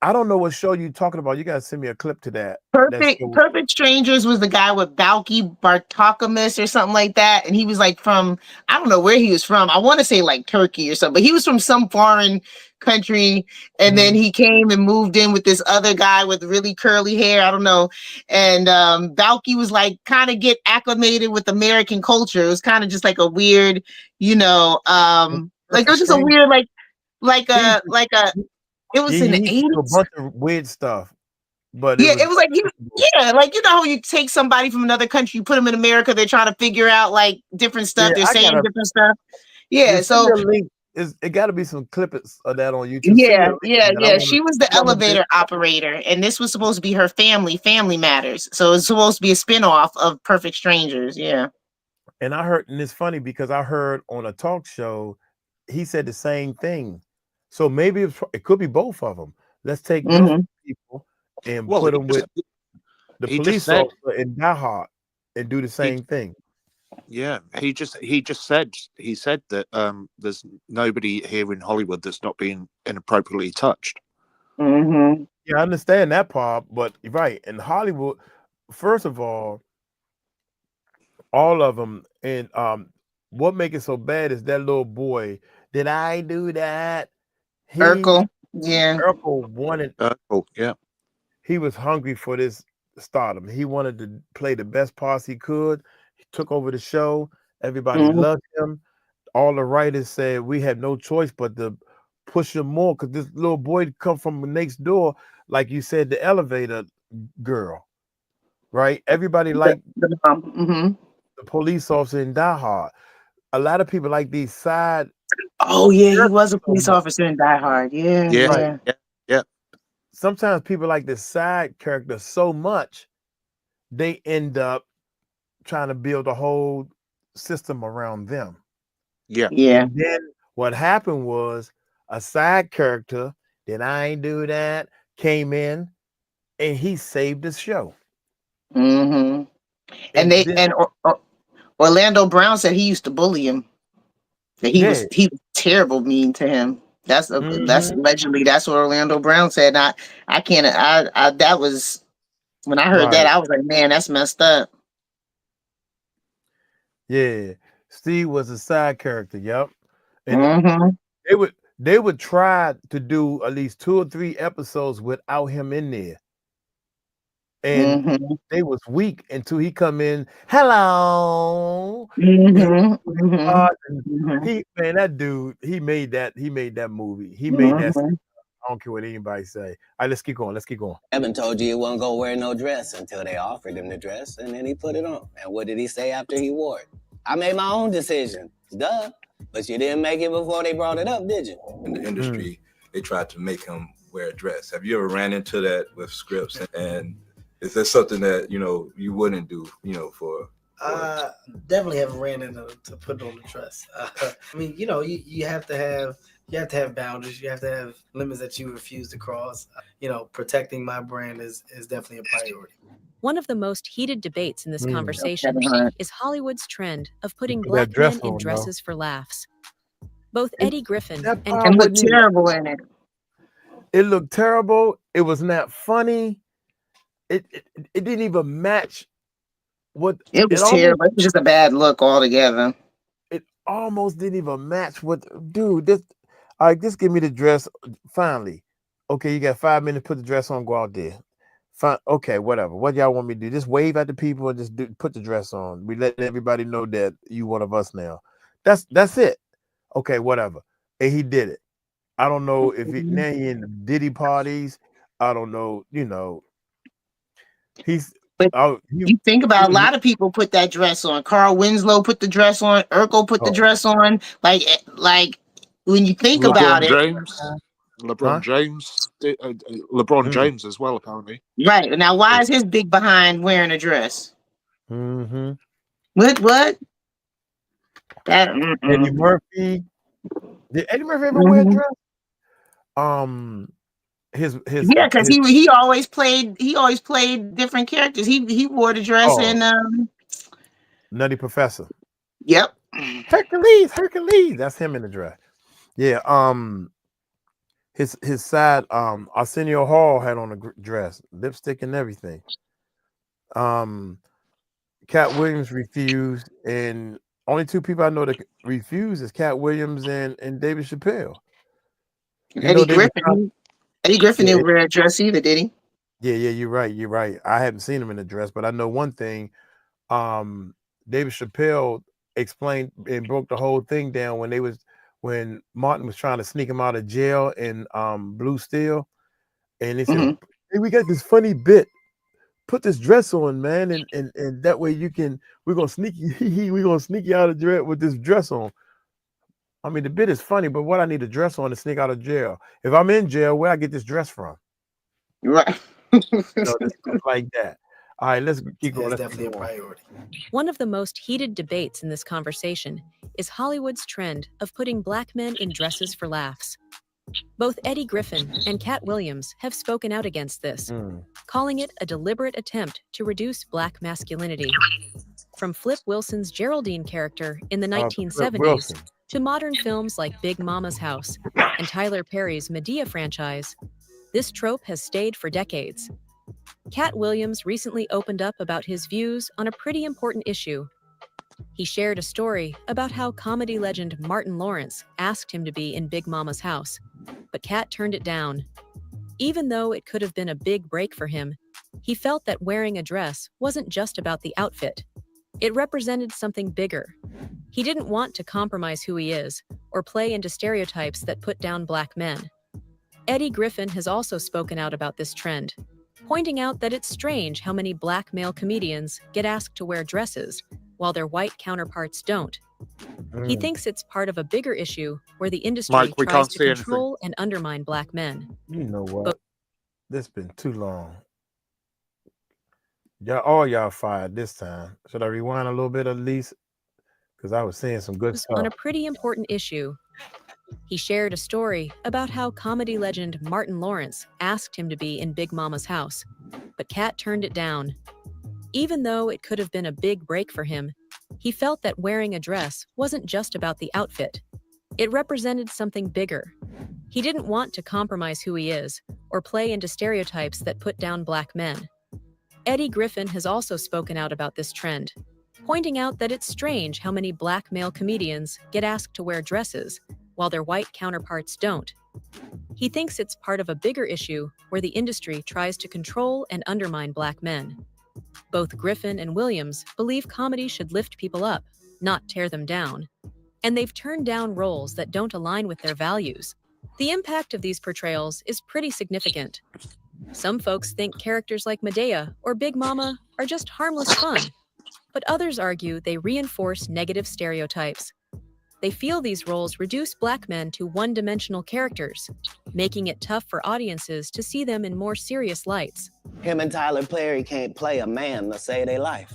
Speaker 1: I don't know what show you talking about. You gotta send me a clip to that.
Speaker 2: Perfect Strangers was the guy with 𝗟𝗡𝗢𝗡𝗞 or something like that, and he was like from, I don't know where he was from. I want to say like Turkey or something, but he was from some foreign country, and then he came and moved in with this other guy with really curly hair. I don't know, and 𝗟𝗡𝗢𝗡 was like kind of get acclimated with American culture. It was kind of just like a weird, like it was just a weird it was in the 80s.
Speaker 1: A bunch of weird stuff. But
Speaker 2: it was like like you know how you take somebody from another country, you put them in America, they're trying to figure out like different stuff, they're saying different stuff. Yeah, so
Speaker 1: it got to be some clips of that on YouTube.
Speaker 2: Yeah. She was the elevator operator, and this was supposed to be her Family Matters. So it's supposed to be a spinoff of Perfect Strangers. Yeah.
Speaker 1: And I heard, and it's funny because I heard on a talk show, he said the same thing. So maybe it could be both of them. Let's take those people and put them with the police officer in 𝗏𝗏𝗡𝗏 and do the same thing.
Speaker 3: Yeah, he said that there's nobody here in Hollywood that's not being inappropriately touched.
Speaker 1: Yeah, I understand that part, but right in Hollywood, first of all of them, and what makes it so bad is that little boy. Did I do that?
Speaker 2: Urkel, yeah.
Speaker 1: Urkel wanted.
Speaker 3: Urkel, yeah.
Speaker 1: He was hungry for this stardom. He wanted to play the best parts he could. He took over the show. Everybody loved him. All the writers said we had no choice but to push him more because this little boy come from next door, like you said, the elevator girl, right? Everybody liked the police officer in 𝗏𝗏𝗡𝗏. A lot of people like these side.
Speaker 2: Oh yeah, he was a police officer in Die Hard. Yeah.
Speaker 1: Sometimes people like the side character so much, they end up trying to build a whole system around them.
Speaker 2: Yeah.
Speaker 1: And then what happened was a side character, then I ain't do that, came in and he saved the show.
Speaker 2: And Orlando Brown said he used to bully him. That he was terrible mean to him. That's allegedly that's what Orlando Brown said. I can't that was when I heard that, I was like, man, that's messed up.
Speaker 1: Yeah. Steve was a side character, yep. And they would try to do at least 2 or 3 episodes without him in there. And they was weak until he come in. Hello. Man, that dude, he made that movie. He made that. I don't care what anybody say. All right, let's keep going. Let's keep going.
Speaker 11: Evan told you he wasn't gonna wear no dress until they offered him the dress, and then he put it on. And what did he say after he wore it? I made my own decision. Duh. But you didn't make it before they brought it up, did you?
Speaker 13: In the industry, they tried to make him wear a dress. Have you ever ran into that with scripts? And is that something that, you know, you wouldn't do, you know, for
Speaker 14: definitely haven't ran into to put on the dress. I mean, you know, you have to have boundaries. You have to have limits that you refuse to cross. You know, protecting my brand is definitely a priority.
Speaker 7: One of the most heated debates in this conversation is Hollywood's trend of putting
Speaker 1: Put
Speaker 7: black
Speaker 1: that dress
Speaker 7: men in
Speaker 1: on,
Speaker 7: dresses for laughs. Both Eddie Griffin
Speaker 1: That
Speaker 7: and
Speaker 1: part
Speaker 2: And look
Speaker 1: wasn't even-
Speaker 2: terrible in it.
Speaker 1: It looked terrible. It was not funny. It didn't even match what
Speaker 2: It was
Speaker 1: almost-
Speaker 2: terrible. It was just a bad look altogether.
Speaker 1: It almost didn't even match what, dude. This, all right, just give me the dress. Finally, okay, you got 5 minutes. Put the dress on. Go out there. Fine. Okay, whatever. What y'all want me to do? Just wave at the people and just put the dress on. We let everybody know that you one of us now. That's it. Okay, whatever. And he did it. I don't know if now he in the Diddy parties. I don't know. You know, he's.
Speaker 2: But you think about a lot of people put that dress on. Carl Winslow put the dress on. Urkel put the dress on. Like when you think about it,
Speaker 3: LeBron James as well, apparently.
Speaker 2: right now, why is his big behind wearing a dress?
Speaker 1: Mm-hmm.
Speaker 2: What? That
Speaker 1: Eddie Murphy. Did Eddie Murphy ever wear a dress? His
Speaker 2: yeah, because he always played different characters. He wore the dress in
Speaker 1: Nutty Professor.
Speaker 2: Yep.
Speaker 1: Hercules. That's him in the dress. Yeah. His side Arsenio Hall had on a dress, lipstick and everything. Katt Williams refused, and only two people I know that refused is Katt Williams and David Chappelle.
Speaker 2: Eddie Griffin didn't wear a dress either, did he?
Speaker 1: Yeah, you're right. I haven't seen him in a dress, but I know one thing. David Chappelle explained and broke the whole thing down when Martin was trying to sneak him out of jail in Blue Steel, and they said, "Hey, we got this funny bit. Put this dress on, man, and that way we're gonna sneak you out of jail with this dress on." I mean, the bit is funny, but what I need a dress on to sneak out of jail? If I'm in jail, where I get this dress from?
Speaker 2: Right.
Speaker 1: Like that. All right, let's keep going.
Speaker 14: That's definitely a priority.
Speaker 7: One of the most heated debates in this conversation is Hollywood's trend of putting black men in dresses for laughs. Both Eddie Griffin and Katt Williams have spoken out against this, calling it a deliberate attempt to reduce black masculinity. From Flip Wilson's Geraldine character in the 1970s to modern films like Big Mama's House and Tyler Perry's Medea franchise, this trope has stayed for decades. Katt Williams recently opened up about his views on a pretty important issue. He shared a story about how comedy legend Martin Lawrence asked him to be in Big Mama's House, but Katt turned it down. Even though it could have been a big break for him, he felt that wearing a dress wasn't just about the outfit. It represented something bigger. He didn't want to compromise who he is or play into stereotypes that put down black men. Eddie Griffin has also spoken out about this trend, pointing out that it's strange how many black male comedians get asked to wear dresses while their white counterparts don't. He thinks it's part of a bigger issue where the industry tries to control and undermine black men.
Speaker 1: You know what? This been too long. Y'all fired this time. Should I rewind a little bit at least? Because I was saying some good stuff.
Speaker 7: On a pretty important issue, he shared a story about how comedy legend Martin Lawrence asked him to be in Big Mama's House, but Katt turned it down. Even though it could have been a big break for him, he felt that wearing a dress wasn't just about the outfit. It represented something bigger. He didn't want to compromise who he is or play into stereotypes that put down black men. Eddie Griffin has also spoken out about this trend, pointing out that it's strange how many black male comedians get asked to wear dresses while their white counterparts don't. He thinks it's part of a bigger issue where the industry tries to control and undermine black men. Both Griffin and Williams believe comedy should lift people up, not tear them down. And they've turned down roles that don't align with their values. The impact of these portrayals is pretty significant. Some folks think characters like Madea or Big Mama are just harmless fun, but others argue they reinforce negative stereotypes. They feel these roles reduce Black men to one-dimensional characters, making it tough for audiences to see them in more serious lights.
Speaker 11: Him and Tyler Perry can't play a man to save their life.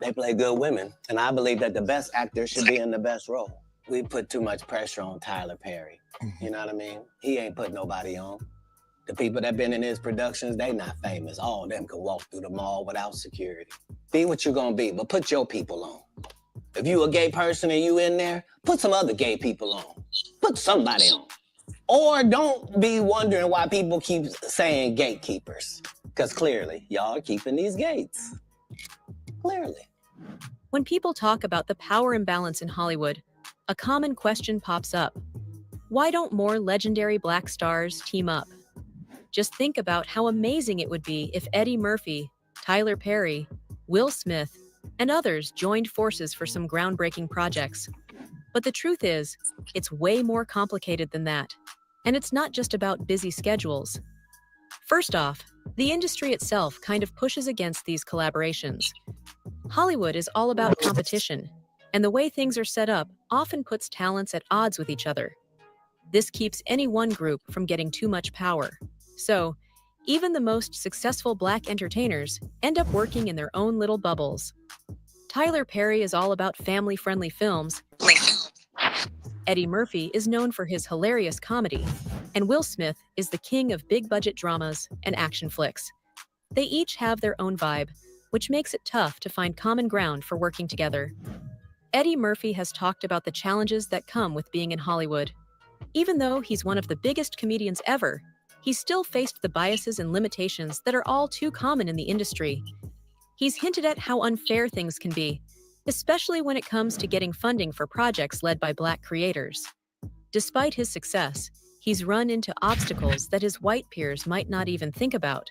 Speaker 11: They play good women, and I believe that the best actor should be in the best role. We put too much pressure on Tyler Perry. You know what I mean? He ain't put nobody on. The people that been in his productions, they not famous. All of them can walk through the mall without security. Be what you're gonna be, but put your people on. If you a gay person and you in there, put some other gay people on. Put somebody on. Or don't be wondering why people keep saying gatekeepers. Because clearly, y'all are keeping these gates. Clearly.
Speaker 7: When people talk about the power imbalance in Hollywood, a common question pops up. Why don't more legendary Black stars team up? Just think about how amazing it would be if Eddie Murphy, Tyler Perry, Will Smith, and others joined forces for some groundbreaking projects. But the truth is, it's way more complicated than that. And it's not just about busy schedules. First off, the industry itself kind of pushes against these collaborations. Hollywood is all about competition, and the way things are set up often puts talents at odds with each other. This keeps any one group from getting too much power. So, even the most successful Black entertainers end up working in their own little bubbles. Tyler Perry is all about family-friendly films. Eddie Murphy is known for his hilarious comedy, and Will Smith is the king of big-budget dramas and action flicks. They each have their own vibe, which makes it tough to find common ground for working together. Eddie Murphy has talked about the challenges that come with being in Hollywood. Even though he's one of the biggest comedians ever, he's still faced the biases and limitations that are all too common in the industry. He's hinted at how unfair things can be, especially when it comes to getting funding for projects led by Black creators. Despite his success, he's run into obstacles that his white peers might not even think about.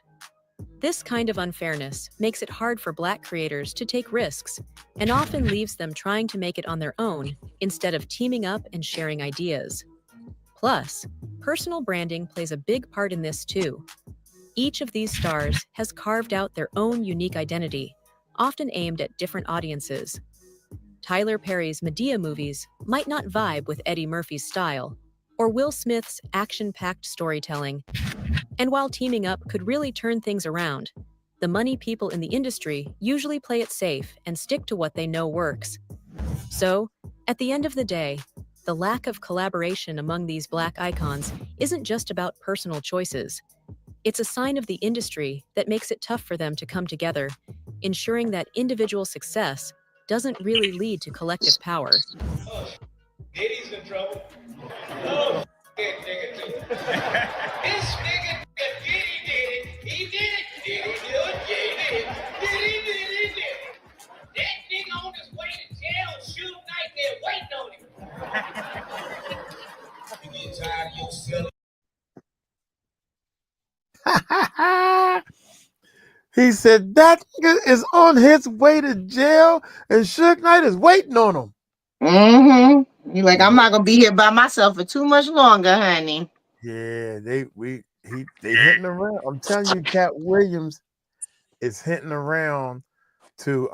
Speaker 7: This kind of unfairness makes it hard for Black creators to take risks and often leaves them trying to make it on their own instead of teaming up and sharing ideas. Plus, personal branding plays a big part in this too. Each of these stars has carved out their own unique identity, often aimed at different audiences. Tyler Perry's Madea movies might not vibe with Eddie Murphy's style, or Will Smith's action-packed storytelling. And while teaming up could really turn things around, the money people in the industry usually play it safe and stick to what they know works. So, at the end of the day, the lack of collaboration among these Black icons isn't just about personal choices. It's a sign of the industry that makes it tough for them to come together, ensuring that individual success doesn't really lead to collective power.
Speaker 15: Diddy's in trouble. Oh, nigga too. This nigga, Diddy did it. He did it. Diddy do it. Yeah, he did. Diddy did it. That nigga on his way to jail, shoot night there waiting on him. You get tired of yourself.
Speaker 1: He said that nigga is on his way to jail and Suge Knight is waiting on him.
Speaker 2: Mm-hmm. You're like, I'm not gonna be here by myself for too much longer, honey.
Speaker 1: Yeah, they hitting around. I'm telling you, Katt Williams is hitting around to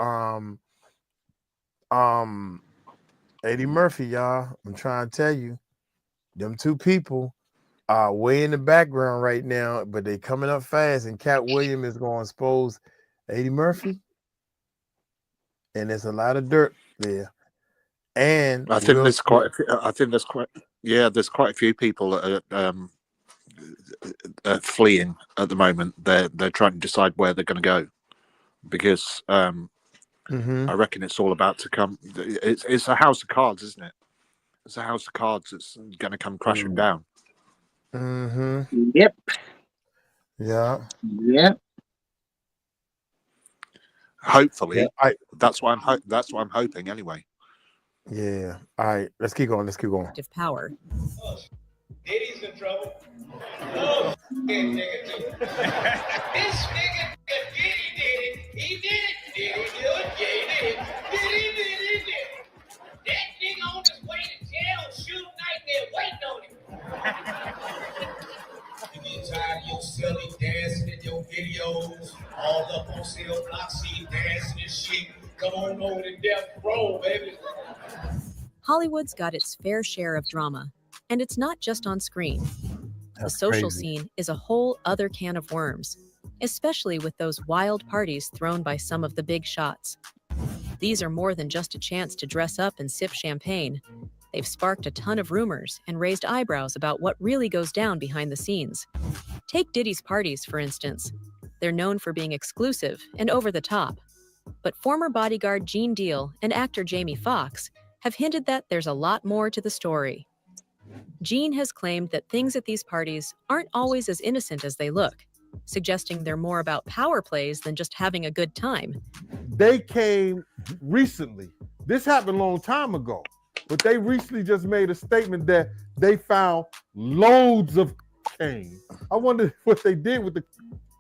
Speaker 1: Eddie Murphy, y'all. I'm trying to tell you, them two people are way in the background right now, but they coming up fast, and Katt Williams is going to expose Eddie Murphy, and there's a lot of dirt there. And
Speaker 3: I think there's quite a few people that are fleeing at the moment. They're trying to decide where they're going to go, because I reckon it's all about to come. It's a house of cards, isn't it? It's a house of cards that's going to come crashing down.
Speaker 2: Yep.
Speaker 1: Yeah.
Speaker 2: Yep.
Speaker 3: Hopefully, that's what I'm hoping anyway.
Speaker 1: Yeah. All right. Let's keep going.
Speaker 7: Power.
Speaker 15: Diddy's in trouble. Oh, nigga too. This nigga, Diddy did it. He did it. Diddy do it. Yeah, he did. Diddy did it. That nigga on his way to jail, shoot night there waiting on him. Come on over to death row, baby.
Speaker 7: Hollywood's got its fair share of drama, and it's not just on screen. The social scene is a whole other can of worms, especially with those wild parties thrown by some of the big shots. These are more than just a chance to dress up and sip champagne. They've sparked a ton of rumors and raised eyebrows about what really goes down behind the scenes. Take Diddy's parties, for instance. They're known for being exclusive and over the top. But former bodyguard Gene Deal and actor Jamie Foxx have hinted that there's a lot more to the story. Gene has claimed that things at these parties aren't always as innocent as they look, suggesting they're more about power plays than just having a good time.
Speaker 1: They came recently. This happened a long time ago, but they recently just made a statement that they found loads of cocaine. I wonder what they did with the,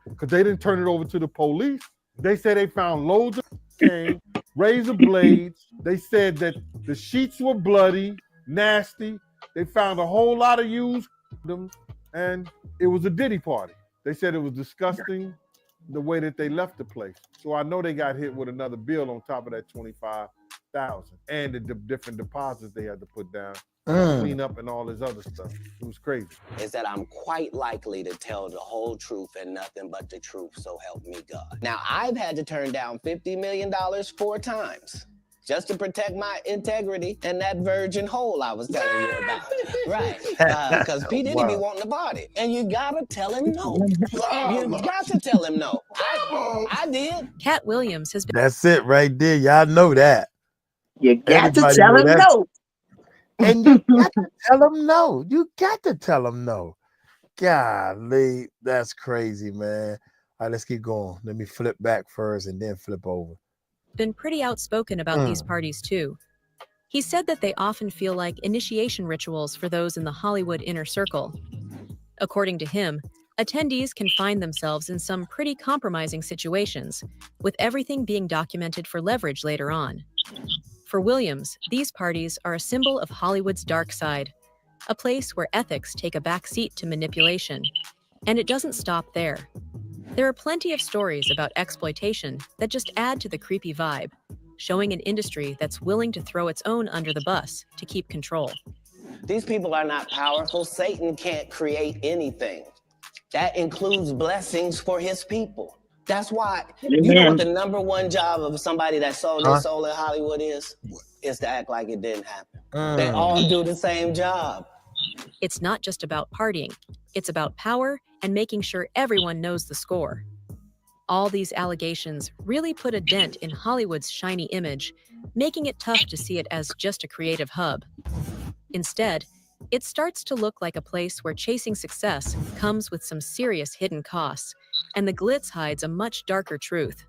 Speaker 1: because they didn't turn it over to the police. They said they found loads of cocaine, razor blades. They said that the sheets were bloody, nasty. They found a whole lot of used condoms, and it was a Diddy party. They said it was disgusting the way that they left the place. So I know they got hit with another bill on top of that $25,000 and the different deposits they had to put down, clean up and all this other stuff. It was crazy.
Speaker 11: Is that I'm quite likely to tell the whole truth and nothing but the truth, so help me God. Now, I've had to turn down $50 million 4 times just to protect my integrity and that virgin hole I was telling you about. Right. Because P. Diddy be wanting to body. And you gotta tell him no. You got to tell him no. I did.
Speaker 7: Katt Williams has been...
Speaker 1: That's it right there. Y'all know that.
Speaker 2: You got
Speaker 1: Everybody
Speaker 2: to tell
Speaker 1: know
Speaker 2: him
Speaker 1: that.
Speaker 2: no.
Speaker 1: And you got to tell him no. You got to tell him no. Golly, that's crazy, man. All right, let's keep going. Let me flip back first and then flip over.
Speaker 7: Been pretty outspoken about these parties too. He said that they often feel like initiation rituals for those in the Hollywood inner circle. According to him, attendees can find themselves in some pretty compromising situations, with everything being documented for leverage later on. For Williams, these parties are a symbol of Hollywood's dark side, a place where ethics take a back seat to manipulation. And it doesn't stop there. There are plenty of stories about exploitation that just add to the creepy vibe, showing an industry that's willing to throw its own under the bus to keep control.
Speaker 11: These people are not powerful. Satan can't create anything. That includes blessings for his people. That's why, you know what the #1 job of somebody that sold their soul in Hollywood is to act like it didn't happen. They all do the same job.
Speaker 7: It's not just about partying. It's about power and making sure everyone knows the score. All these allegations really put a dent in Hollywood's shiny image, making it tough to see it as just a creative hub. Instead, it starts to look like a place where chasing success comes with some serious hidden costs, and the glitz hides a much darker truth.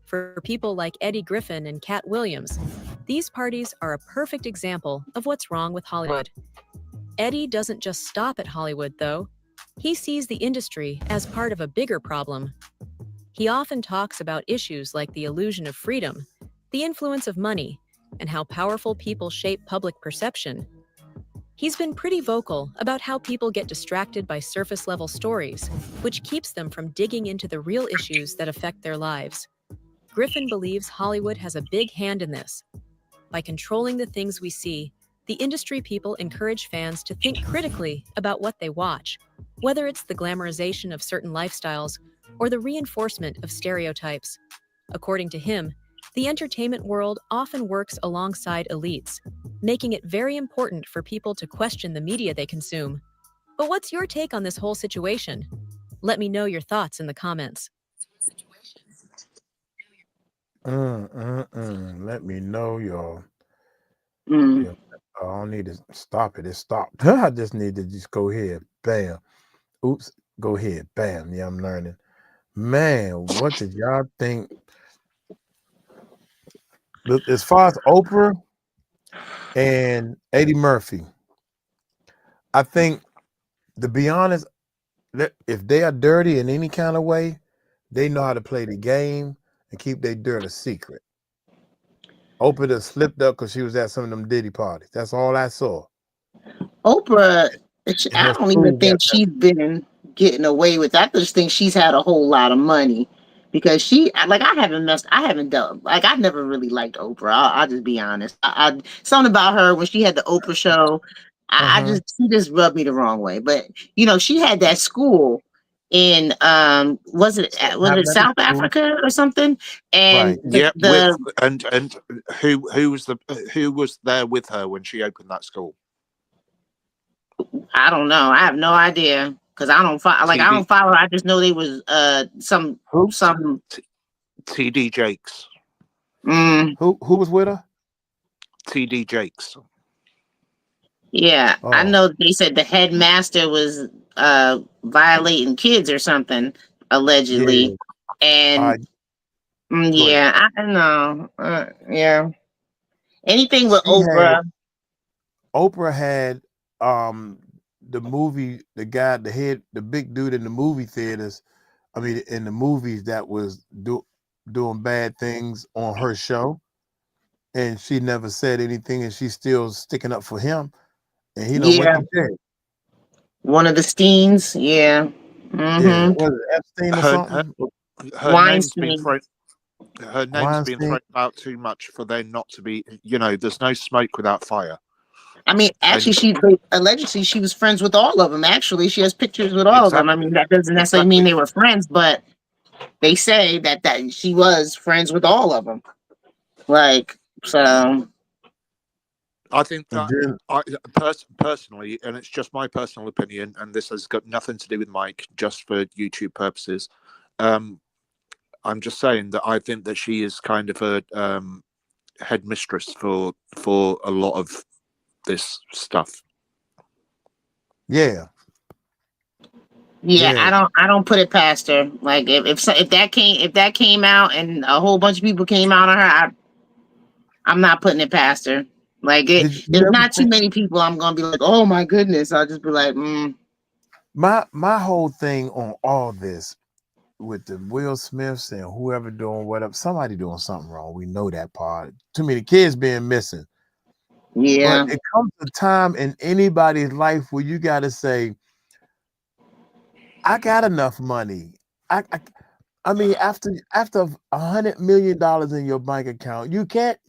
Speaker 7: For people like Eddie Griffin and Katt Williams, these parties are a perfect example of what's wrong with Hollywood. Eddie doesn't just stop at Hollywood, though. He sees the industry as part of a bigger problem. He often talks about issues like the illusion of freedom, the influence of money, and how powerful people shape public perception. He's been pretty vocal about how people get distracted by surface-level stories, which keeps them from digging into the real issues that affect their lives. Griffin believes Hollywood has a big hand in this. By controlling the things we see, the industry people encourage fans to think critically about what they watch, whether it's the glamorization of certain lifestyles or the reinforcement of stereotypes. According to him, the entertainment world often works alongside elites, making it very important for people to question the media they consume. But what's your take on this whole situation? Let me know your thoughts in the comments.
Speaker 1: Let me know, y'all. Yeah, I don't need to stop it. It stopped. I just need to just go ahead. Bam. Oops. Go ahead. Bam. Yeah, I'm learning. Man, what did y'all think? Look, as far as Oprah and Eddie Murphy, I think, to be honest, if they are dirty in any kind of way, they know how to play the game and keep their dirt a secret. Oprah just slipped up because she was at some of them Diddy parties. That's all I saw.
Speaker 2: Oprah, I don't even think she's been getting away with that. I just think she's had a whole lot of money because I haven't done, like, I've never really liked Oprah. I'll just be honest. Something about her when she had the Oprah show, she just rubbed me the wrong way. But you know, she had that school in was it South Africa or something? And
Speaker 3: yeah, and who was there with her when she opened that school?
Speaker 2: I don't know. I have no idea because I don't follow. Like, I don't follow. I just know there was some
Speaker 3: T.D. Jakes.
Speaker 1: Who was with her?
Speaker 3: T.D. Jakes.
Speaker 2: Yeah, I know they said the headmaster was violating kids or something allegedly, and I don't know. Yeah, anything with Oprah.
Speaker 1: Oprah had the movie, the guy, the big dude in the movie theaters. I mean, in the movies that was doing bad things on her show, and she never said anything, and she's still sticking up for him, and he don't went to jail.
Speaker 2: One of the Steens, yeah.
Speaker 1: Yeah, was it Epstein or something?
Speaker 3: Her name's been thrown about too much for there not to be. You know, there's no smoke without fire.
Speaker 2: I mean, actually, allegedly she was friends with all of them. Actually, she has pictures with all of them. I mean, that doesn't necessarily mean they were friends, but they say that she was friends with all of them. Like, so.
Speaker 3: I think that personally, and it's just my personal opinion, and this has got nothing to do with Mike, just for YouTube purposes. I'm just saying that I think that she is kind of a headmistress for a lot of this stuff.
Speaker 2: Yeah, I don't put it past her. Like, if that came out and a whole bunch of people came out on her, I'm not putting it past her. Like, there's not too many people I'm gonna be like, oh my goodness. I'll just be like,
Speaker 1: My whole thing on all this with the Will Smiths and whoever doing whatever, somebody doing something wrong. We know that part. Too many kids being missing.
Speaker 2: Yeah.
Speaker 1: But it comes a time in anybody's life where you got to say, I got enough money. I mean, after $100 million in your bank account, you can't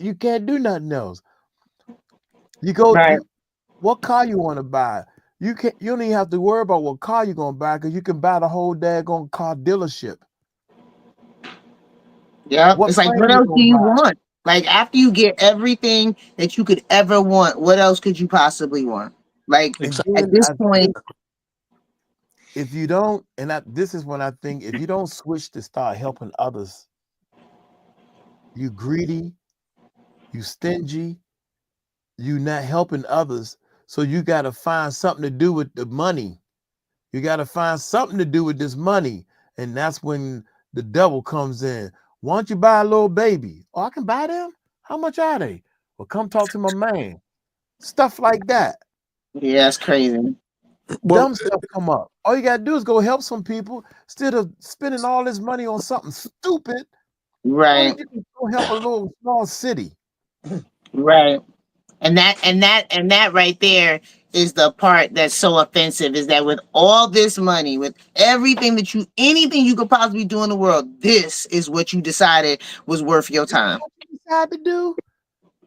Speaker 1: do nothing else. You go, what car you want to buy? You don't even have to worry about what car you're gonna buy, because you can buy the whole daggone car dealership.
Speaker 2: Yeah, it's like, what else do you want? Like, after you get everything that you could ever want, what else could you possibly want? Like, at this point,
Speaker 1: if you don't, this is when I think, if you don't switch to start helping others, you greedy, you stingy, you not helping others. So you got to find something to do with the money. You got to find something to do with this money. And that's when the devil comes in. Why don't you buy a little baby? Oh, I can buy them? How much are they? Well, come talk to my man. Stuff like that.
Speaker 2: Yeah, that's crazy.
Speaker 1: Dumb stuff come up. All you got to do is go help some people instead of spending all this money on something stupid.
Speaker 2: Right.
Speaker 1: Go help a little small city.
Speaker 2: Right. And that right there is the part that's so offensive, is that with all this money, with everything anything you could possibly do in the world, this is what you decided was worth your time.
Speaker 1: You decide to do?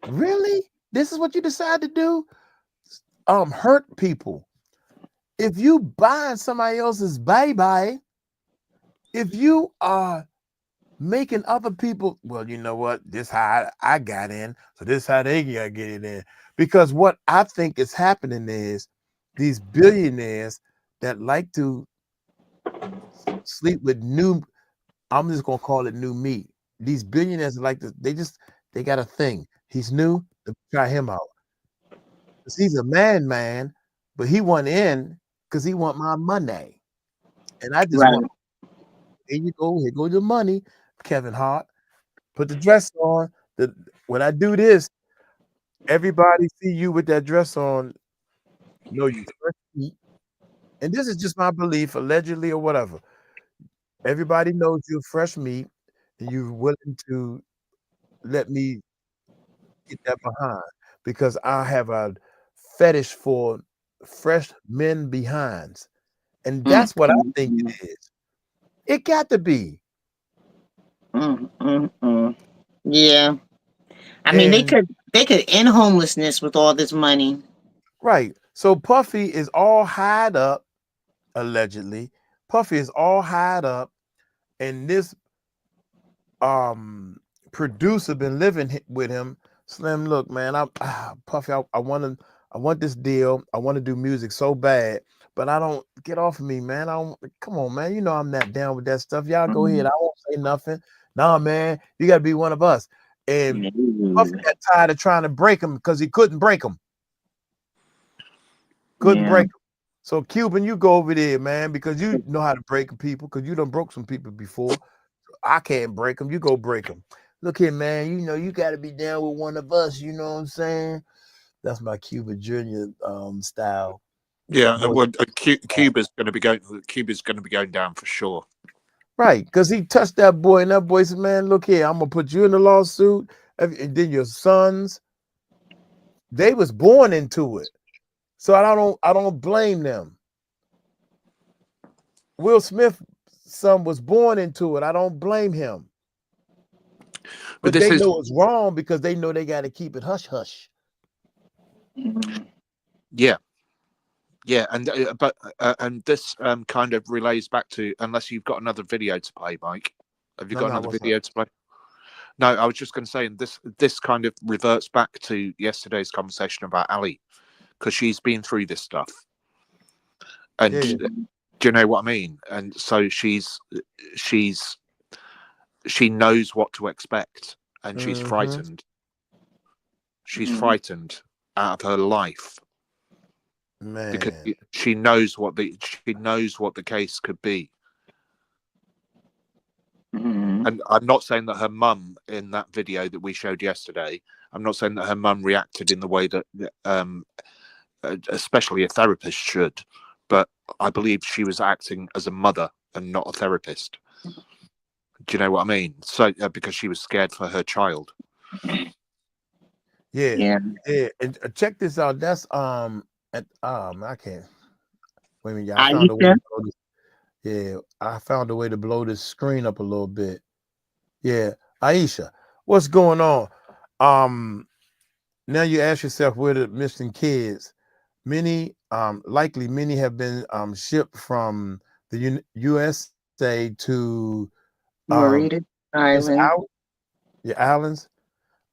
Speaker 1: Really? This is what you decide to do? Hurt people. If you buying somebody else's baby, if you are making other people, well, you know what? This how I got in, so this how they gotta get it in. Because what I think is happening is these billionaires that like to sleep with I'm just gonna call it new meat. These billionaires like to, they got a thing. He's new, try him out. Because he's a man, but he want in because he want my money. And I just want, here goes your money, Kevin Hart. Put the dress on. When I do this, everybody see you with that dress on, know you fresh meat. And this is just my belief, allegedly or whatever. Everybody knows you're fresh meat, and you're willing to let me get that behind, because I have a fetish for fresh men behinds. And that's what I think it is. It got to be.
Speaker 2: Yeah. I mean, they could end homelessness with all this money.
Speaker 1: Right. So Puffy is all hired up, allegedly. Puffy is all hired up, and this producer been living with him. Slim, look, man, Puffy, I want this deal. I want to do music so bad, but I don't get off of me, man. I don't come on, man. You know I'm not down with that stuff. Y'all go ahead. I won't say nothing. Nah, man, you gotta be one of us. And Puffy got tired of trying to break him because he couldn't break him. Couldn't break him. So Cuban, you go over there, man, because you know how to break people, because you done broke some people before. I can't break them. You go break them. Look here, man. You know you got to be down with one of us. You know what I'm saying? That's my Cuba Jr. Style.
Speaker 3: Yeah, well, Cuba's going to be going down for sure.
Speaker 1: Right, because he touched that boy, and that boy said, "Man, look here. I'm gonna put you in the lawsuit, and then your sons. They was born into it, so I don't blame them. Will Smith's son was born into it. I don't blame him. But they know it's wrong because they know they got to keep it hush hush.
Speaker 3: Yeah, and and this kind of relays back to, unless you've got another video to play, Mike. Have you got another video to play? No, I was just going to say, and this kind of reverts back to yesterday's conversation about Ali, because she's been through this stuff, and do you know what I mean? And so she knows what to expect, and she's frightened. She's frightened out of her life,
Speaker 1: man,
Speaker 3: because she knows what the case could be. And I'm not saying that her mum in that video that we showed yesterday, I'm not saying that her mum reacted in the way that especially a therapist should, but I believe she was acting as a mother and not a therapist. Do you know what I mean? So because she was scared for her child.
Speaker 1: Yeah. And check this out. That's I can't wait a minute. I found a way to blow this. Yeah, I found a way to blow this screen up a little bit. Yeah, Aisha, what's going on? Now you ask yourself where the missing kids. Many, likely many have been shipped from the USA to
Speaker 2: Mauritius Island.
Speaker 1: The islands.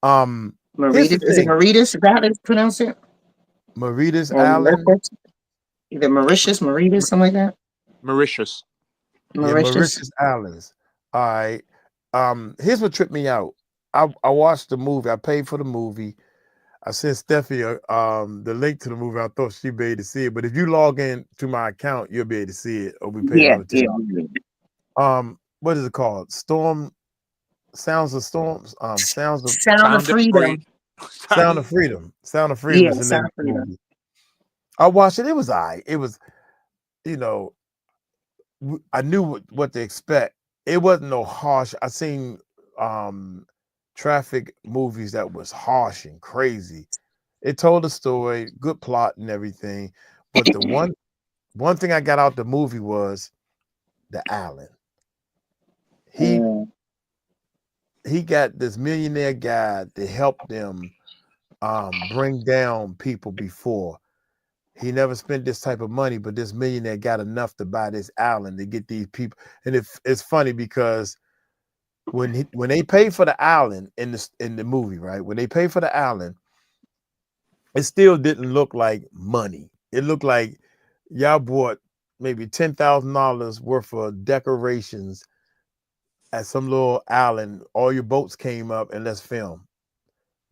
Speaker 2: Mauritius. Is it Mauritius? Is that how they pronounce it?
Speaker 1: Mauritius Island.
Speaker 2: Either Mauritius, something like that.
Speaker 3: Mauritius.
Speaker 1: Yeah, Mauritius Islands. All right. Here's what tripped me out. I watched the movie. I paid for the movie. I sent Steffi the link to the movie. I thought she'd be able to see it. But if you log in to my account, you'll be able to see it. Or we pay all the time. What is it called? Sounds of Storms. Sound of Freedom. Sound of Freedom. Sound of Freedom is the name of the movie. I watched it. It was all right. It was, you know, I knew what to expect. It wasn't no harsh. I seen traffic movies that was harsh and crazy. It told a story, good plot and everything. But the one thing I got out the movie was the island. He got this millionaire guy to help them bring down people before. He never spent this type of money, but this millionaire got enough to buy this island to get these people. And it's funny because when they pay for the island in the movie, right? When they pay for the island, it still didn't look like money. It looked like y'all bought maybe $10,000 worth of decorations at some little island. All your boats came up and let's film.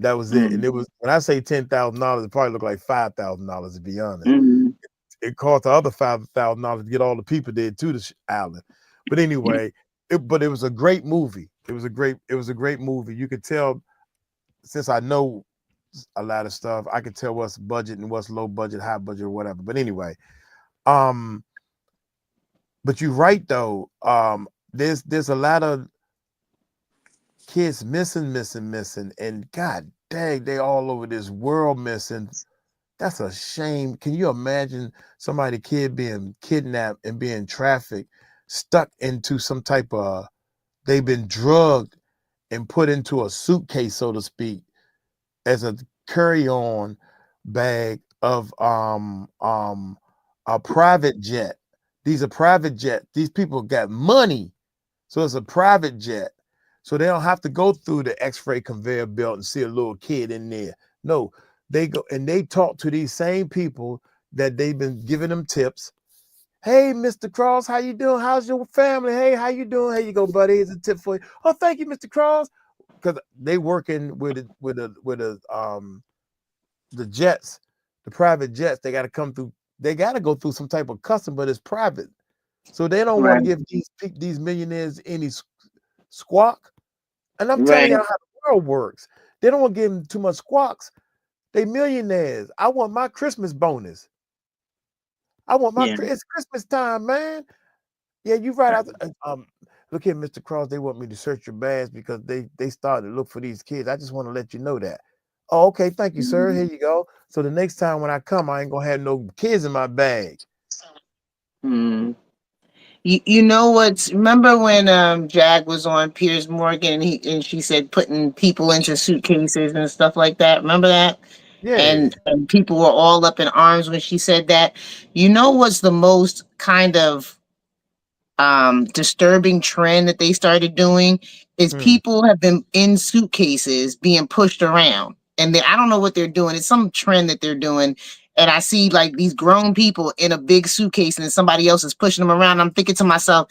Speaker 1: That was it. And it was, when I say $10,000, it probably looked like $5,000 to be honest. It cost the other $5,000 to get all the people there to the island. But anyway, it was a great movie. It was a great movie. You could tell, since I know a lot of stuff, I could tell what's budget and what's low budget, high budget, or whatever. But anyway, but you're right though. There's a lot of kids missing, and God dang, they all over this world missing. That's a shame. Can you imagine kid being kidnapped and being trafficked, stuck into some type of they've been drugged and put into a suitcase, so to speak, as a carry-on bag of a private jet. These are private jets. These people got money, so it's a private jet. So they don't have to go through the X-ray conveyor belt and see a little kid in there. No, they go and they talk to these same people that they've been giving them tips. Hey, Mr. Cross, how you doing? How's your family? Hey, how you doing? Here you go, buddy. Here's a tip for you. Oh, thank you, Mr. Cross. Because they working with the jets, the private jets. They got to come through. They got to go through some type of custom, but it's private. So they don't want to give these millionaires any squawk. And I'm telling y'all how the world works. They don't want to give them too much squawks. They millionaires. I want my Christmas bonus. I want my it's Christmas time, man. Yeah, you right. Look here, Mr. Cross. They want me to search your bags because they started to look for these kids. I just want to let you know that. Oh, okay. Thank you, sir. Here you go. So the next time when I come, I ain't gonna have no kids in my bag.
Speaker 2: You know what? Remember when Jag was on Piers Morgan and she said putting people into suitcases and stuff like that? Remember that?
Speaker 1: Yeah.
Speaker 2: And people were all up in arms when she said that. You know what's the most kind of disturbing trend that they started doing is people have been in suitcases being pushed around. And I don't know what they're doing. It's some trend that they're doing. And I see like these grown people in a big suitcase and somebody else is pushing them around. I'm thinking to myself,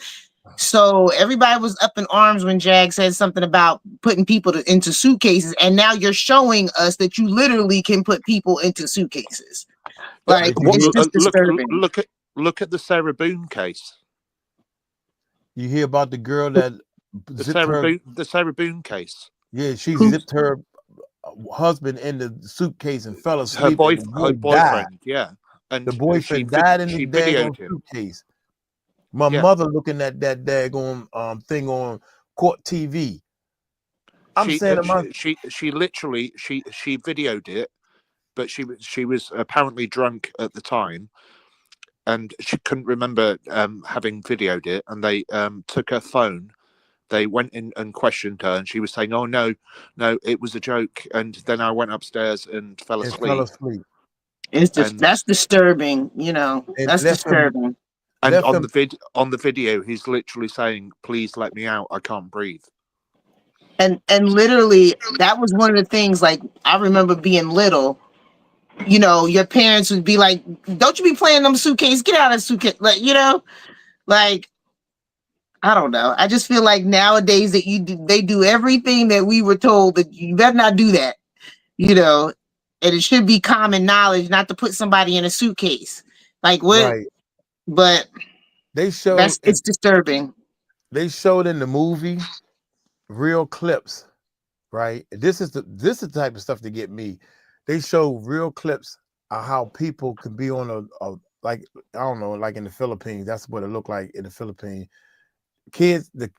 Speaker 2: so everybody was up in arms when Jag said something about putting people into suitcases. And now you're showing us that you literally can put people into suitcases. Like, it's just disturbing.
Speaker 3: Look at the Sarah Boone case.
Speaker 1: You hear about the girl that
Speaker 3: the Sarah Boone case.
Speaker 1: Yeah, she zipped her husband in the suitcase and fell asleep.
Speaker 3: Her boyfriend, yeah. And
Speaker 1: the boyfriend died in the daggone suitcase. My mother looking at that daggone thing on court TV.
Speaker 3: She literally videoed it, but she was apparently drunk at the time, and she couldn't remember having videoed it. And they took her phone. They went in and questioned her, and she was saying, "Oh no, it was a joke." And then I went upstairs and fell asleep.
Speaker 2: It's just that's disturbing, you know. That's disturbing.
Speaker 3: And on the video, he's literally saying, "Please let me out. I can't breathe."
Speaker 2: And literally, that was one of the things. Like, I remember being little. You know, your parents would be like, "Don't you be playing them suitcase? Get out of the suitcase!" Like, you know, like, I don't know. I just feel like nowadays that they do everything that we were told that you better not do that. You know, and it should be common knowledge not to put somebody in a suitcase. Like what?
Speaker 1: Right.
Speaker 2: But it's disturbing.
Speaker 1: They showed in the movie real clips, right? This is the type of stuff to get me. They show real clips of how people can be on a like, I don't know, like in the Philippines. That's what it looked like in the Philippines.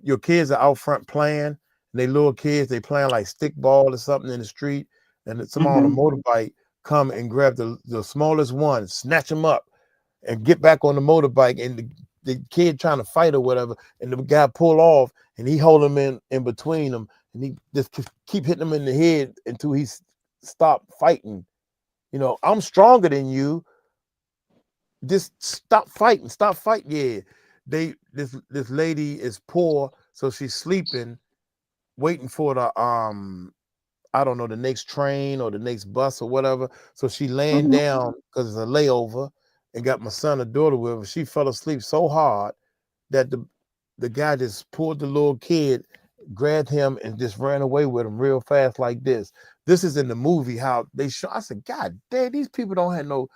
Speaker 1: Your kids are out front playing, and they little kids, they playing like stick ball or something in the street, and someone on a motorbike come and grab the smallest one, snatch them up, and get back on the motorbike, and the kid trying to fight or whatever, and the guy pull off, and he hold him in between them, and he just keep hitting him in the head until he stop fighting. You know, I'm stronger than you. Just stop fighting. Yeah. This lady is poor, so she's sleeping, waiting for the I don't know, the next train or the next bus or whatever. So she laying down because it's a layover, and got my son and daughter with her. She fell asleep so hard that the guy just pulled the little kid, grabbed him, and just ran away with him real fast like this. This is in the movie how they show. I said, God damn, these people don't have no.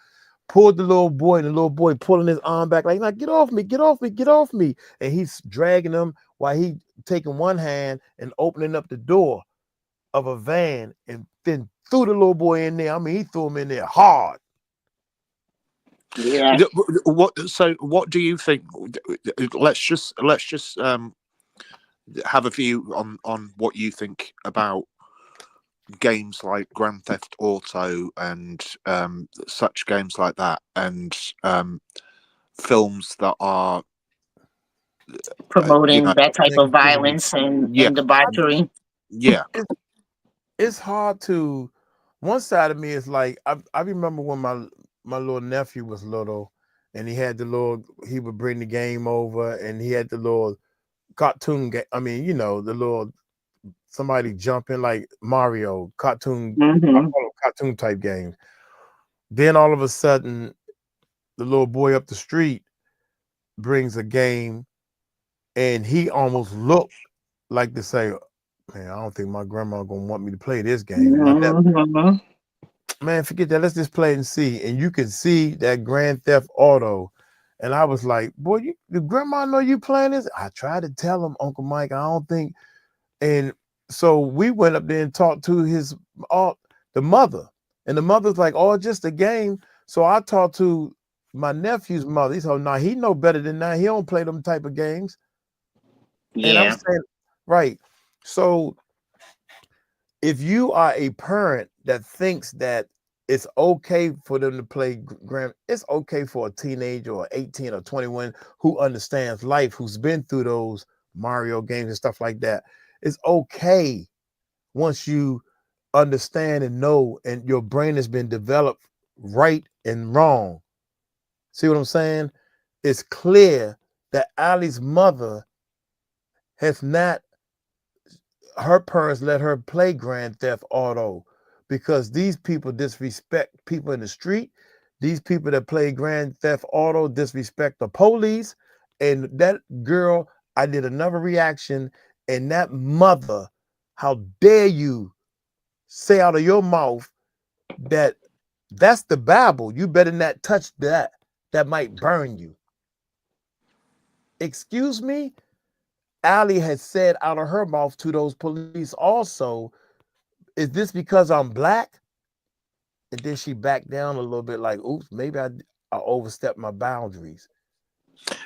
Speaker 1: Pulled the little boy, and the little boy pulling his arm back like, get off me, get off me, get off me. And he's dragging him while he taking one hand and opening up the door of a van, and then threw the little boy in there. I mean, he threw him in there hard.
Speaker 2: Yeah.
Speaker 3: What do you think? Let's just have a view on what you think about games like Grand Theft Auto and such games like that, and films that are
Speaker 2: promoting that type of
Speaker 1: negativity.
Speaker 2: violence and
Speaker 3: Yeah.
Speaker 2: debauchery.
Speaker 3: Yeah.
Speaker 1: It's hard to. One side of me is like I remember when my little nephew was little, and he had he would bring the game over, and he had the little cartoon game. I mean, the little somebody jumping like Mario cartoon, I call them cartoon type games. Then all of a sudden, the little boy up the street brings a game, and he almost looked like to say, "Man, I don't think my grandma gonna want me to play this game." Man, forget that. Let's just play and see. And you can see that Grand Theft Auto. And I was like, boy, the grandma know you playing this? I tried to tell him, Uncle Mike, I don't think. And so we went up there and talked to the mother. And the mother's like, oh, just a game. So I talked to my nephew's mother. He said, no, he know better than that. He don't play them type of games.
Speaker 2: Yeah.
Speaker 1: And I'm saying, right. So if you are a parent that thinks that it's okay for them to play it's okay for a teenager or 18 or 21 who understands life, who's been through those Mario games and stuff like that. It's okay once you understand and know, and your brain has been developed right and wrong. See what I'm saying? It's clear that Ali's mother has not, her parents let her play Grand Theft Auto because these people disrespect people in the street. These people that play Grand Theft Auto disrespect the police. And that girl, I did another reaction, and that mother, how dare you say out of your mouth that that's the Bible. You better not touch that. That might burn you. Excuse me? Ali had said out of her mouth to those police also, is this because I'm black? And then she backed down a little bit like, oops, maybe I overstepped my boundaries.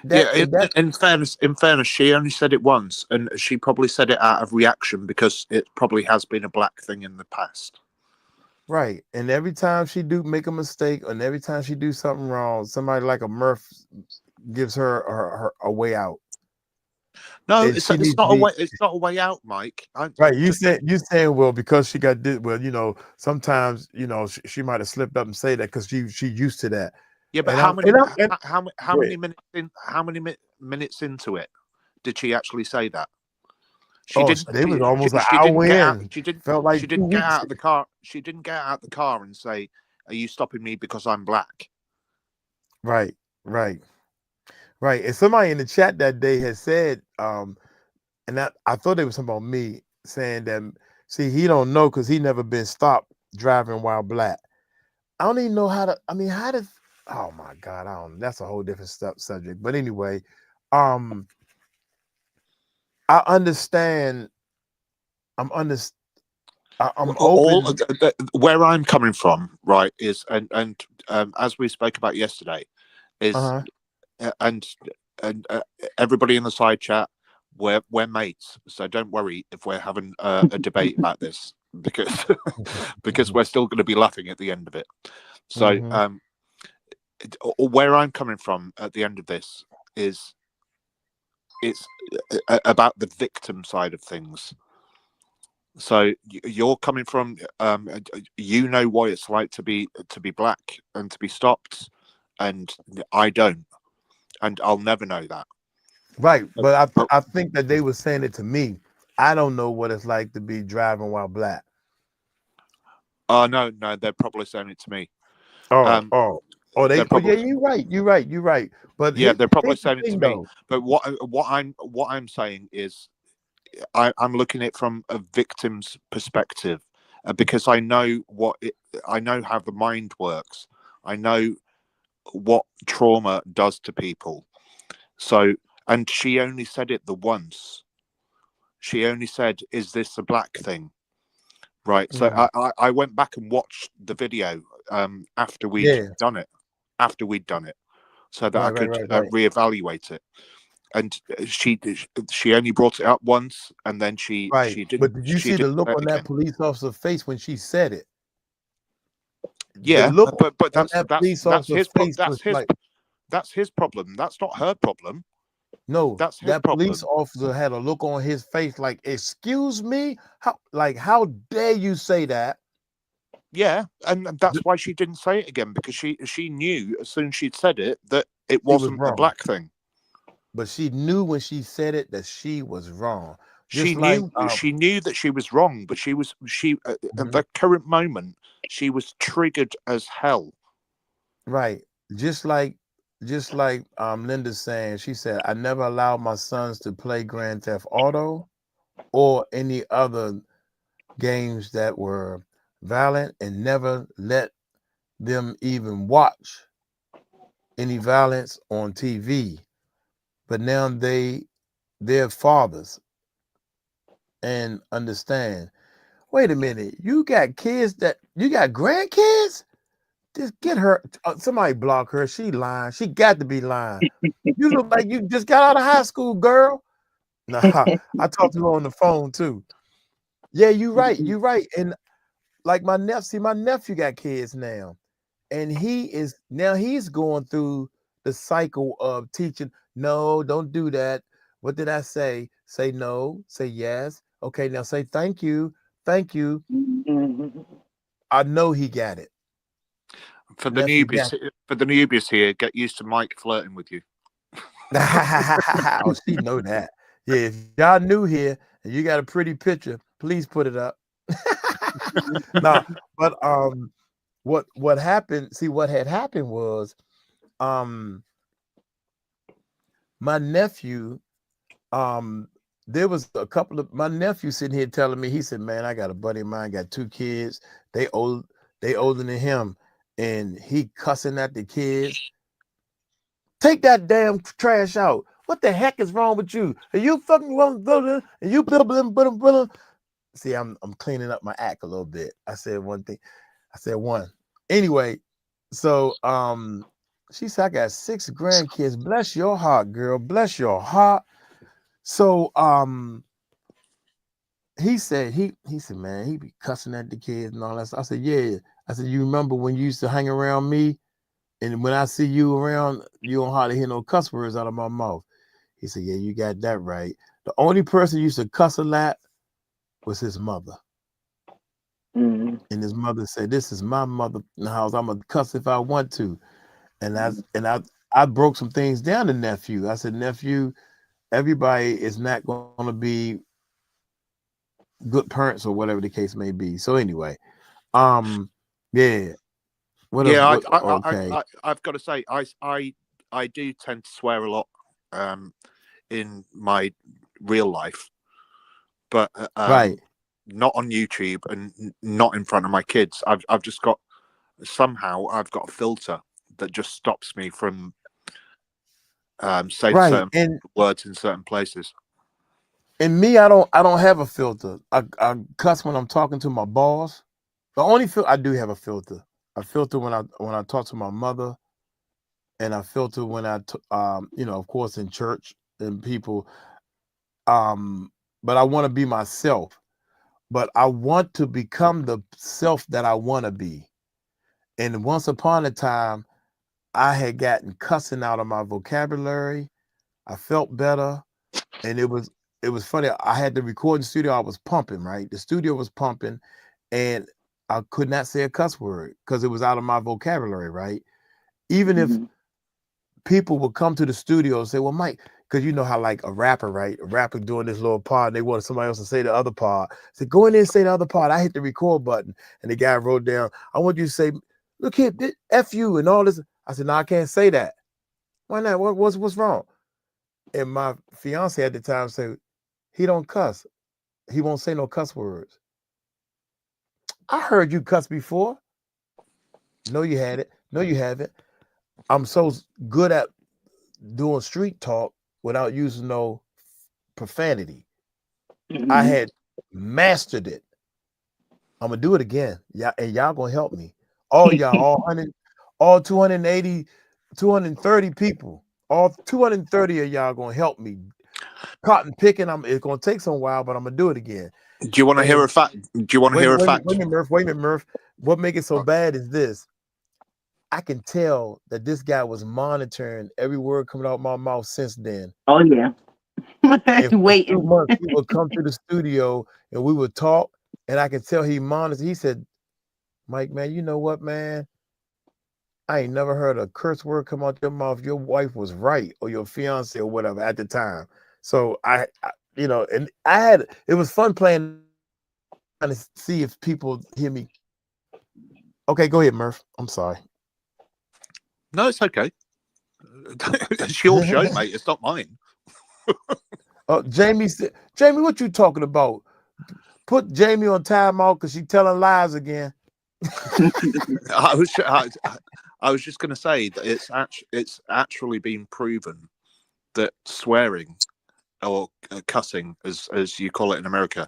Speaker 3: In fairness, she only said it once, and she probably said it out of reaction because it probably has been a black thing in the past.
Speaker 1: Right. And every time she do make a mistake, and every time she do something wrong, somebody like a Murph gives her a way out.
Speaker 3: No, it's not a way. It's not a way out, Mike.
Speaker 1: Right. You saying, well, because she got this. Well, sometimes she might have slipped up and say that because she used to that.
Speaker 3: Yeah, but how many minutes into it did she actually say that?
Speaker 1: They was almost an hour in.
Speaker 3: She didn't get out of the car. She didn't get out of the car and say, "Are you stopping me because I'm black?"
Speaker 1: Right. And somebody in the chat that day had said, and that I thought it was something about me saying that. See, he don't know because he never been stopped driving while black. I don't even know how to. I mean, how does? Oh my God, I don't. That's a whole different subject. But anyway, I understand. I'm
Speaker 3: open. Where I'm coming from, right, is and as we spoke about yesterday, is and everybody in the side chat, we're mates, so don't worry if we're having a debate about this because we're still going to be laughing at the end of it. So where I'm coming from at the end of this is it's about the victim side of things. So you're coming from what it's like to be black and to be stopped, and I don't, and I'll never know that.
Speaker 1: Right, but I think that they were saying it to me. I don't know what it's like to be driving while black.
Speaker 3: No, they're probably saying it to me.
Speaker 1: You're right. But
Speaker 3: yeah, they're probably saying it to me. But what I'm saying is, I'm looking at it from a victim's perspective, because I know how the mind works. I know what trauma does to people. So, and she only said it the once. She only said, "Is this a black thing?" Right. So I went back and watched the video after we'd done it, so that I could reevaluate it. And she only brought it up once, and then she didn't.
Speaker 1: But did you see the look on that police officer's face when she said it?
Speaker 3: Yeah, but that's his problem. That's his problem. That's not her problem.
Speaker 1: No,
Speaker 3: That's his
Speaker 1: that
Speaker 3: problem.
Speaker 1: police officer had a look on his face like, excuse me? How dare you say that?
Speaker 3: Yeah, and that's why she didn't say it again, because she knew as soon as she'd said it that it
Speaker 1: was
Speaker 3: wasn't a
Speaker 1: wrong.
Speaker 3: black thing.
Speaker 1: But she knew when she said it that she was wrong.
Speaker 3: She
Speaker 1: Just like
Speaker 3: knew that she was wrong, but at the current moment she was triggered as hell.
Speaker 1: right. Just like Linda's saying, she said, I never allowed my sons to play Grand Theft Auto or any other games that were violent, and never let them even watch any violence on TV. But now they're fathers and understand. Wait a minute, you got kids you got grandkids? Just get her. Somebody block her. She lying. She got to be lying. You look like you just got out of high school, girl. Nah, I talked to her on the phone too. Yeah, you're right. You're right. And like my nephew got kids now, and he's going through the cycle of teaching. No, don't do that. What did I say? Say no. Say yes. Okay, now say thank you. Thank you. I know he got it.
Speaker 3: For the newbies here, get used to Mike flirting with you.
Speaker 1: Oh, she know that. Yeah, if y'all new here and you got a pretty picture, please put it up. No, but what happened? See, what had happened was, my nephew, there was a couple of my nephews sitting here telling me. He said, "Man, I got a buddy of mine, got 2 kids. They older than him, and he cussing at the kids. Take that damn trash out. What the heck is wrong with you? Are you fucking wrong? And you blah. See, I'm cleaning up my act a little bit. I said one thing. I said one. Anyway, so she said, I got 6 grandkids. Bless your heart, girl. Bless your heart. So he said, man, he be cussing at the kids and all that stuff. I said, yeah. I said, you remember when you used to hang around me? And when I see you around, you don't hardly hear no cuss words out of my mouth. He said, yeah, you got that right. The only person who used to cuss a lot was his mother. And his mother said, this is my mother in the house. I'm going to cuss if I want to. And I broke some things down to nephew. I said, nephew, everybody is not going to be good parents or whatever the case may be. So anyway, yeah.
Speaker 3: I've got to say, I do tend to swear a lot in my real life, but
Speaker 1: right,
Speaker 3: not on YouTube and not in front of my kids. I've just got I've got a filter that just stops me from saying certain words in certain places.
Speaker 1: And me, I don't have a filter. I cuss when I'm talking to my boss. The only I do have a filter. I filter when I talk to my mother, and I filter when of course in church and people. But I want to be myself. But I want to become the self that I want to be. And once upon a time, I had gotten cussing out of my vocabulary. I felt better, and it was funny. I had the recording studio. I was pumping, right? The studio was pumping, and I could not say a cuss word because it was out of my vocabulary, right? Even if people would come to the studio and say, well, Mike, because you know how like a rapper, right? A rapper doing this little part, and they wanted somebody else to say the other part. I said, go in there and say the other part. I hit the record button, and the guy wrote down, I want you to say, look here, F you and all this. I said, no, I can't say that. Why not? What's wrong? And my fiance at the time said, he don't cuss. He won't say no cuss words. I heard you cuss before. No, you had it. No, you haven't. I'm so good at doing street talk without using no profanity. I had mastered it. I'm gonna do it again. Yeah, and y'all gonna help me. All y'all, all 280, 230 people, all 230 of y'all gonna help me. Cotton picking. It's gonna take some while, but I'm gonna do it again.
Speaker 3: Do you want to hear a fact? Do you want to hear a fact?
Speaker 1: Wait a minute, Murph. What makes it so bad is this. I can tell that this guy was monitoring every word coming out of my mouth since then.
Speaker 2: Oh yeah.
Speaker 1: And for 2
Speaker 2: Waiting.
Speaker 1: months, he would come to the studio and we would talk, and I could tell he monitored. He said, Mike, man, you know what, man? I ain't never heard a curse word come out your mouth. Your wife was right, or your fiance or whatever at the time. So I you know, and it was fun playing to see if people hear me. Okay, go ahead, Murph. I'm sorry.
Speaker 3: No, it's okay. It's your show, mate. It's not mine.
Speaker 1: Jamie said, Jamie, what you talking about? Put Jamie on timeout because she telling lies again.
Speaker 3: I was just going to say that it's actually been proven that swearing or cussing, as you call it in America,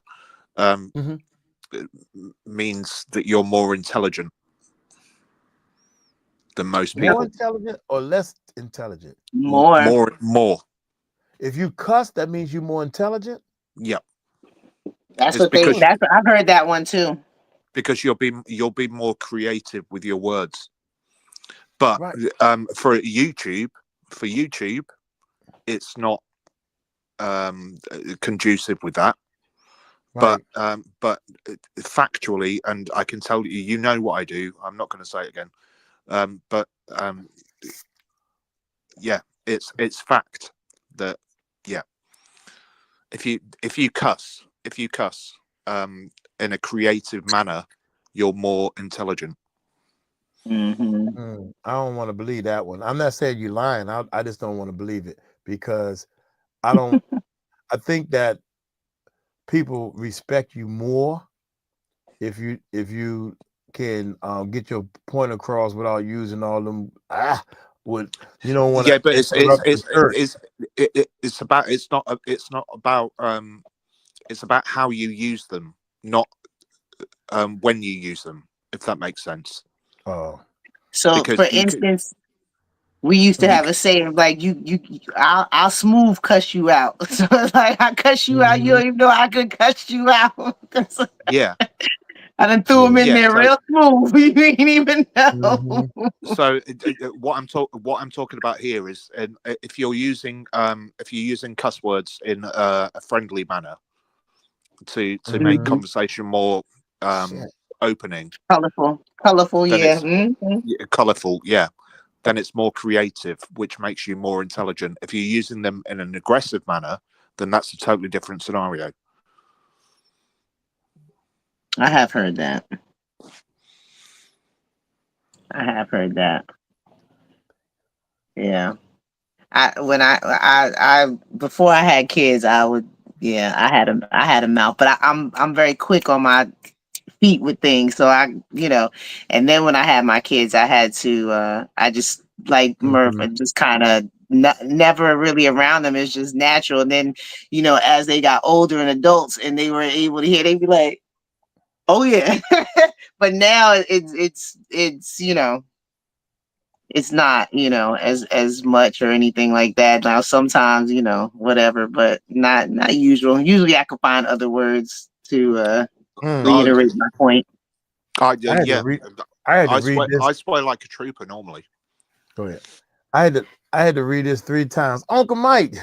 Speaker 3: means that you're more intelligent than most people.
Speaker 1: More intelligent or less intelligent?
Speaker 3: More.
Speaker 1: If you cuss, that means you're more intelligent?
Speaker 3: Yep.
Speaker 2: That's I've heard that one too.
Speaker 3: Because you'll be more creative with your words. But
Speaker 1: right.
Speaker 3: for YouTube, it's not conducive with that. Right. But factually, and I can tell you, you know what I do. I'm not going to say it again. But yeah, it's fact that if you cuss in a creative manner, you're more intelligent.
Speaker 1: I don't want to believe that one. I'm not saying you're lying. I just don't want to believe it because I don't. I think that people respect you more if you can get your point across without using all them you don't want to.
Speaker 3: Yeah, but it's about how you use them, not when you use them, if that makes sense.
Speaker 1: Oh,
Speaker 2: so for instance, we used to have a saying like I'll smooth cuss you out. So it's like I cuss you out, you don't even know I could cuss you out.
Speaker 3: Yeah.
Speaker 2: I done threw him in there real smooth. You didn't even know.
Speaker 3: So what I'm talking about here is, if you're using cuss words in a friendly manner to make conversation more opening,
Speaker 2: colorful, yeah,
Speaker 3: colorful, yeah, then it's more creative, which makes you more intelligent. If you're using them in an aggressive manner, then that's a totally different scenario.
Speaker 2: I have heard that. Yeah. Before I had kids, I had a mouth, but I'm very quick on my feet with things. So and then when I had my kids, I had to I just like Murph and just kind of never really around them. It's just natural. And then, as they got older and adults and they were able to hear, they'd be like, oh yeah. But now it's it's not, as much or anything like that. Now sometimes, whatever, but not usual. Usually I can find other words to reiterate my point.
Speaker 3: I swear like a trooper normally.
Speaker 1: Go ahead. I had to read this 3 times. Uncle Mike,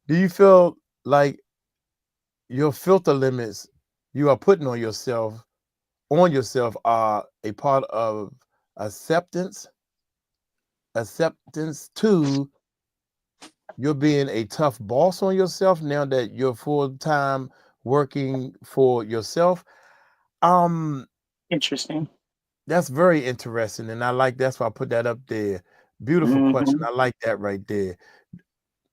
Speaker 1: do you feel like your filter limits you are putting on yourself are a part of acceptance to you're being a tough boss on yourself now that you're full-time working for yourself?
Speaker 2: Interesting.
Speaker 1: That's very interesting, and that's why I put that up there. Beautiful question. I like that right there.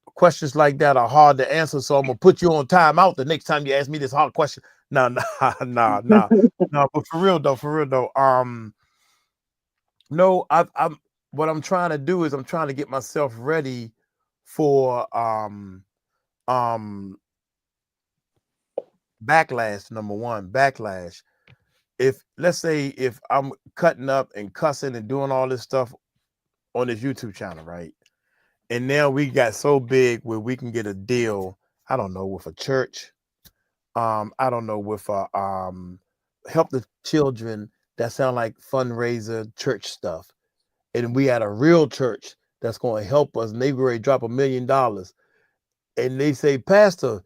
Speaker 1: Questions like that are hard to answer, so I'm gonna put you on timeout the next time you ask me this hard question. No, but for real though, no, I'm what I'm trying to do is I'm trying to get myself ready for backlash. Number one, backlash. If let's say if I'm cutting up and cussing and doing all this stuff on this YouTube channel, right? And now we got so big where we can get a deal, I don't know, with a church. I don't know, with help the children that sound like fundraiser church stuff. and we had a real church that's going to help us, and they ready to drop $1 million, and they say, Pastor,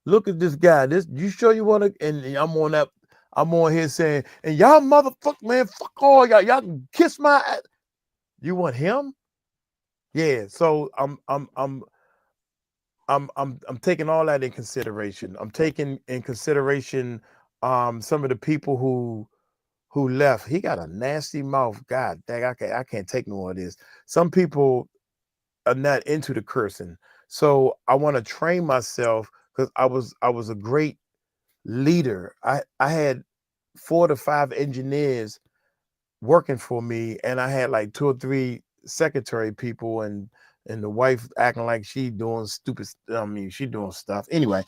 Speaker 1: look at this guy. This, you sure you want to? And I'm on here saying, and y'all motherfucker, man, fuck all y'all. Y'all can kiss my ass. You want him? Yeah. So I'm taking all that in consideration. I'm taking in consideration some of the people who left. He got a nasty mouth. God dang, I can't take no more of this. Some people are not into the cursing. So I want to train myself, because I was a great leader. I had 4 to 5 engineers working for me, and I had like 2 or 3 secretary people, and the wife acting like she doing stupid. I mean, she doing stuff. Anyway,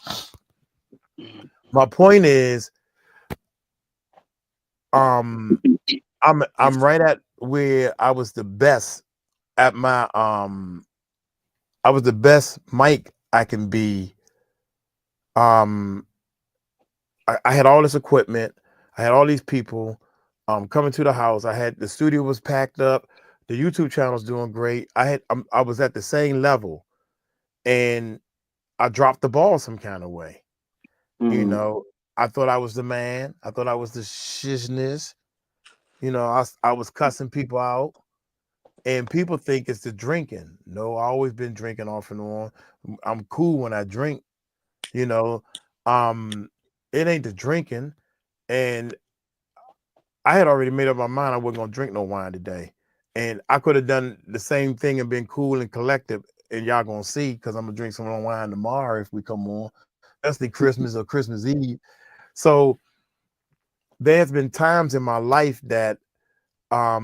Speaker 1: my point is, I'm right at where I was the best at my I was the best mic I can be. I had all this equipment. I had all these people coming to the house. I had the studio was packed up. The YouTube channel's doing great. I was at the same level, and I dropped the ball some kind of way. You know, I thought I was the man. I thought I was the shizness. You know, I was cussing people out, and people think it's the drinking. No, I always been drinking off and on. I'm cool when I drink. You know, it ain't the drinking. And I had already made up my mind I wasn't gonna drink no wine today. And I could have done the same thing and been cool and collective, and y'all gonna see, because I'm gonna drink some wine tomorrow if we come on, especially Christmas or Christmas Eve. So there's been times in my life that I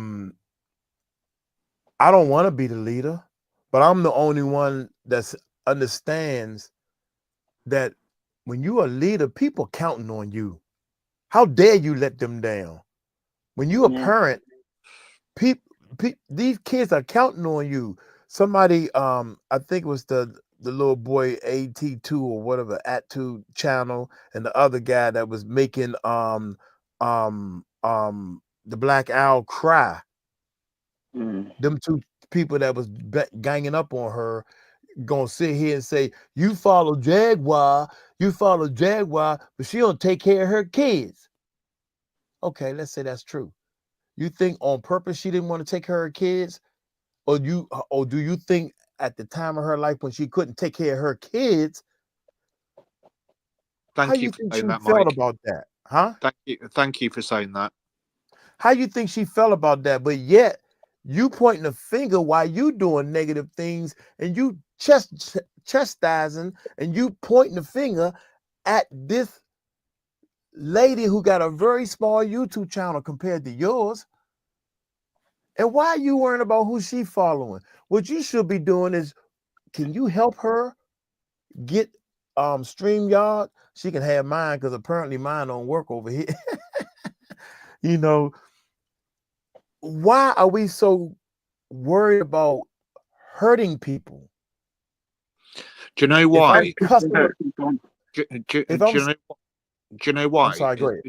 Speaker 1: don't want to be the leader, but I'm the only one that understands that when you are a leader, people counting on you. How dare you let them down? When you a parent, these kids are counting on you. Somebody, I think it was the little boy AT2 or whatever, AT2 channel, and the other guy that was making the Black Owl cry. Them 2 people that was ganging up on her gonna sit here and say, you follow Jaguar, but she don't take care of her kids. Okay, let's say that's true. You think on purpose she didn't want to take care of her kids? Or do you think at the time of her life when she couldn't take care of her kids, how you think she felt about that? Huh?
Speaker 3: Thank you for saying that.
Speaker 1: How you think she felt about that? But yet you pointing a finger while you doing negative things, and you chastising, and you pointing the finger at this lady who got a very small YouTube channel compared to yours. And why are you worrying about who she following? What you should be doing is, can you help her get StreamYard? She can have mine, because apparently mine don't work over here. You know, why are we so worried about hurting people?
Speaker 3: Do you know why? Do you know why?
Speaker 1: I'm sorry, go ahead.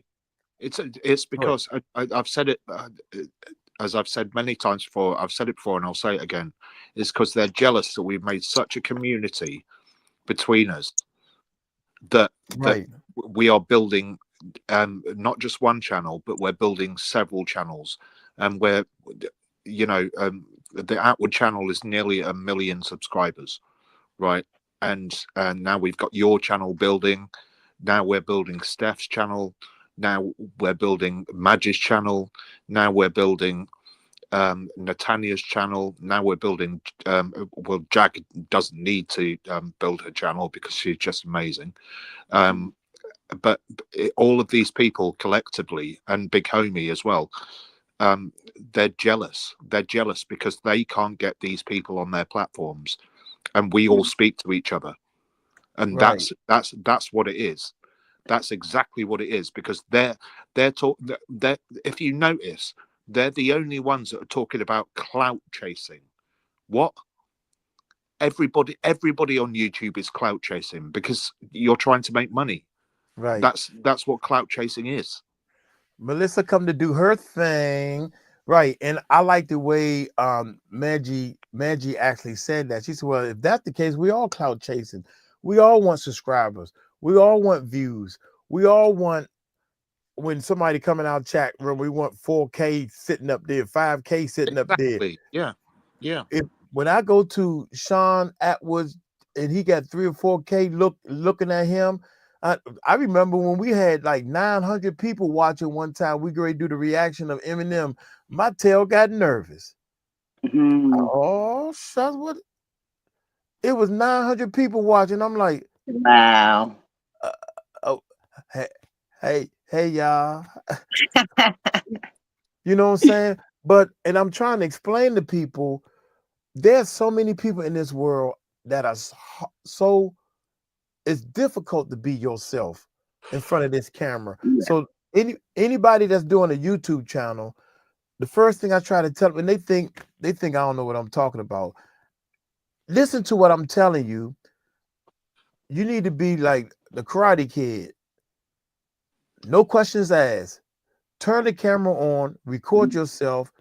Speaker 3: It's because I've said it, as I've said many times before. I've said it before and I'll say it again. It's because they're jealous that we've made such a community between us that we are building not just one channel, but we're building several channels, and where the outward channel is nearly 1 million subscribers, right? And now we've got your channel building. Now we're building Steph's channel. Now we're building Madge's channel. Now we're building Natania's channel. Now we're building well, Jack doesn't need to build her channel because she's just amazing. But all of these people collectively, and Big Homie as well, they're jealous. They're jealous because they can't get these people on their platforms, and we all speak to each other, and that's what it is. That's exactly what it is, because they're if you notice, they're the only ones that are talking about clout chasing. What? Everybody on YouTube is clout chasing because you're trying to make money.
Speaker 1: Right.
Speaker 3: That's what clout chasing is.
Speaker 1: Melissa come to do her thing. Right. And I like the way Maggie actually said that. She said, well, if that's the case, we all clout chasing. We all want subscribers. We all want views. We all want when somebody come in our chat room, we want 4K sitting up there, 5K sitting up there.
Speaker 3: Exactly. Yeah. Yeah.
Speaker 1: When I go to Sean Atwood's and he got 3 or 4K looking at him, I remember when we had like 900 people watching one time. We going to do the reaction of Eminem. My tail got nervous. Oh, shucks, what? It was 900 people watching. I'm like,
Speaker 2: wow.
Speaker 1: Oh, hey, y'all. You know what I'm saying? And I'm trying to explain to people, there's so many people in this world that are so, it's difficult to be yourself in front of this camera. Yeah. So anybody that's doing a YouTube channel, the first thing I try to tell them, they think I don't know what I'm talking about. Listen to what I'm telling you. You need to be like the Karate Kid. No questions asked. Turn the camera on, record yourself,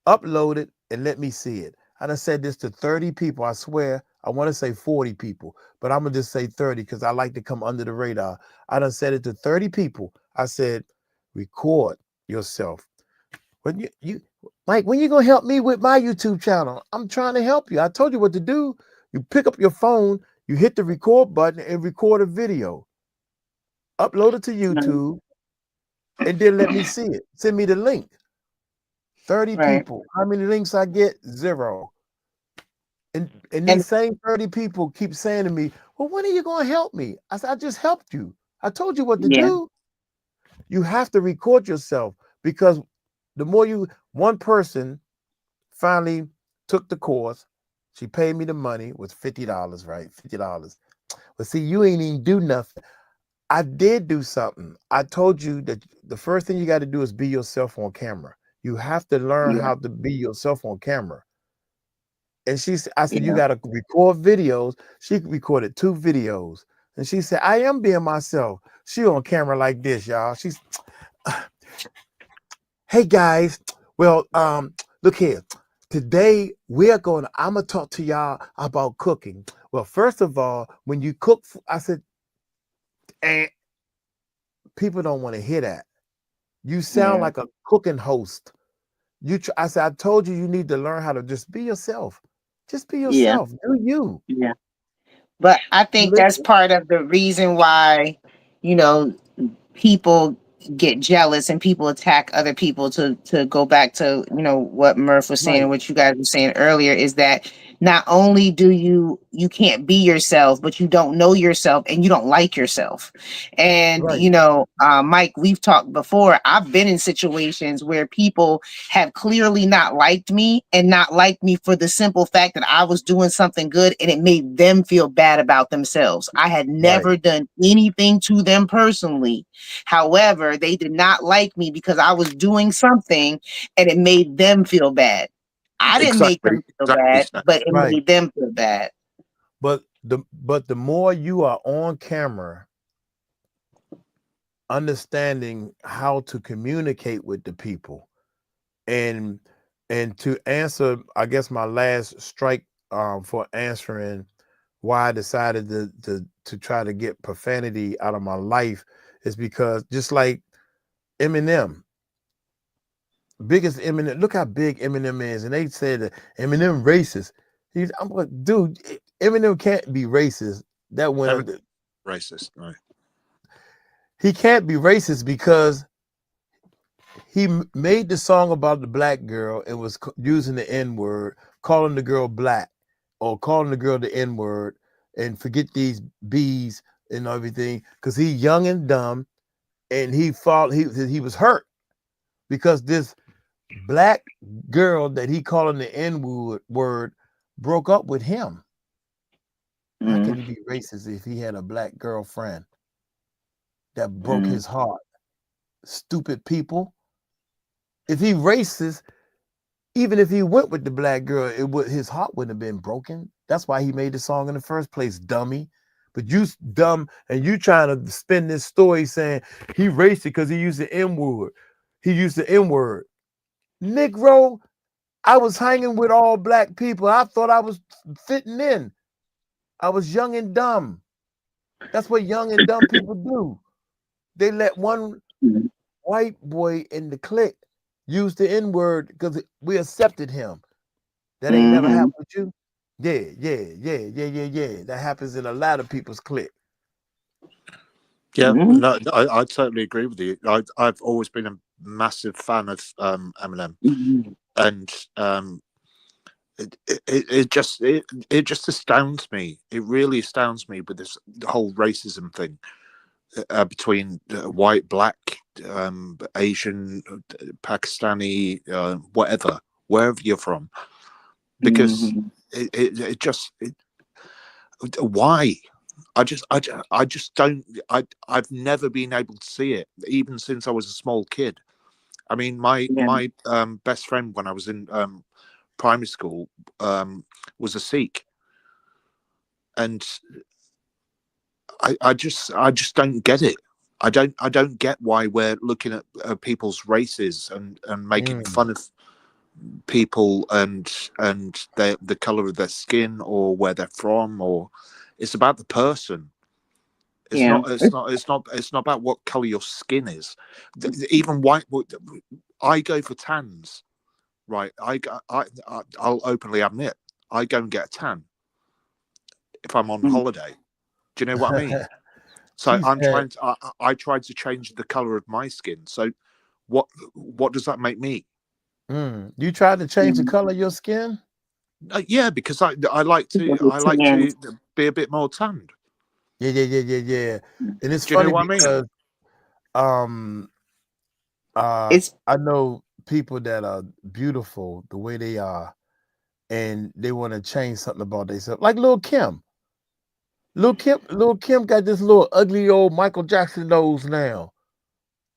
Speaker 1: upload it, and let me see it. I done said this to 30 people. I swear, I want to say 40 people, but I'm going to just say 30 because I like to come under the radar. I done said it to 30 people. I said, record yourself. When Mike, when you going to help me with my YouTube channel? I'm trying to help you. I told you what to do. You pick up your phone, you hit the record button and record a video. Upload it to YouTube and then let me see it. Send me the link. 30 people. How many links I get? 0. And these same 30 people keep saying to me, well, when are you going to help me? I said, I just helped you. I told you what to do. You have to record yourself because the more one person finally took the course. She paid me the money. It was $50, right? $50. But see, you ain't even do nothing. I did do something. I told you that the first thing you got to do is be yourself on camera. You have to learn how to be yourself on camera. And I said, you got to record videos. She recorded 2 videos. And she said, I am being myself. She on camera like this, y'all. She's, hey guys. Well, look here. Today I'm going to talk to y'all about cooking. Well, first of all, when you cook, I said, and people don't want to hear that. You sound like a cooking host. I said, I told you need to learn how to just be yourself. Just be yourself. Do you?
Speaker 2: Yeah. But I think that's part of the reason why, people get jealous and people attack other people to go back to, what Murph was saying, what you guys were saying earlier, is that not only do you can't be yourself, but you don't know yourself and you don't like yourself. And, Mike, we've talked before. I've been in situations where people have clearly not liked me and not liked me for the simple fact that I was doing something good and it made them feel bad about themselves. I had never done anything to them personally. However, they did not like me because I was doing something and it made them feel bad. I didn't make them feel bad, but it made them feel bad.
Speaker 1: But the more you are on camera, understanding how to communicate with the people, and to answer, I guess my last strike for answering why I decided to try to get profanity out of my life is because just like Eminem. Biggest Eminem, look how big Eminem is, and they said that Eminem racist. I'm like, dude, Eminem can't be racist. That went
Speaker 3: racist, right?
Speaker 1: He can't be racist because he made the song about the black girl and was using the N-word, calling the girl black, or calling the girl the N-word, and forget these B's and everything, because he young and dumb, and he was hurt because this black girl that he calling the N-word broke up with him. How can he be racist if he had a black girlfriend that broke his heart? Stupid people. If he racist, even if he went with the black girl, his heart wouldn't have been broken. That's why he made the song in the first place, dummy. But you dumb, and you trying to spin this story saying he racist because he used the N-word. He used the N-word. Negro, I was hanging with all black people. I thought I was fitting in. I was young and dumb. That's what young and dumb people do. They let one white boy in the clique use the N-word because we accepted him. That ain't never happened with you? Yeah. That happens in a lot of people's clique.
Speaker 3: Yeah, no, I totally agree with you. I've always been a massive fan of Eminem, and it just astounds me. It really astounds me with this whole racism thing between white, black, Asian, Pakistani, whatever, wherever you're from, because why? I just don't. I've never been able to see it, even since I was a small kid. I mean, my best friend when I was in primary school was a Sikh, and I just don't get it. I don't get why we're looking at people's races and making fun of people and the color of their skin or where they're from, or it's about the person. It's not about what color your skin is. Even white, I go for tans, right? I'll openly admit I go and get a tan if I'm on holiday. Do you know what I mean? So I tried to change the color of my skin. So what does that make me?
Speaker 1: You tried to change the color of your skin?
Speaker 3: Yeah, because I like to be a bit more tanned.
Speaker 1: Yeah. And it's
Speaker 3: Do you know
Speaker 1: funny
Speaker 3: what
Speaker 1: because
Speaker 3: I mean?
Speaker 1: I know people that are beautiful the way they are, and they want to change something about themselves. Like Lil' Kim. Lil' Kim got this little ugly old Michael Jackson nose now.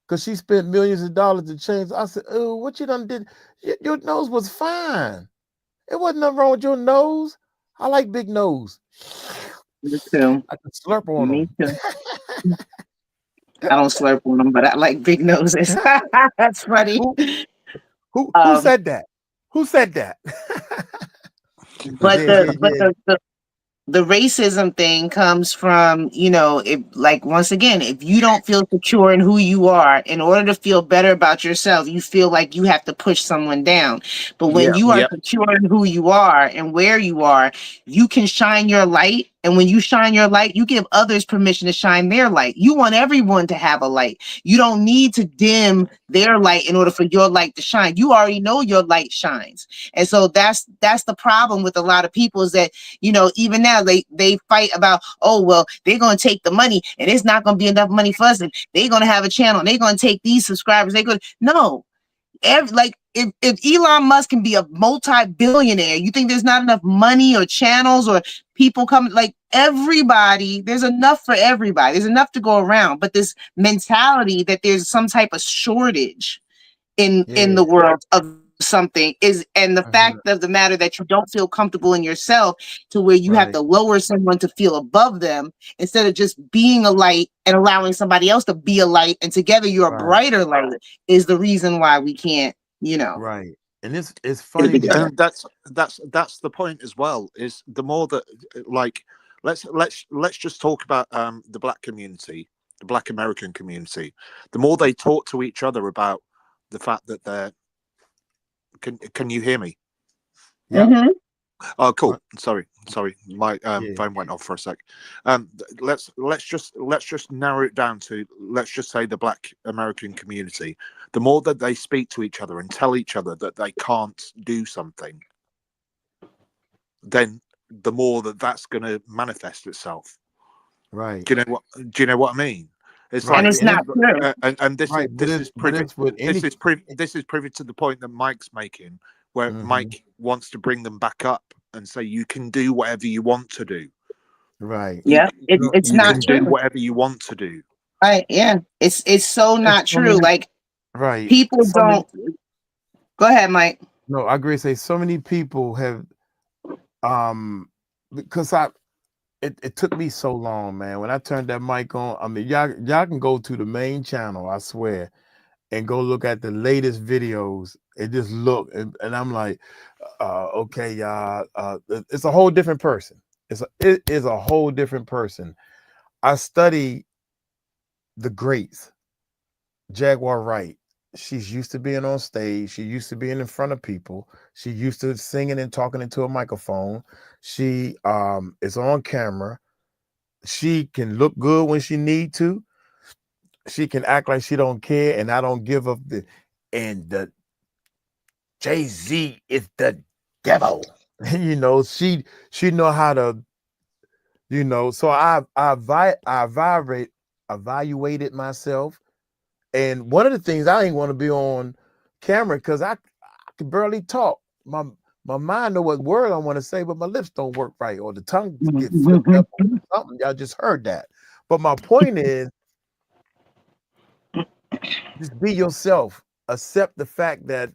Speaker 1: Because she spent millions of dollars to change. I said, oh, what you done did? Your nose was fine. It wasn't nothing wrong with your nose. I like big nose.
Speaker 2: Me too.
Speaker 1: I can slurp on them.
Speaker 2: Me too. I don't slurp on them, but I like big noses. That's funny.
Speaker 1: Who said that? Who said that?
Speaker 2: But the racism thing comes from, if, like, once again, if you don't feel secure in who you are, in order to feel better about yourself, you feel like you have to push someone down. But when you are secure in who you are and where you are, you can shine your light. And when you shine your light, you give others permission to shine their light. You want everyone to have a light. You don't need to dim their light in order for your light to shine. You already know your light shines. And so that's the problem with a lot of people is that, even now they fight about, oh, well, they're going to take the money and it's not going to be enough money for us. And they're going to have a channel. And they're going to take these subscribers. No. If Elon Musk can be a multi-billionaire, you think there's not enough money or channels or people coming? Like, everybody, there's enough for everybody. There's enough to go around. But this mentality that there's some type of shortage in the world of something is, and the fact of the matter that you don't feel comfortable in yourself to where you have to lower someone to feel above them instead of just being a light and allowing somebody else to be a light, and together you're a brighter light, is the reason why we can't,
Speaker 1: Right. And it's funny.
Speaker 3: And that's the point as well, is the more that, like, let's just talk about the black community, the black American community. The more they talk to each other about the fact that they're, can you hear me?
Speaker 1: Yeah.
Speaker 3: Oh, cool. Sorry. My phone went off for a sec. Let's just narrow it down to, let's just say the black American community. The more that they speak to each other and tell each other that they can't do something, then the more that's going to manifest itself.
Speaker 1: Right.
Speaker 3: Do you know what I mean? It's
Speaker 2: and it's not true.
Speaker 3: And this is privy to the point that Mike's making, where Mike wants to bring them back up and say you can do whatever you want to do.
Speaker 1: Right.
Speaker 2: Yeah, it's not
Speaker 3: can
Speaker 2: true.
Speaker 3: do whatever you want to do.
Speaker 2: Right. Yeah. It's so not true. Like, people don't. Go ahead, Mike.
Speaker 1: No, I agree. Say so many people have, because it took me so long, man. When I turned that mic on, I mean, y'all can go to the main channel, I swear, and go look at the latest videos and just look, and I'm like, okay, y'all, it's a whole different person. It is a whole different person. I study the greats. Jaguar Wright. She's used to being on stage. She used to being in front of people. She used to singing and talking into a microphone. She is on camera. She can look good when she need to. She can act like she don't care, and I don't give up the Jay-Z is the devil. You know, she know how to, you know. So I evaluated myself. And one of the things, I ain't want to be on camera because I can barely talk. My mind know what word I want to say, but my lips don't work right, or the tongue get flipped up or something. Y'all just heard that. But my point is, just be yourself. Accept the fact that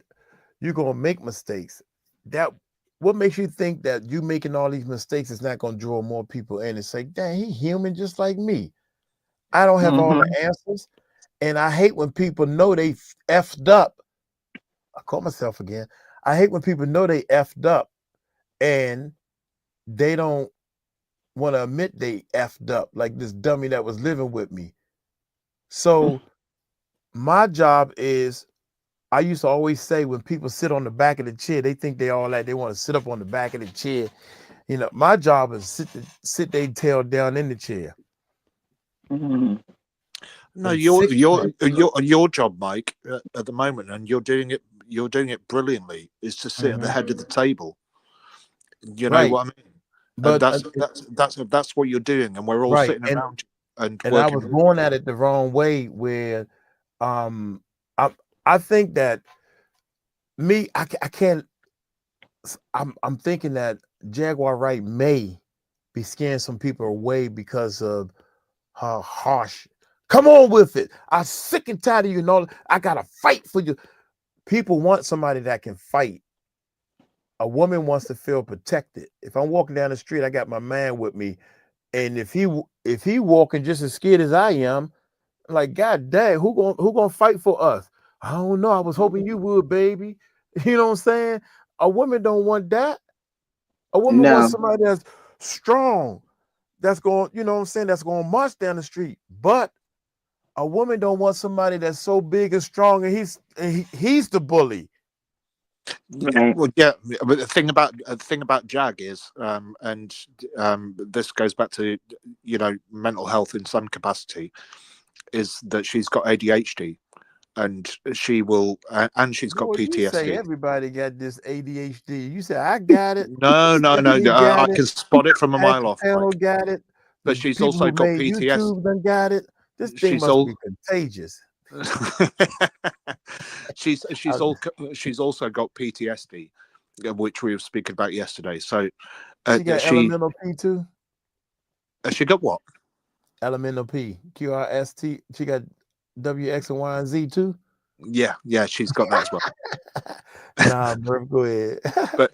Speaker 1: you're gonna make mistakes. That what makes you think that you making all these mistakes is not gonna draw more people in and say, dang, he human just like me. I don't have all the answers. And I hate when people know they effed up. I call myself again. I hate when people know they effed up and they don't want to admit they effed up, like this dummy that was living with me. So my job is, I used to always say, when people sit on the back of the chair, they think they all that, they want to sit up on the back of the chair. You know, my job is sit their tail down in the chair.
Speaker 3: No, your job, Mike, at the moment, and you're doing it brilliantly, is to sit at the head of the table. You know what I mean? But that's what you're doing, and we're all sitting around you and
Speaker 1: I was going at it the wrong way, where I think that I can't. I'm thinking that Jaguar Wright may be scaring some people away because of her harsh. Come on with it. I'm sick and tired of you. Know I gotta fight for you. People want somebody that can fight. A woman wants to feel protected. If I'm walking down the street, I got my man with me, and if he walking just as scared as I am, I'm like, God dang, who gonna fight for us? I don't know. I was hoping you would, baby. You know what I'm saying? A woman don't want that. A woman wants somebody that's strong, that's going, you know what I'm saying, that's going to march down the street. But a woman don't want somebody that's so big and strong, and he's the bully.
Speaker 3: Well, yeah, but the thing about Jag is, and this goes back to, you know, mental health in some capacity, is that she's got ADHD, and she will, and she's got PTSD.
Speaker 1: You say everybody got this ADHD. You say I got it.
Speaker 3: No, I can spot it from a mile off.
Speaker 1: Got it.
Speaker 3: But she's also got PTSD.
Speaker 1: YouTube done got it. This thing must be contagious.
Speaker 3: she's also got PTSD, which we were speaking about yesterday. So
Speaker 1: she got elemental P too.
Speaker 3: She got what?
Speaker 1: Elemental P, QRST. She got W, X, and Y, and Z too.
Speaker 3: Yeah, she's got that as well.
Speaker 1: Nah, bro, go ahead.
Speaker 3: But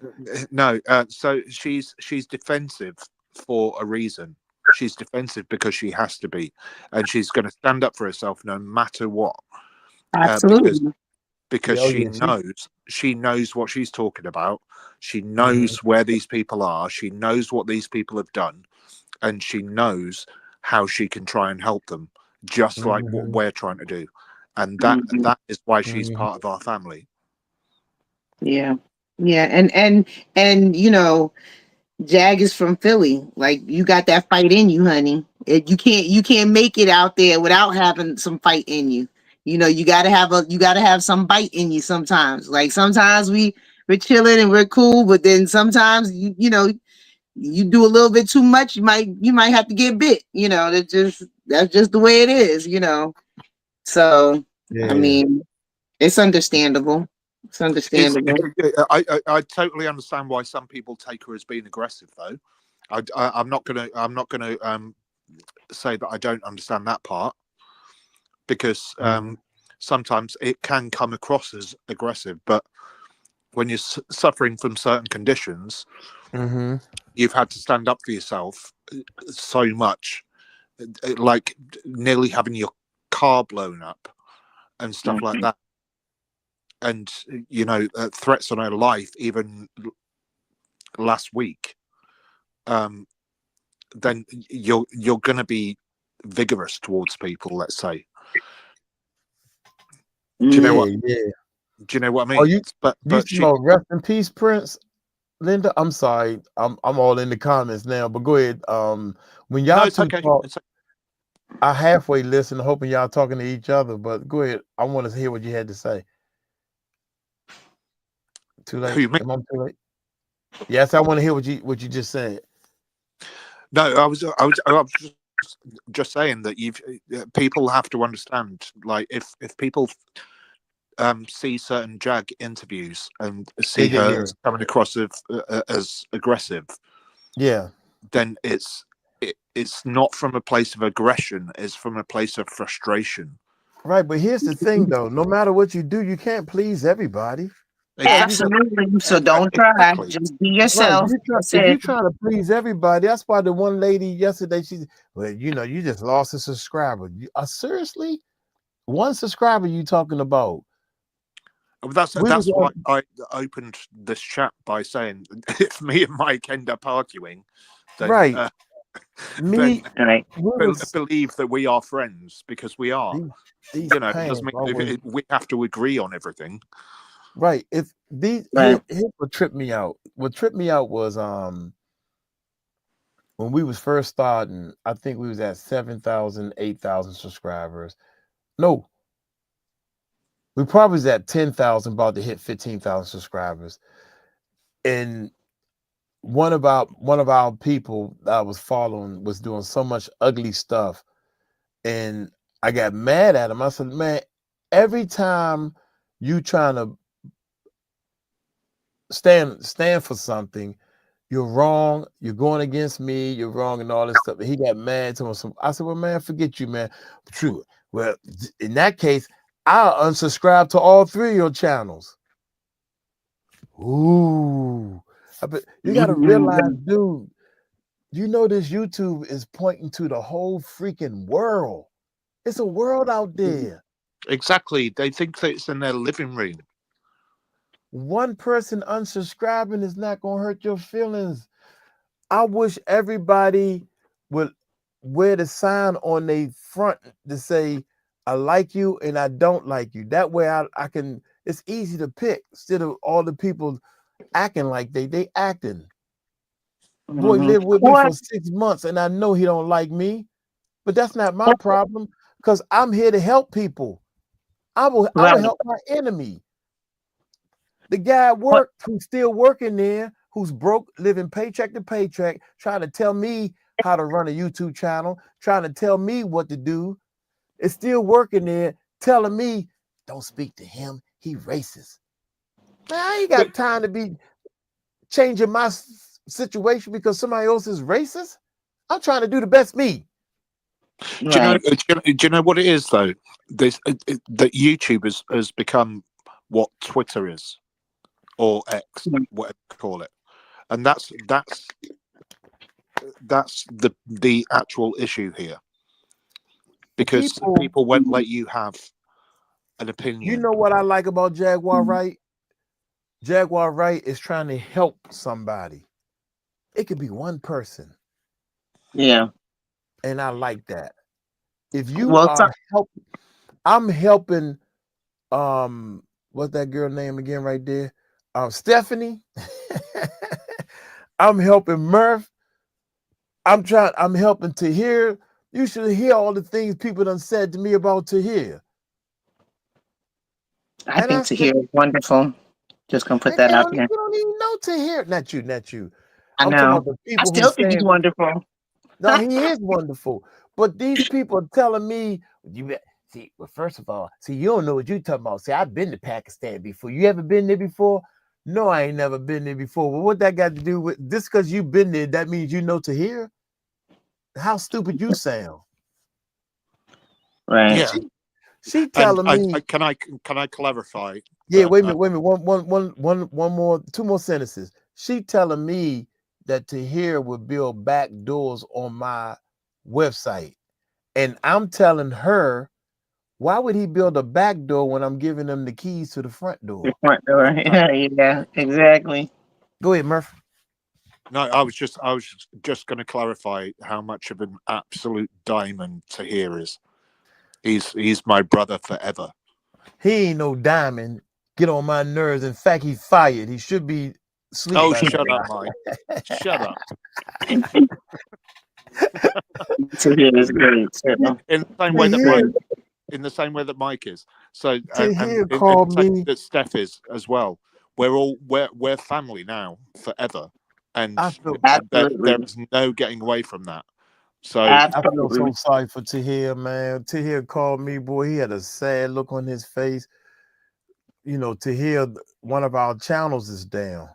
Speaker 3: no, so she's defensive for a reason. She's defensive because she has to be, and she's going to stand up for herself no matter what.
Speaker 2: Absolutely.
Speaker 3: Because she knows what she's talking about. She knows where these people are. She knows what these people have done, and she knows how she can try and help them, just like what we're trying to do. And that is why she's part of our family.
Speaker 2: Yeah. And you know, Jag is from Philly. Like, you got that fight in you, honey. You can't make it out there without having some fight in you. You know, you gotta have some bite in you sometimes. Like, sometimes we're chilling and we're cool, but then sometimes you know, you do a little bit too much, you might have to get bit. You know, that's just the way it is, you know. So I mean, it's understandable. It's understandable.
Speaker 3: I totally understand why some people take her as being aggressive, though. I'm not gonna say that I don't understand that part, because sometimes it can come across as aggressive. But when you're suffering from certain conditions, you've had to stand up for yourself so much, like nearly having your car blown up. and stuff like that. And, you know, threats on her life, even last week, then you're going to be vigorous towards people, let's say. Do you know what?
Speaker 1: Yeah.
Speaker 3: Do you know what I mean?
Speaker 1: Oh, you
Speaker 3: she,
Speaker 1: rest in peace, Prince. Linda, I'm sorry, I'm all in the comments now, but go ahead. When y'all
Speaker 3: it's
Speaker 1: two
Speaker 3: okay.
Speaker 1: talk,
Speaker 3: It's okay.
Speaker 1: I halfway listen, hoping y'all talking to each other. But go ahead. I want to hear what you had to say. Too late.
Speaker 3: Who, me?
Speaker 1: Am I too late? Yes, I want to hear what you just said.
Speaker 3: No, I was just saying that people have to understand, like, if people see certain Jag interviews and see her as coming across as aggressive, then it's not from a place of aggression, it's from a place of frustration.
Speaker 1: Right, but here's the thing though, no matter what you do, you can't please everybody.
Speaker 2: Absolutely. So don't try. Just be yourself.
Speaker 1: Right. If you try to please everybody, that's why the one lady yesterday, well, you know, you just lost a subscriber. Seriously? One subscriber you talking about?
Speaker 3: That's why I opened this chat by saying, if me and Mike end up arguing, then, believe that we are friends, because we are. You know, it doesn't mean we have to agree on everything.
Speaker 1: Right. Here's what tripped me out. What tripped me out was when we was first starting, I think we was at 7,000, 8,000 subscribers. No. We probably was at 10,000, about to hit 15,000 subscribers. And one of our people that I was following was doing so much ugly stuff. And I got mad at him. I said, man, every time you trying to stand for something, you're wrong, you're going against me, you're wrong, and all this stuff. And he got mad to him. I said, well, man, forget you, man. True. Well, in that case, I'll unsubscribe to all 3 of your channels. Ooh. But you got to realize, dude, you know this YouTube is pointing to the whole freaking world. It's a world out there.
Speaker 3: Exactly. They think that it's in their living room.
Speaker 1: One person unsubscribing is not going to hurt your feelings. I wish everybody would wear the sign on their front to say, I like you and I don't like you. That way I can, it's easy to pick instead of all the people acting like they acting. Boy lived with me for 6 months and I know he don't like me, but that's not my problem because I'm here to help people. I will help my enemy. The guy at work who's still working there, who's broke, living paycheck to paycheck, trying to tell me how to run a YouTube channel, trying to tell me what to do, is still working there, telling me, don't speak to him, he racist. Man, I ain't got time to be changing my situation because somebody else is racist. I'm trying to do the best me.
Speaker 3: Do you know what it is, though? That YouTube has become what Twitter is. Or X, whatever you call it, and that's the actual issue here, because people won't let you have an opinion.
Speaker 1: You know what I like about Jaguar Wright? Jaguar Wright is trying to help somebody. It could be one person.
Speaker 2: Yeah,
Speaker 1: and I like that. If you are helping, I'm helping. What's that girl name again? Right there. Stephanie. I'm helping Murph. I'm helping Tahir. You should hear all the things people done said to me about Tahir.
Speaker 2: I think Tahir is wonderful. Just gonna put that out there.
Speaker 1: You don't even know Tahir. Not you.
Speaker 2: I know. I still think he's wonderful.
Speaker 1: No, he is wonderful. But these people are telling me, well, first of all, you don't know what you're talking about. See, I've been to Pakistan before. You ever been there before? No, I ain't never been there before. Well, what that got to do with this? Because you've been there, that means you know Tahir? How stupid you sound.
Speaker 2: Right.
Speaker 3: Yeah.
Speaker 1: She telling me.
Speaker 3: Can I clarify?
Speaker 1: Yeah, wait a minute. Two more sentences. She telling me that Tahir would build back doors on my website. And I'm telling her Why would he build a back door when I'm giving him the keys to the front door?
Speaker 2: The front door. Yeah, exactly.
Speaker 1: Go ahead, Murph.
Speaker 3: No, I was just going to clarify how much of an absolute diamond Tahir is. He's my brother forever.
Speaker 1: He ain't no diamond. Get on my nerves. In fact, he's fired. He should be sleep.
Speaker 3: Oh, shut up, Mike. Shut up.
Speaker 2: Tahir is great.
Speaker 3: In the same way that Mike, in the same way that Mike is. So and in the same way that Steph is as well. We're family now forever. And there is no getting away from that. So
Speaker 1: I feel so sorry for Tahir, man. Tahir called me, boy. He had a sad look on his face. You know, Tahir, one of our channels is down.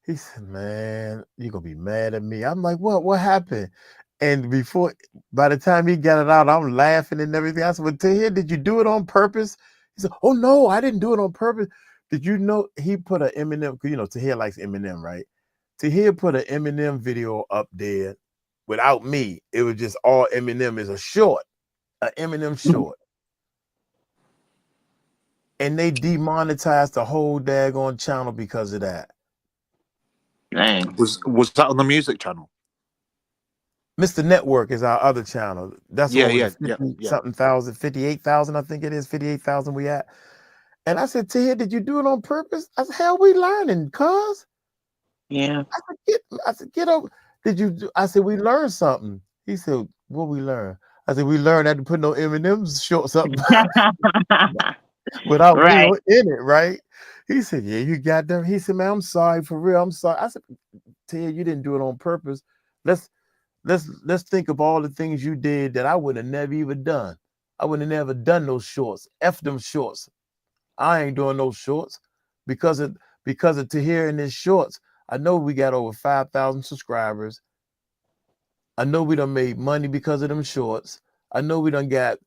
Speaker 1: He said, man, you're gonna be mad at me. I'm like, what happened? And by the time he got it out, I'm laughing and everything. I said, well, Tahir, did you do it on purpose? He said, oh no, I didn't do it on purpose. Did you know he put an Eminem, you know, Tahir likes Eminem, right? Tahir put an Eminem video up there without me. It was just all Eminem is an Eminem short. And they demonetized the whole daggone channel because of that.
Speaker 2: Dang.
Speaker 3: Was that on the music channel?
Speaker 1: Mr. Network is our other channel. That's something thousand, 58,000, I think it is 58,000 we at. And I said, Tahir, did you do it on purpose? I said, hell, we learning, cuz.
Speaker 2: Yeah.
Speaker 1: I said, get over. Did you do? I said, we learned something. He said, what we learned? I said, we learned not to put no Eminem's shorts up without me in it, right? He said, yeah, you got them. He said, man, I'm sorry, for real. I'm sorry. I said, Tahir, you didn't do it on purpose. Let's think of all the things you did that I would have never even done. I would have never done those shorts. F them shorts. I ain't doing those shorts because of Tahir and his shorts. I know we got over 5,000 subscribers. I know we done made money because of them shorts. I know we done got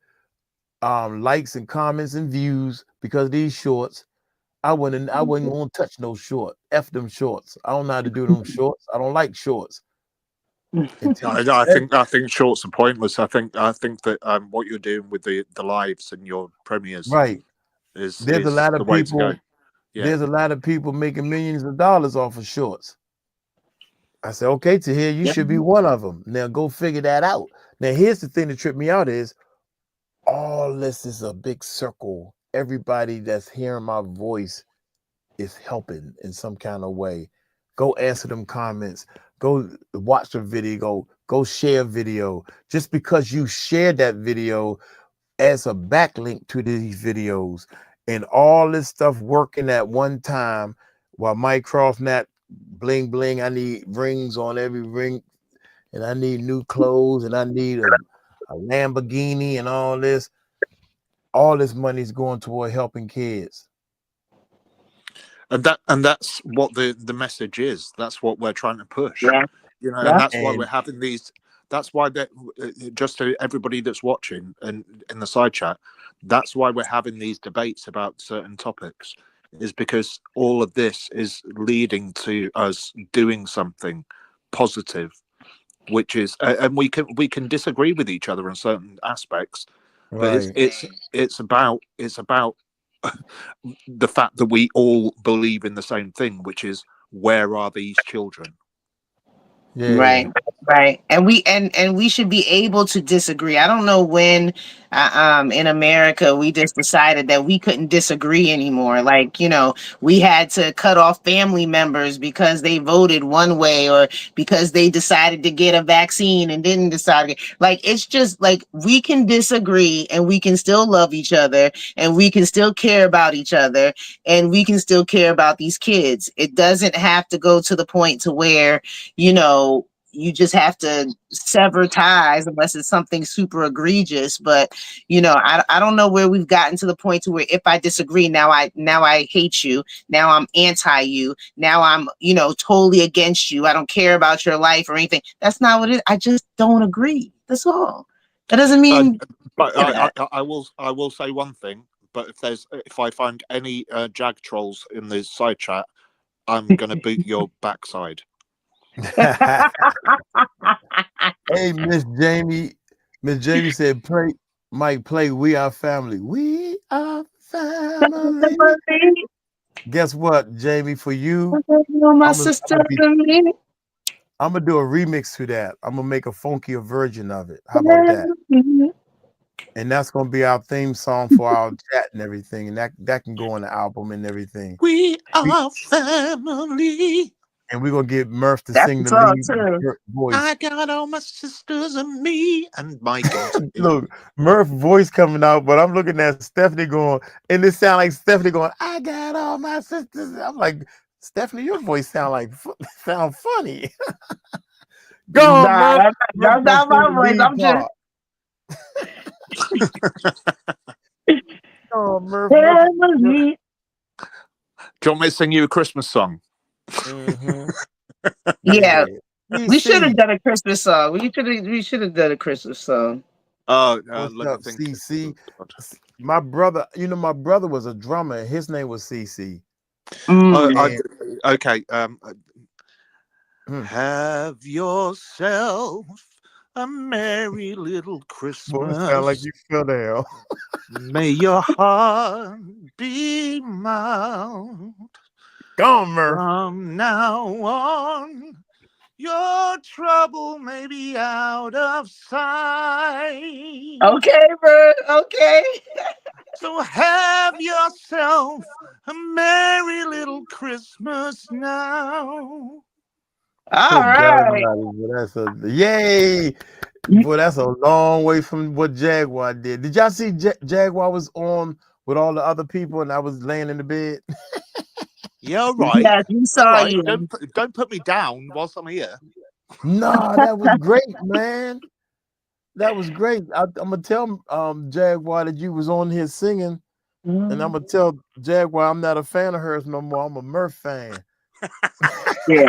Speaker 1: likes and comments and views because of these shorts. I wasn't gonna touch no short. F them shorts. I don't know how to do them shorts. I don't like shorts.
Speaker 3: I think shorts are pointless. I think that what you're doing with the lives and your premieres,
Speaker 1: right,
Speaker 3: is
Speaker 1: a lot of
Speaker 3: the way to
Speaker 1: people.
Speaker 3: go. Yeah.
Speaker 1: There's a lot of people making millions of dollars off of shorts. I said, okay, Tahir, you should be one of them. Now go figure that out. Now here's the thing that tripped me out is all this is a big circle. Everybody that's hearing my voice is helping in some kind of way. Go answer them comments. Go watch the video. Go share video. Just because you shared that video as a backlink to these videos and all this stuff working at one time while Mike Cross not bling bling. I need rings on every ring, and I need new clothes, and I need a Lamborghini and all this. All this money is going toward helping kids.
Speaker 3: And that's what the message is. That's what we're trying to push.
Speaker 2: Yeah.
Speaker 3: You know, and that's why we're having these. That's why that just to everybody that's watching and in the side chat, that's why we're having these debates about certain topics, is because all of this is leading to us doing something positive, which is, and we can disagree with each other in certain aspects, but it's about the fact that we all believe in the same thing, which is, where are these children?
Speaker 2: Yeah. Right. And we should be able to disagree. I don't know when in America we just decided that we couldn't disagree anymore. Like, you know, we had to cut off family members because they voted one way or because they decided to get a vaccine and didn't decide. Like, it's just like we can disagree and we can still love each other and we can still care about each other and we can still care about these kids. It doesn't have to go to the point to where, you know, you just have to sever ties unless it's something super egregious. But, you know, I don't know where we've gotten to the point to where if I disagree, now I hate you. Now I'm anti you. Now I'm, you know, totally against you. I don't care about your life or anything. That's not what it is. I just don't agree. That's all. That doesn't mean.
Speaker 3: But I will say one thing. But if I find any Jag trolls in the side chat, I'm gonna boot your backside.
Speaker 1: Hey, Miss Jamie. Miss Jamie said, "Play, Mike, play. We are family. We are family." Guess what, Jamie? For you,
Speaker 2: My
Speaker 1: I'm
Speaker 2: sister
Speaker 1: gonna
Speaker 2: and me.
Speaker 1: do a remix to that. I'm gonna make a funkier version of it. How about that? And that's gonna be our theme song for our chat and everything. And that can go on the album and everything.
Speaker 3: We are family.
Speaker 1: And we're gonna get Murph to
Speaker 2: That's
Speaker 1: sing
Speaker 2: the
Speaker 1: the
Speaker 2: song
Speaker 1: lead
Speaker 2: too.
Speaker 1: voice.
Speaker 3: I got all my sisters and me and Mike.
Speaker 1: Look, Murph voice coming out, but I'm looking at Stephanie going, and it sound like Stephanie going, "I got all my sisters." I'm like, Stephanie, your voice sound funny. Go on, Murph.
Speaker 2: That's not my voice. I'm just.
Speaker 1: Oh, Murph.
Speaker 2: Family.
Speaker 3: Do you want me to sing you a Christmas song?
Speaker 2: Yeah. We should have
Speaker 1: CC.
Speaker 2: done a Christmas song. We should have done a Christmas song.
Speaker 3: Oh,
Speaker 1: What's up, CC? My brother, my brother was a drummer. His name was CC.
Speaker 3: Okay. Have yourself a merry little Christmas.
Speaker 1: Sound like you fell down.
Speaker 3: May your heart be mild.
Speaker 1: Go on, Murph.
Speaker 3: From now on, your trouble may be out of sight.
Speaker 2: Okay, bro. Okay.
Speaker 3: So have yourself a merry little Christmas now.
Speaker 2: All right.
Speaker 1: That's yay. Boy, that's a long way from what Jaguar did. Did y'all see Jaguar was on with all the other people and I was laying in the bed?
Speaker 3: Yeah, right.
Speaker 2: Yeah, you saw you.
Speaker 3: Don't put me down whilst I'm here.
Speaker 1: No, that was great, man. That was great. I'm gonna tell Jaguar that you was on here singing, and I'm gonna tell Jaguar I'm not a fan of hers no more. I'm a Murph fan.
Speaker 2: Yeah.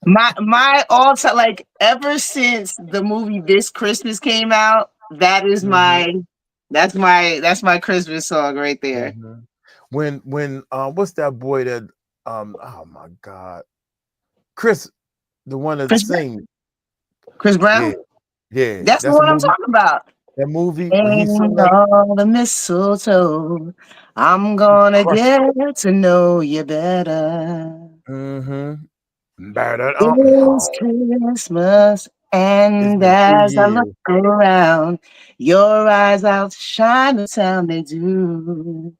Speaker 2: My all time, like ever since the movie This Christmas came out, that is that's my Christmas song right there.
Speaker 1: When what's that boy that oh my God, Chris, the one that sings,
Speaker 2: Chris Brown.
Speaker 1: Yeah,
Speaker 2: that's the one I'm talking about.
Speaker 1: That movie.
Speaker 2: Ain't all the mistletoe, I'm gonna get to know you better. It's Christmas, and as I look around, your eyes outshine the town they do.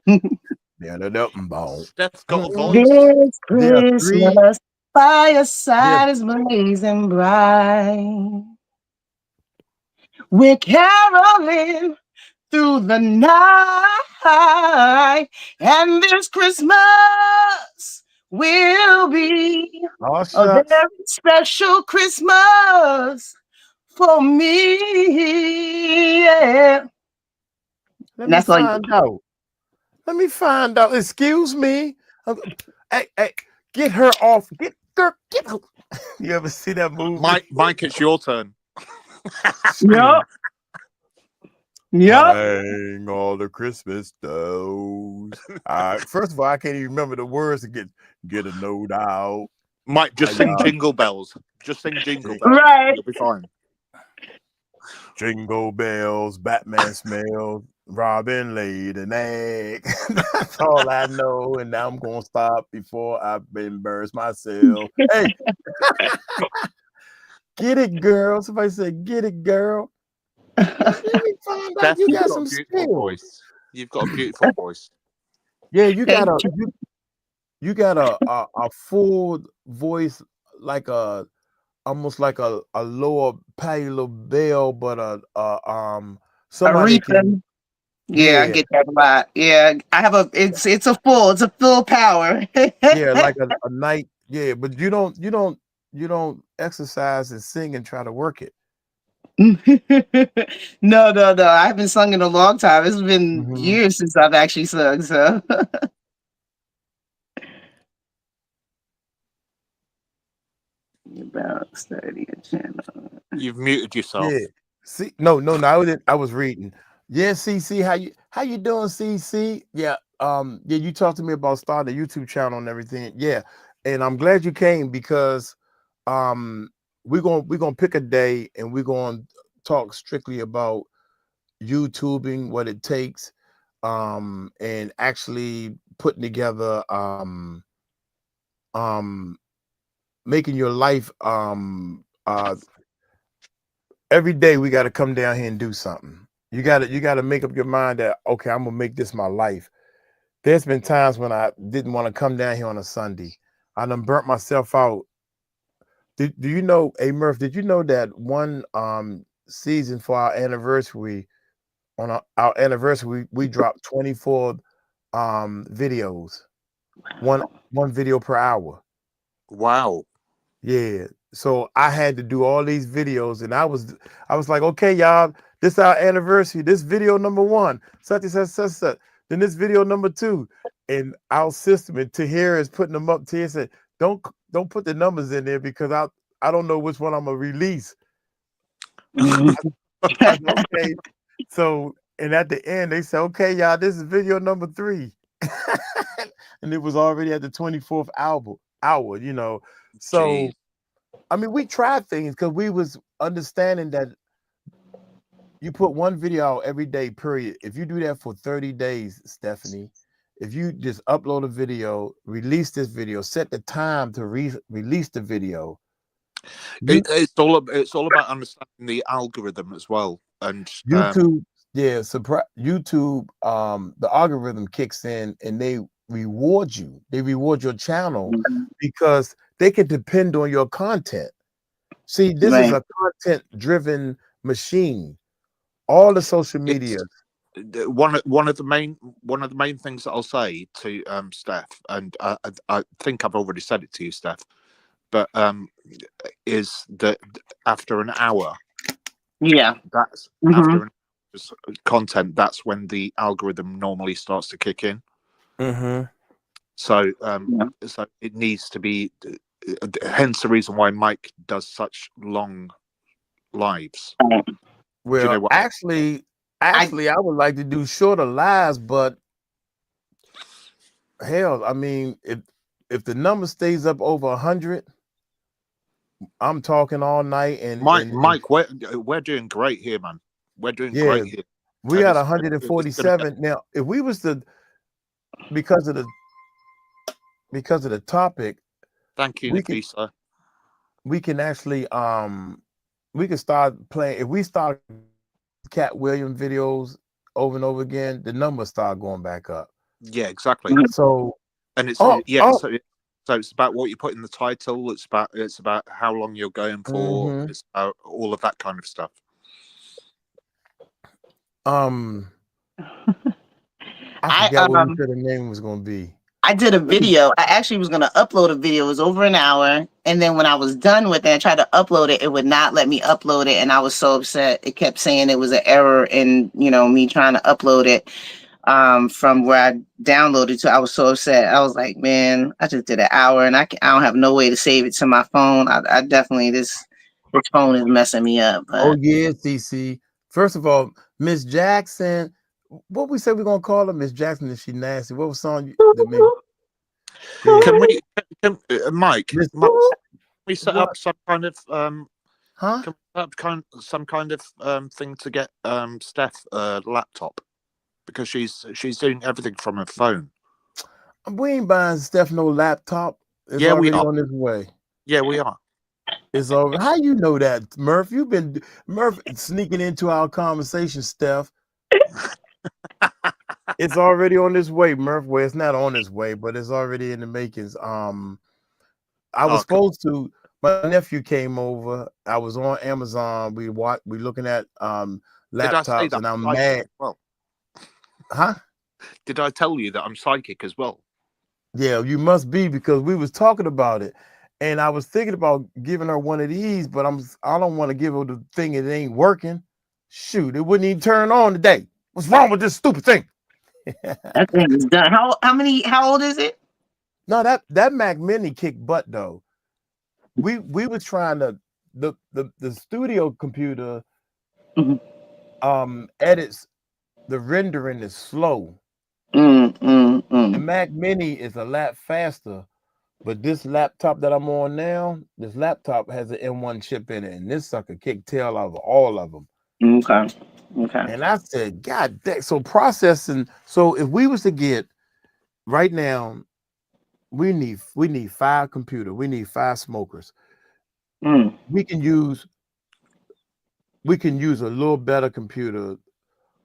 Speaker 3: Steph's got a voice.
Speaker 2: This Christmas, fireside is blazing bright. We're caroling through the night, and this Christmas will be a very special Christmas for me. Yeah.
Speaker 1: Let me find out. Excuse me. Hey, get her off. Get her. You ever see that movie?
Speaker 3: Mike, it's your turn.
Speaker 2: Yep.
Speaker 1: Hang all the Christmas stones. First of all, I can't even remember the words to get a note out.
Speaker 3: Mike, just sing Jingle Bells. Just sing Jingle Bells.
Speaker 2: Right.
Speaker 3: You'll be fine.
Speaker 1: Jingle bells, Batman smells, Robin laid an egg. That's all I know, and now I'm gonna stop before I embarrass myself. Hey, get it, girl. Somebody said, "Get it, girl."
Speaker 3: Steph,
Speaker 1: You got
Speaker 3: you've
Speaker 1: some
Speaker 3: a beautiful
Speaker 1: skill.
Speaker 3: voice. You've got a beautiful voice.
Speaker 1: Yeah, you got a full voice, like almost like a lower Patti LaBelle, but somebody can.
Speaker 2: Yeah, I get that a lot. Yeah, I have it's a full power.
Speaker 1: Yeah, like a night. Yeah, but you don't exercise and sing and try to work it.
Speaker 2: No. I haven't sung in a long time. It's been years since I've actually sung. So about study a channel.
Speaker 3: You've muted yourself.
Speaker 1: Yeah. See, no. I was reading. Yeah, CC, how you doing, CC? Yeah, you talked to me about starting a YouTube channel and everything. Yeah, and I'm glad you came because we're gonna pick a day and we're gonna talk strictly about YouTubing, what it takes, and actually putting together making your life every day. We got to come down here and do something. You got to make up your mind that, okay, I'm gonna make this my life. There's been times when I didn't want to come down here on a Sunday. I done burnt myself out. Do you know, hey Murph, did you know that one season for our anniversary, on our anniversary, we dropped 24 videos, one video per hour.
Speaker 3: Wow.
Speaker 1: Yeah. So I had to do all these videos, and I was like, okay, y'all, this our anniversary. This video number 1, such and such. Then this video number 2, and our system, and Tahir is putting them up. Tahir said, don't put the numbers in there because I don't know which one I'm gonna release. I said, okay. So, and at the end they said, okay, y'all, this is video number 3. And it was already at the 24th hour, you know. So
Speaker 3: Jeez.
Speaker 1: I mean, we tried things because we was understanding that you put one video out every day, period. If you do that for 30 days, Stephanie, if you just upload a video, release this video, set the time to release the video.
Speaker 3: It's all about understanding the algorithm as well. And
Speaker 1: YouTube, YouTube, the algorithm kicks in and they reward you. They reward your channel because they can depend on your content. See, this is a content-driven machine. All the social media.
Speaker 3: One of the main things that I'll say to Steph, and I think I've already said it to you, Steph, but is that after an hour, that's after an hour's content, that's when the algorithm normally starts to kick in. So so it needs to be, hence the reason why Mike does such long lives.
Speaker 1: Well,
Speaker 3: you know what?
Speaker 1: actually, I would like to do shorter lives, but hell, I mean, if the number stays up over 100, I'm talking all night. And
Speaker 3: Mike, we're doing great here, man. We're doing great here.
Speaker 1: We got 147 now. If we was to, because of the topic.
Speaker 3: Thank you, Nafisa.
Speaker 1: We can actually we can start playing. If we start Katt Williams videos over and over again, the numbers start going back up.
Speaker 3: Yeah, exactly.
Speaker 1: So,
Speaker 3: and it's so it's about what you put in the title. It's about how long you're going for. It's about all of that kind of stuff.
Speaker 1: I forgot what you said the name was going to be.
Speaker 2: I did a video. I actually was going to upload a video. It was over an hour. And then when I was done with it, I tried to upload it. It would not let me upload it. And I was so upset. It kept saying it was an error in, me trying to upload it from where I downloaded to. I was so upset. I was like, man, I just did an hour and I don't have no way to save it to my phone. I definitely, this phone is messing me up. But.
Speaker 1: Oh, yeah, CC. First of all, Miss Jackson. What we said we're gonna call her, Miss Jackson? Is she nasty? What was song?
Speaker 3: Can we, Mike? Can we set up some kind of Can we set up some kind of thing to get Steph a laptop, because she's doing everything from her phone.
Speaker 1: We ain't buying Steph no laptop. It's
Speaker 3: yeah,
Speaker 1: already
Speaker 3: we are
Speaker 1: on its way.
Speaker 3: Yeah, we are.
Speaker 1: It's over. How you know that, Murph? You've been sneaking into our conversation, Steph. It's already on its way, Murph. Well, it's not on its way, but it's already in the makings. I was supposed to. My nephew came over. I was on Amazon. We looking at laptops, and I'm mad.
Speaker 3: Well,
Speaker 1: huh?
Speaker 3: Did I tell you that I'm psychic as well?
Speaker 1: Yeah, you must be, because we was talking about it, and I was thinking about giving her one of these, but I don't want to give her the thing that ain't working. Shoot, it wouldn't even turn on today. What's wrong with this stupid thing?
Speaker 2: That thing is done. How old is it?
Speaker 1: No, that Mac Mini kicked butt though. We were trying to the studio computer edits, the rendering is slow. The Mac Mini is a lot faster, But this laptop that I'm on now, this laptop has an M1 chip in it, and this sucker kicked tail out of all of them.
Speaker 2: Okay. Okay.
Speaker 1: And I said, God dang. So processing. So if we was to get right now, we need 5 computers. We need 5 smokers. We can use a little better computer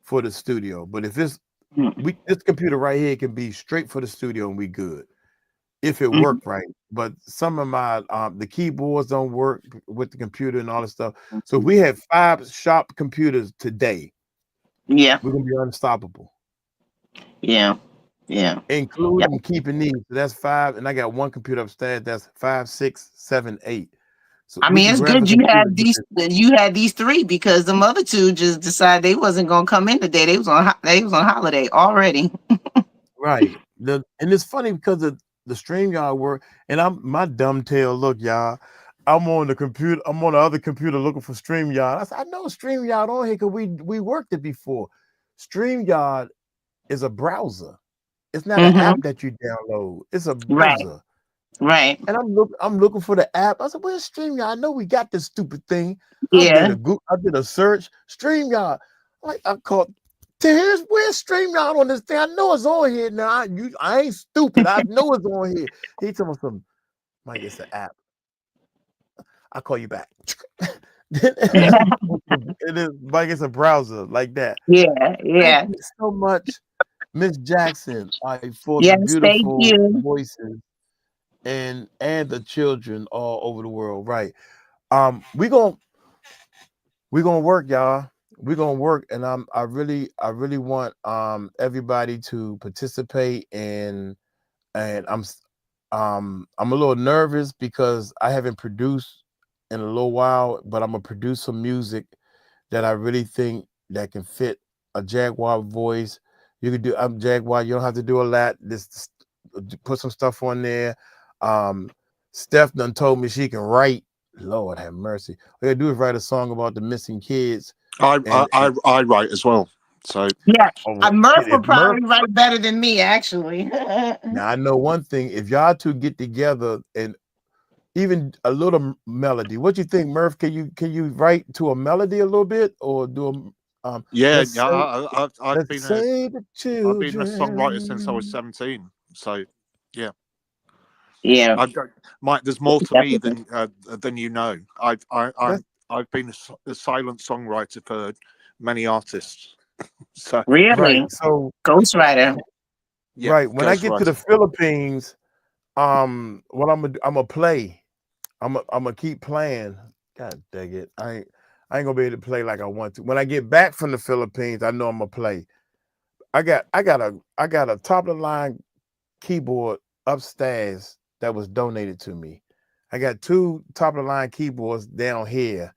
Speaker 1: for the studio. But if it's this computer right here can be straight for the studio and we good. If it worked right. But some of my the keyboards don't work with the computer and all this stuff. So if we had 5 sharp computers today,
Speaker 2: yeah,
Speaker 1: we're gonna be unstoppable.
Speaker 2: Yeah.
Speaker 1: Including keeping these. So that's 5, and I got 1 computer upstairs. That's 5, 6, 7, 8. So
Speaker 2: I mean, it's good you had these 3 because the other 2 just decided they wasn't gonna come in today. They was on holiday already.
Speaker 1: Right. And it's funny because of the StreamYard work, and my dumb tail. Look, y'all, I'm on the computer. I'm on the other computer looking for StreamYard. I said, I know StreamYard on here because we worked it before. StreamYard is a browser. It's not an app that you download. It's a browser.
Speaker 2: Right.
Speaker 1: And I'm looking for the app. I said, where's StreamYard? I know we got this stupid thing.
Speaker 2: Yeah.
Speaker 1: I did a search. StreamYard. Like I called. Where's StreamYard on this thing? I know it's on here now. I ain't stupid. I know it's on here. He told me something. Mike, it's an app. I'll call you back. It is Mike, it's a browser like that.
Speaker 2: Yeah.
Speaker 1: Thank you so much, Miss Jackson, for the beautiful voices and the children all over the world. Right. We're gonna work, y'all. We're gonna work, and I really want everybody to participate, and I'm a little nervous because I haven't produced in a little while, but I'm gonna produce some music that I really think that can fit a Jaguar voice. You could do Jaguar, you don't have to do a lot. Just put some stuff on there. Steph done told me she can write. Lord have mercy. All you gotta do is write a song about the missing kids.
Speaker 3: I write as well. So
Speaker 2: yeah, Murph will probably write better than me, actually.
Speaker 1: Now I know one thing: if y'all 2 get together and even a little melody, what you think, Murph? Can you write to a melody a little bit, or do a
Speaker 3: I've been a songwriter since I was 17. So yeah. Mike, there's more to me than you know. I've been a silent songwriter for many artists. So
Speaker 2: really,
Speaker 1: right. So
Speaker 2: ghostwriter.
Speaker 3: Yeah,
Speaker 1: right. When I get to the Philippines, what I'm gonna play. I'm gonna keep playing. God dang it! I ain't gonna be able to play like I want to. When I get back from the Philippines, I know I'm gonna play. I got a top of the line keyboard upstairs that was donated to me. I got 2 top of the line keyboards down here,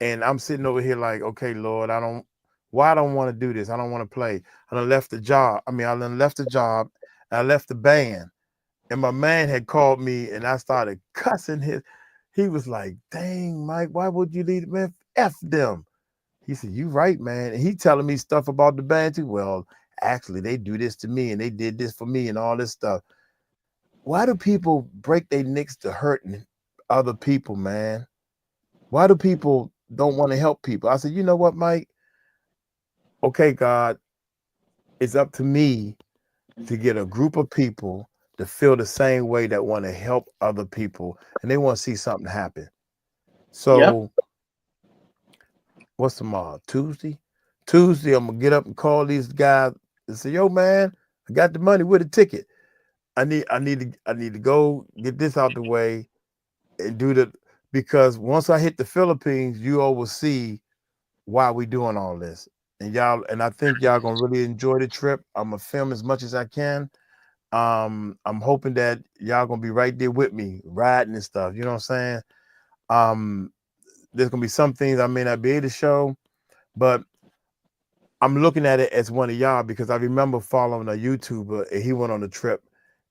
Speaker 1: and I'm sitting over here like, okay, Lord, I don't want to do this. I don't want to play. I done left the job. I left the job. And I left the band, and my man had called me, and I started cussing his. He was like, dang, Mike, why would you leave, man? F them. He said, you right, man. And he telling me stuff about the band too. Well, actually, they do this to me, and they did this for me, and all this stuff. Why do people break their necks to hurting other people, man? Why do people don't want to help people? I said, you know what, Mike? Okay, God, it's up to me to get a group of people to feel the same way that want to help other people, and they want to see something happen. So what's tomorrow? Tuesday, I'm gonna get up and call these guys and say, yo, man, I got the money with a ticket. I need to go get this out the way and do because once I hit the Philippines, you all will see why we doing all this. And I think y'all gonna really enjoy the trip. I'm gonna film as much as I can. I'm hoping that y'all gonna be right there with me, riding and stuff. You know what I'm saying? There's gonna be some things I may not be able to show, but I'm looking at it as one of y'all because I remember following a YouTuber and he went on a trip,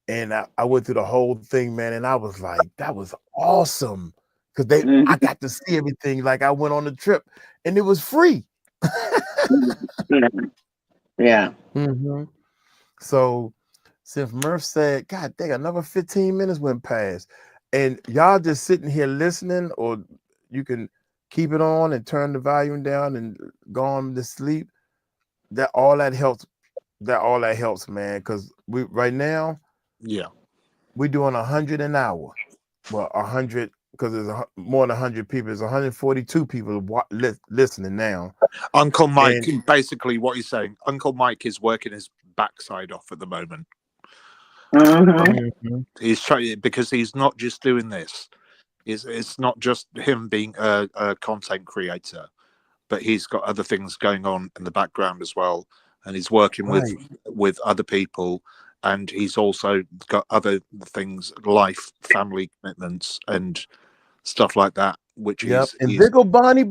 Speaker 1: and I went through the whole thing, man, and I was like, that was awesome because I got to see everything like I went on the trip, and it was free. Yeah.
Speaker 2: Yeah.
Speaker 1: Mm-hmm. So since Murph said, God dang, another 15 minutes went past. And y'all just sitting here listening, or you can keep it on and turn the volume down and go on to sleep. That all that helps. That all that helps, man. Because we right now, we're doing 100 an hour. Well, 100 because there's more than 100 people. There's 142 people listening now.
Speaker 3: Uncle Mike, basically what he's saying, Uncle Mike is working his backside off at the moment. He's trying, because he's not just doing this. It's not just him being a content creator, but he's got other things going on in the background as well, and he's working with other people, and he's also got other things, life, family commitments, and stuff like that. Which
Speaker 1: and big ol' Bonnie,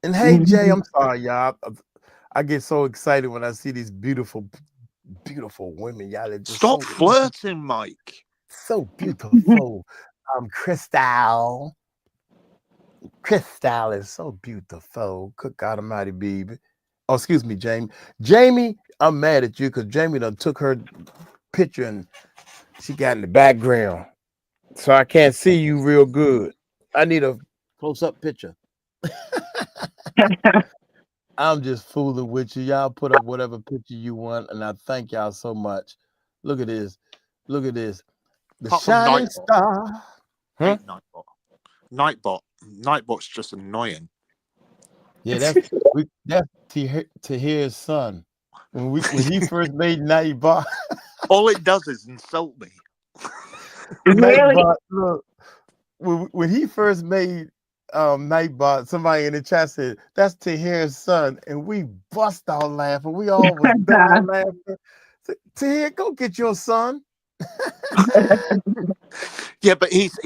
Speaker 1: and hey Jay, I'm sorry, y'all. I get so excited when I see these beautiful women. Y'all are just
Speaker 3: stop flirting, Mike.
Speaker 1: So beautiful. Crystal is so beautiful. Good God Almighty, baby. Oh, excuse me, Jamie. Jamie, I'm mad at you because Jamie done took her picture and she got in the background, so I can't see you real good. I need a close-up picture. I'm just fooling with you. Y'all put up whatever picture you want, and I thank y'all so much. Look at this. Look at this. The shining star.
Speaker 3: Huh? Nightbot's just annoying.
Speaker 1: Yeah, that's Tahir's son. When he first made Nightbot,
Speaker 3: all it does is insult me.
Speaker 1: Nightbot, look, when he first made Nightbot, somebody in the chat said that's Tahir's son, and we bust out laughing. We all was dying laughing. Tahir, go get your son.
Speaker 3: Yeah, but he's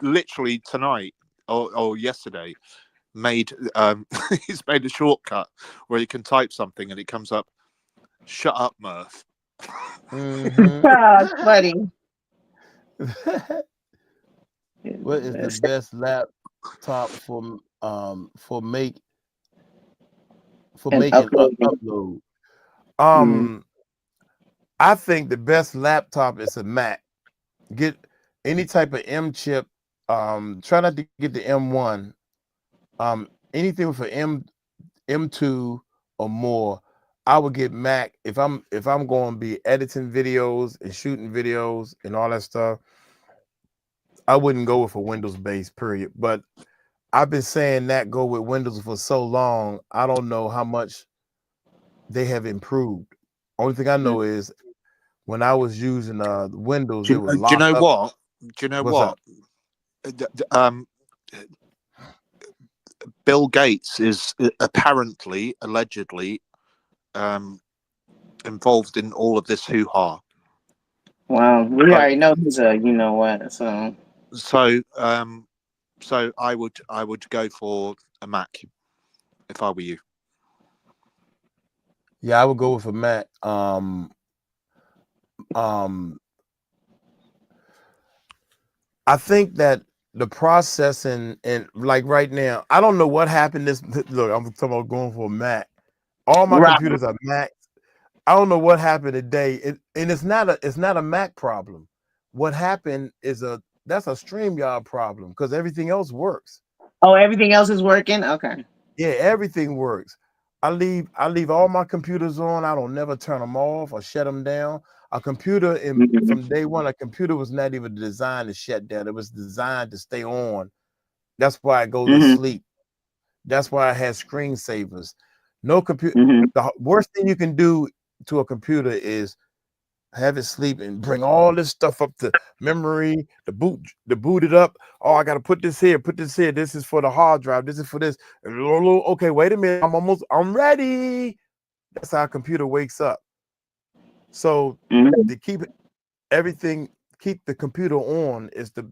Speaker 3: literally tonight or yesterday made he's made a shortcut where you can type something and it comes up, "Shut up, Murph."
Speaker 2: That's funny.
Speaker 1: What is the best laptop for making upload? I think the best laptop is a Mac. Get any type of M chip. Try not to get the M1. Anything with an M2 or more, I would get Mac. If I'm going to be editing videos and shooting videos and all that stuff, I wouldn't go with a Windows based, period. But I've been saying that go with Windows for so long, I don't know how much they have improved. Only thing I know is when I was using Windows, it was locked up.
Speaker 3: Do you know what? Do you know what? Bill Gates is apparently, allegedly, involved in all of this hoo-ha.
Speaker 16: Wow, we already know he's a you know what.
Speaker 3: So I would go for a Mac if I were you.
Speaker 1: Yeah, I would go with a Mac. I think that the processing and like right now, I don't know what happened. Look, I'm talking about going for a Mac. All my computers are Macs. I don't know what happened today, and it's not a Mac problem. What happened is that's a StreamYard problem because everything else works.
Speaker 2: Oh, everything else is working. Okay.
Speaker 1: Yeah, everything works. I leave all my computers on. I don't never turn them off or shut them down. A computer from day one, a computer was not even designed to shut down. It was designed to stay on. That's why it goes to sleep. That's why it has screensavers. No computer. The worst thing you can do to a computer is have it sleep and bring all this stuff up to memory, the boot it up. Oh, I gotta put this here, put this here. This is for the hard drive. This is for this. Okay, wait a minute. I'm ready. That's how a computer wakes up. So to keep keep the computer on is the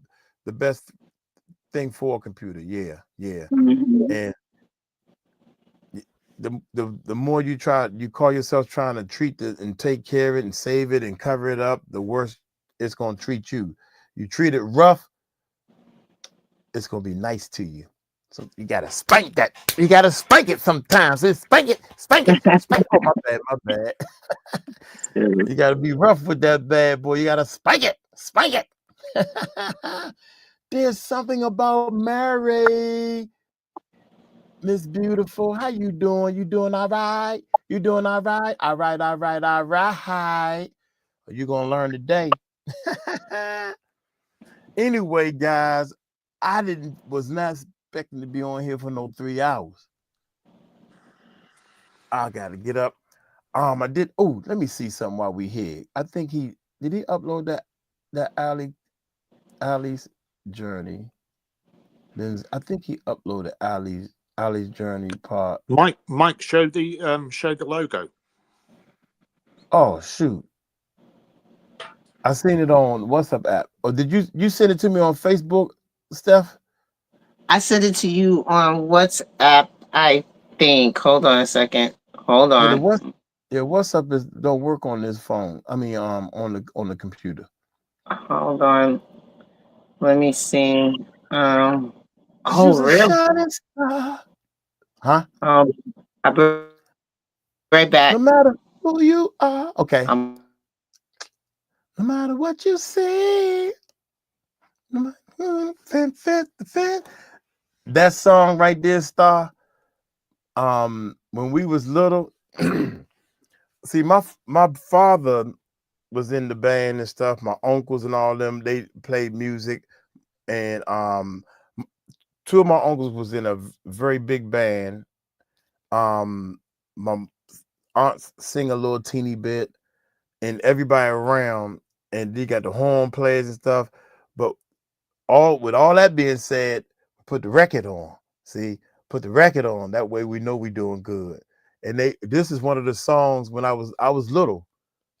Speaker 1: best thing for a computer. Yeah. And the more you call yourself trying to treat it and take care of it and save it and cover it up, the worse it's going to treat you. You treat it rough, it's going to be nice to you. So you gotta spank that. You gotta spank it sometimes. Spank it, spank it, spank it. Oh, my bad, my bad. You gotta be rough with that bad boy. You gotta spank it, spank it. There's something about Mary. Miss Beautiful, how you doing? You doing all right? You doing all right? All right, all right, all right. You're gonna learn today. Anyway, guys, was not expecting to be on here for no 3 hours. I gotta get up. I did. Oh, let me see something while we here. I think did he upload that Ali's journey. Then I think he uploaded Ali's journey part.
Speaker 3: Mike showed the logo.
Speaker 1: Oh shoot. I seen it on WhatsApp app. Or did you send it to me on Facebook, Steph?
Speaker 2: I sent it to you on WhatsApp, I think. Hold on a second. Hold on.
Speaker 1: WhatsApp don't work on this phone. I mean, on the computer.
Speaker 2: Hold on. Let me see. Oh, really?
Speaker 1: Shining star. Huh?
Speaker 2: I'll be right back.
Speaker 1: No matter who you are. Okay. No matter what you say. That song right there, Star. When we was little, see, my father was in the band and stuff. My uncles and all them, they played music, and two of my uncles was in a very big band. My aunts sing a little teeny bit, and everybody around, and they got the horn players and stuff. But with all that being said, put the record on. See, put the record on. That way we know we doing good. And this is one of the songs when I was little.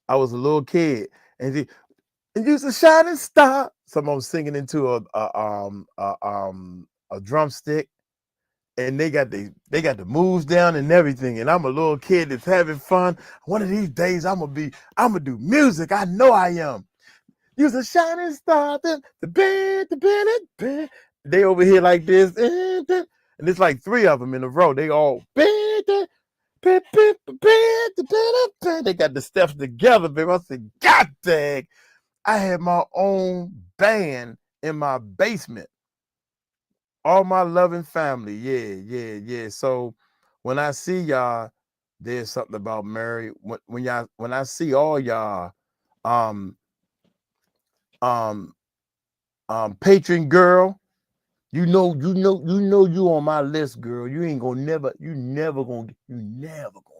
Speaker 1: I was a little kid, and use a shining star. Someone was singing into a drumstick, and they got the moves down and everything. And I'm a little kid that's having fun. One of these days I'm gonna do music. I know I am. Use a shining star. The band. They over here like this, and it's like 3 of them in a row. They all they got the steps together, baby. I said, God dang, I had my own band in my basement. All my loving family, yeah. So when I see y'all, there's something about Mary. When I see all y'all, patron girl, you know you on my list, girl. You never gonna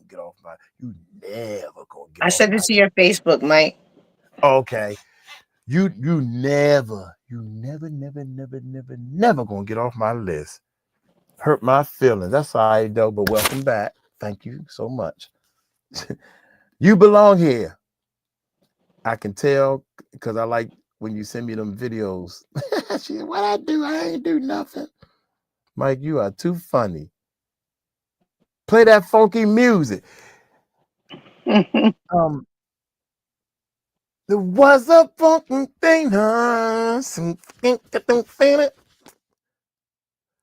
Speaker 1: get off my. You never gonna get.
Speaker 2: I sent it to your Facebook, Mike.
Speaker 1: Okay, you never gonna get off my list. Hurt my feelings. That's all right though. But welcome back. Thank you so much. You belong here. I can tell because I like when you send me them videos. She said, what I do? I ain't do nothing. Mike, you are too funny. Play that funky music. There was a funky thing,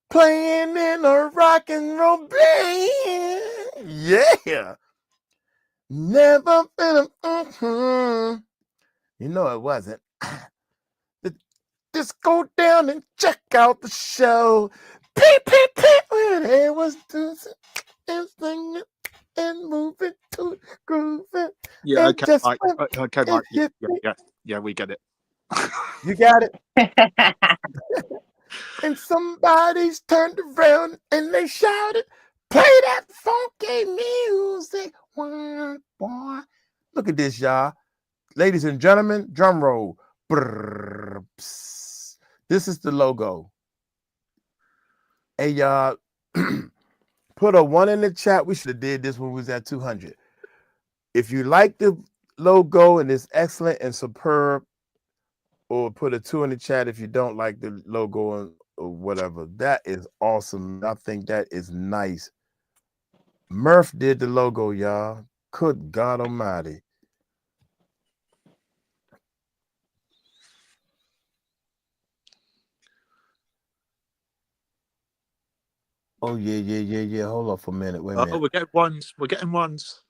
Speaker 1: playing in a rock and roll band. Yeah. Never been You know it wasn't. Just go down and check out the show. Peep, when it was doing and singing and moving to the groove.
Speaker 3: Yeah,
Speaker 1: and
Speaker 3: okay, Mike. Okay, Mike. Yeah, we get it.
Speaker 1: You got it. And somebody's turned around and they shouted, play that funky music. Boy. Look at this, y'all. Ladies and gentlemen, drum roll. Brrr, this is the logo. Hey, y'all, put a 1 in the chat. We should have did this when we was at 200. If you like the logo and it's excellent and superb, or put a 2 in the chat if you don't like the logo or whatever. That is awesome. I think that is nice. Murph did the logo, y'all. Good God Almighty. Oh yeah. Hold up for a minute. Wait a
Speaker 3: Oh,
Speaker 1: minute.
Speaker 3: we're getting ones. We're getting ones.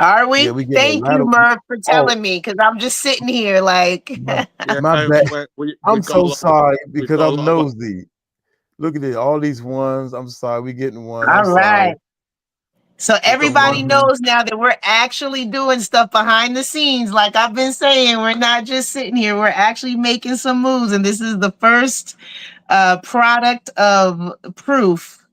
Speaker 2: Are we?
Speaker 1: Yeah, we get a
Speaker 2: Thank
Speaker 1: lot
Speaker 2: you,
Speaker 1: of.
Speaker 2: Murph, for
Speaker 1: Oh,
Speaker 2: telling me, because I'm just sitting here like.
Speaker 3: Yeah,
Speaker 1: my
Speaker 3: no,
Speaker 1: bad. I'm
Speaker 3: we've got a
Speaker 1: so
Speaker 3: lot of
Speaker 1: sorry
Speaker 3: we've
Speaker 1: because
Speaker 3: got a
Speaker 1: I'm
Speaker 3: lot of
Speaker 1: nosy. Look at it, all these ones. I'm sorry, we getting ones. I'm
Speaker 2: All
Speaker 1: sorry.
Speaker 2: right. So
Speaker 3: we've got
Speaker 2: everybody
Speaker 3: ones.
Speaker 2: knows now that we're actually doing stuff behind the scenes. Like I've been saying, we're not just sitting here, we're actually making some moves. And this is the first product of proof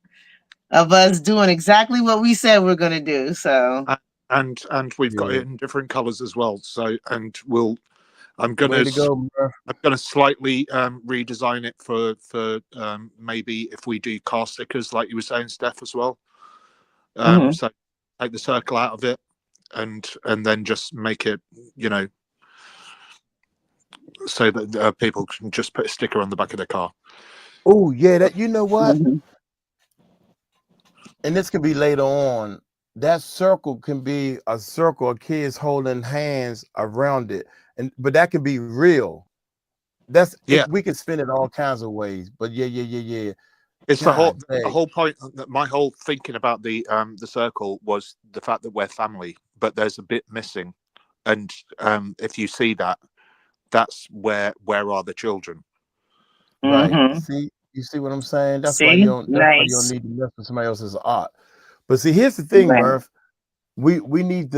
Speaker 2: of us doing exactly what we said we're gonna do. So
Speaker 3: And we've got
Speaker 1: Yeah.
Speaker 3: it in different colors as well. So and we'll I'm
Speaker 1: Way
Speaker 3: gonna
Speaker 1: to go, Murph.
Speaker 3: I'm gonna slightly redesign it for maybe if we do car stickers like you were saying, Steph, as well. So take the circle out of it and then just make it, you know, so that people can just put a sticker on the back of their car.
Speaker 1: Oh yeah, that you know what? And this can be later on. That circle can be a circle of kids holding hands around it, but that can be real. We can spin it all kinds of ways. But yeah.
Speaker 3: It's
Speaker 1: God
Speaker 3: the
Speaker 1: dang.
Speaker 3: whole point. My whole thinking about the circle was the fact that we're family, but there's a bit missing, and if you see that, that's where are the children?
Speaker 1: Right. See, you see what I'm saying? That's why you don't. That's why you don't need to mess with somebody else's art. But see, here's the thing, Murph. We need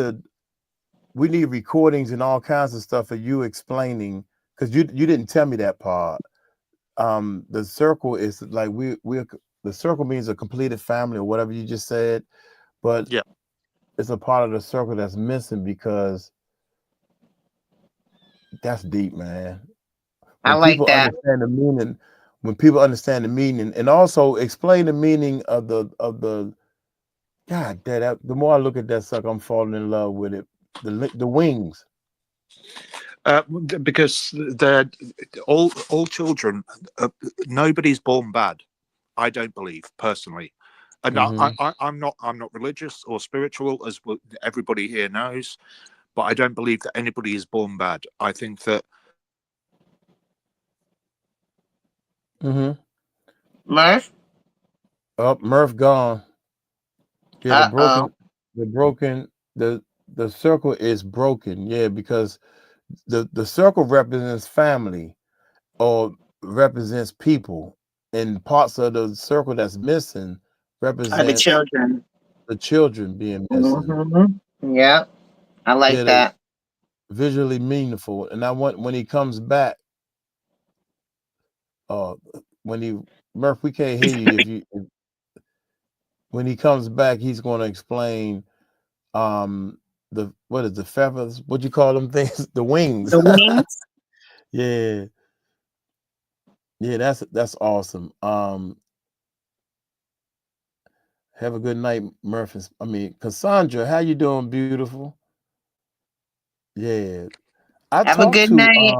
Speaker 1: recordings and all kinds of stuff of you explaining, because you didn't tell me that part. The circle is like we're the circle means a completed family or whatever you just said, but
Speaker 3: yeah,
Speaker 1: it's a part of the circle that's missing because that's deep, man.
Speaker 2: I
Speaker 1: When
Speaker 2: like
Speaker 1: people
Speaker 2: that.
Speaker 1: understand the meaning, and also explain the meaning of the God, the more I look at that sucker, I'm falling in love with it. The wings.
Speaker 3: because they're all children. Nobody's born bad. I don't believe personally, and I'm not religious or spiritual, as everybody here knows, but I don't believe that anybody is born bad. I think that.
Speaker 2: Murph?
Speaker 1: Oh, Murph gone. Yeah, the circle is broken. Yeah, because the circle represents family or represents people, and parts of the circle that's missing represents the children being missing.
Speaker 2: Yeah, I like that.
Speaker 1: Visually meaningful. And I want when he comes back, Murph, we can't hear you when he comes back, he's going to explain the feathers, what you call them things, the wings.
Speaker 2: The wings.
Speaker 1: Yeah, that's awesome. Have a good night, Murphy. Cassandra, how you doing, beautiful? Yeah,
Speaker 2: Have a good night.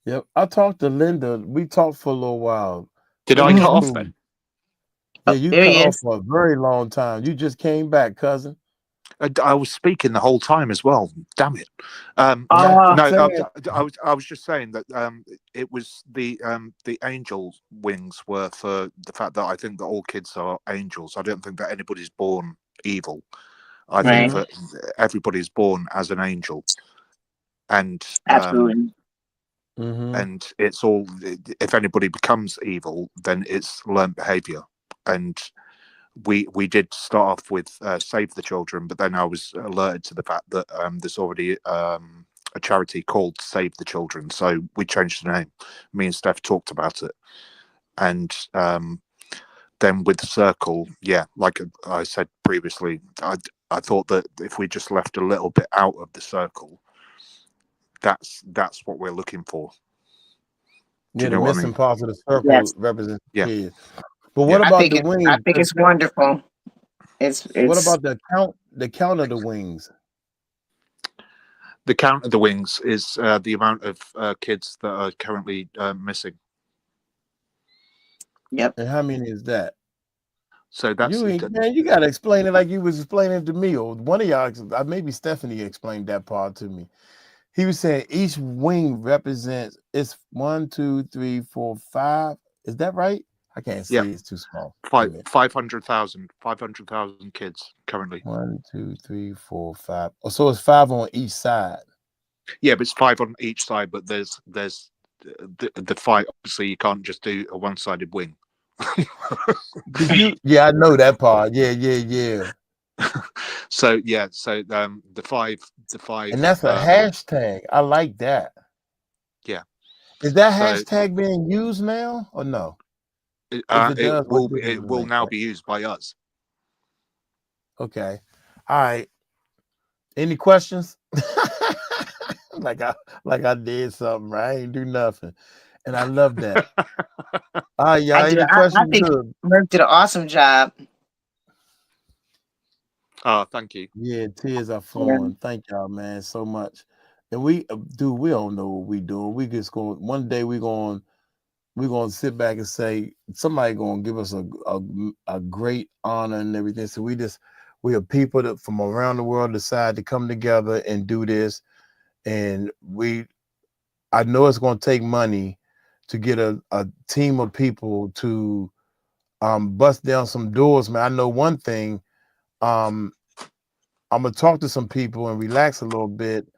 Speaker 1: Yep, I talked to Linda. We talked for a little while.
Speaker 3: Did I cut off then?
Speaker 1: Yeah, you cut off for a very long time. You just came back, cousin.
Speaker 3: I was speaking the whole time as well. Damn it! I was just saying that it was the angel wings were for the fact that I think that all kids are angels. I don't think that anybody's born evil. I think that everybody's born as an angel, and
Speaker 2: absolutely.
Speaker 3: And it's all. If anybody becomes evil, then it's learned behavior, and we did start off with Save the Children, but then I was alerted to the fact that there's already a charity called Save the Children, so we changed the name. Me and Steph talked about it, and then with the circle, yeah, like I said previously, I thought that if we just left a little bit out of the circle, that's what we're looking for.
Speaker 1: Yeah, the missing parts of the circle represent kids. But what about the wings?
Speaker 2: I think it's wonderful. It's
Speaker 1: what about the count of the wings?
Speaker 3: The count of the wings is the amount of kids that are currently missing.
Speaker 2: Yep.
Speaker 1: And how many is that?
Speaker 3: So that's
Speaker 1: man, you gotta explain it like you was explaining to me, or one of y'all, maybe Stephanie explained that part to me. He was saying each wing represents, it's 1, 2, 3, 4, 5. Is that right? I can't see. It's too small.
Speaker 3: 500,000 kids currently.
Speaker 1: 1, 2, 3, 4, 5. Oh, so it's 5 on each side.
Speaker 3: Yeah, but it's 5 on each side. But there's the fight. Obviously, you can't just do a one-sided wing.
Speaker 1: Yeah, I know that part. Yeah.
Speaker 3: So the five,
Speaker 1: and that's a hashtag. I like that.
Speaker 3: Yeah.
Speaker 1: Is that hashtag being used now or no?
Speaker 3: It will now be used by us.
Speaker 1: Okay. All right. Any questions? like I did something, right? I ain't do nothing. And I love that. All right, y'all. Any questions?
Speaker 2: I think Murph did an awesome job.
Speaker 3: Oh, thank you.
Speaker 1: Yeah, tears are flowing. Thank y'all, man, so much. And we don't know what we doing. We just going one day we're gonna sit back and say somebody gonna give us a great honor and everything. So we are people that from around the world decide to come together and do this. And I know it's gonna take money to get a team of people to bust down some doors, man. I know one thing. I'm gonna talk to some people and relax a little bit.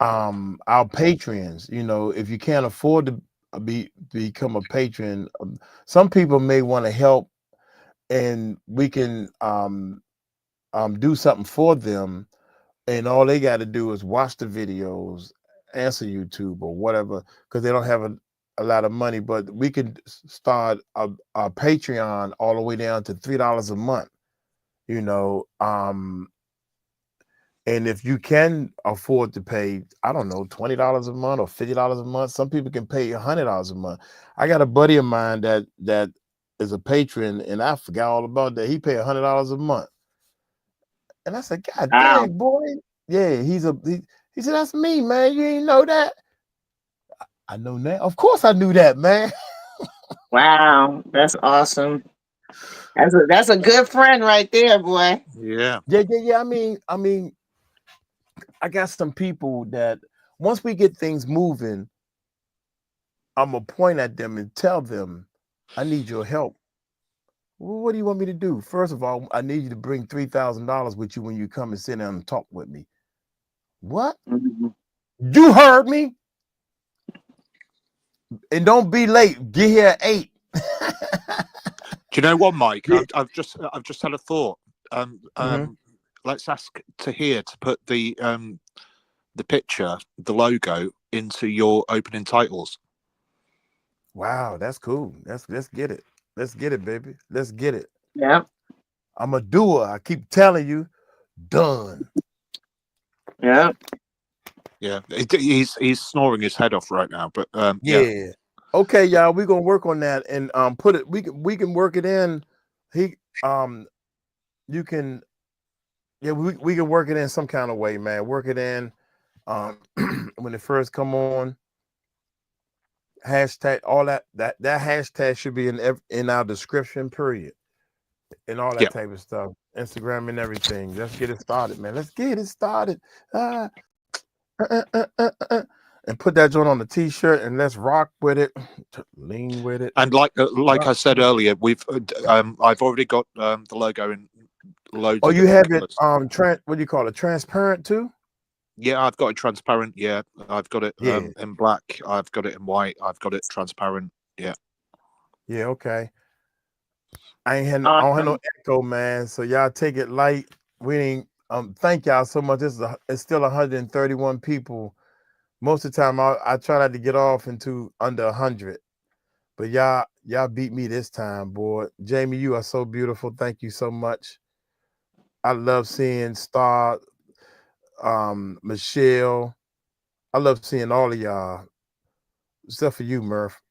Speaker 1: Our patrons, if you can't afford to become a patron, some people may want to help, and we can do something for them. And all they got to do is watch the videos, answer YouTube or whatever, because they don't have a lot of money. But we could start a Patreon all the way down to $3 a month. And if you can afford to pay, I don't know, $20 a month or $50 a month, some people can pay $100 a month. I got a buddy of mine that is a patron, and I forgot all about that. He paid $100 a month, and I said, "God dang, boy, yeah." He said, "That's me, man. You ain't know that." I know that. Of course, I knew that, man.
Speaker 2: Wow, that's awesome. That's a good friend right there, boy.
Speaker 3: Yeah.
Speaker 1: I mean, I got some people that once we get things moving, I'm gonna point at them and tell them, I need your help. Well, what do you want me to do? First of all, I need you to bring $3,000 with you when you come and sit down and talk with me. What? You heard me? And don't be late. Get here at 8.
Speaker 3: Do you know what, Mike? I've just had a thought. Let's ask Tahir to put the picture, the logo, into your opening titles.
Speaker 1: Wow, that's cool. Let's get it. Let's get it, baby. Let's get it.
Speaker 2: Yeah.
Speaker 1: I'm a doer. I keep telling you, done.
Speaker 2: Yeah.
Speaker 3: Yeah. He's snoring his head off right now, but
Speaker 1: yeah. Okay, y'all, we're gonna work on that and put it. We can work it in. You can. Yeah, we can work it in some kind of way, man. Work it in when it first come on. Hashtag all that hashtag should be in our description, period, and all that type of stuff. Instagram and everything. Let's get it started, man. Let's get it started. And put that joint on the t-shirt and let's rock with it. Lean with it.
Speaker 3: And like I said earlier, I've already got the logo in loads.
Speaker 1: Oh, you have it what do you call it? Transparent too?
Speaker 3: Yeah, I've got it transparent. Yeah, I've got it in black. I've got it in white. I've got it transparent. Yeah.
Speaker 1: Yeah. Okay. I don't have no echo, man. So y'all take it light. We ain't. Thank y'all so much. It's still 131 people. Most of the time, I try not to get off into under 100. But y'all beat me this time, boy. Jamie, you are so beautiful. Thank you so much. I love seeing Star. Michelle, I love seeing all of y'all, except for you, Murph.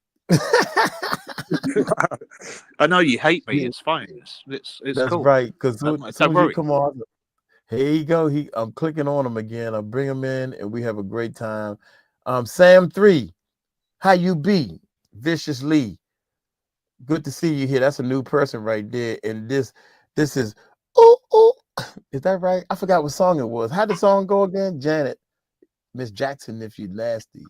Speaker 3: I know you hate me. It's fine. It's
Speaker 1: That's
Speaker 3: cool.
Speaker 1: right. Because
Speaker 3: Don't
Speaker 1: as soon as
Speaker 3: worry.
Speaker 1: you come on, here you go. I'm clicking on him again. I'll bring him in, and we have a great time. Sam 3, how you be? Vicious Lee, good to see you here. That's a new person right there. And this is ooh. Is that right? I forgot what song it was. How'd the song go again? Janet, Miss Jackson, if you nasty.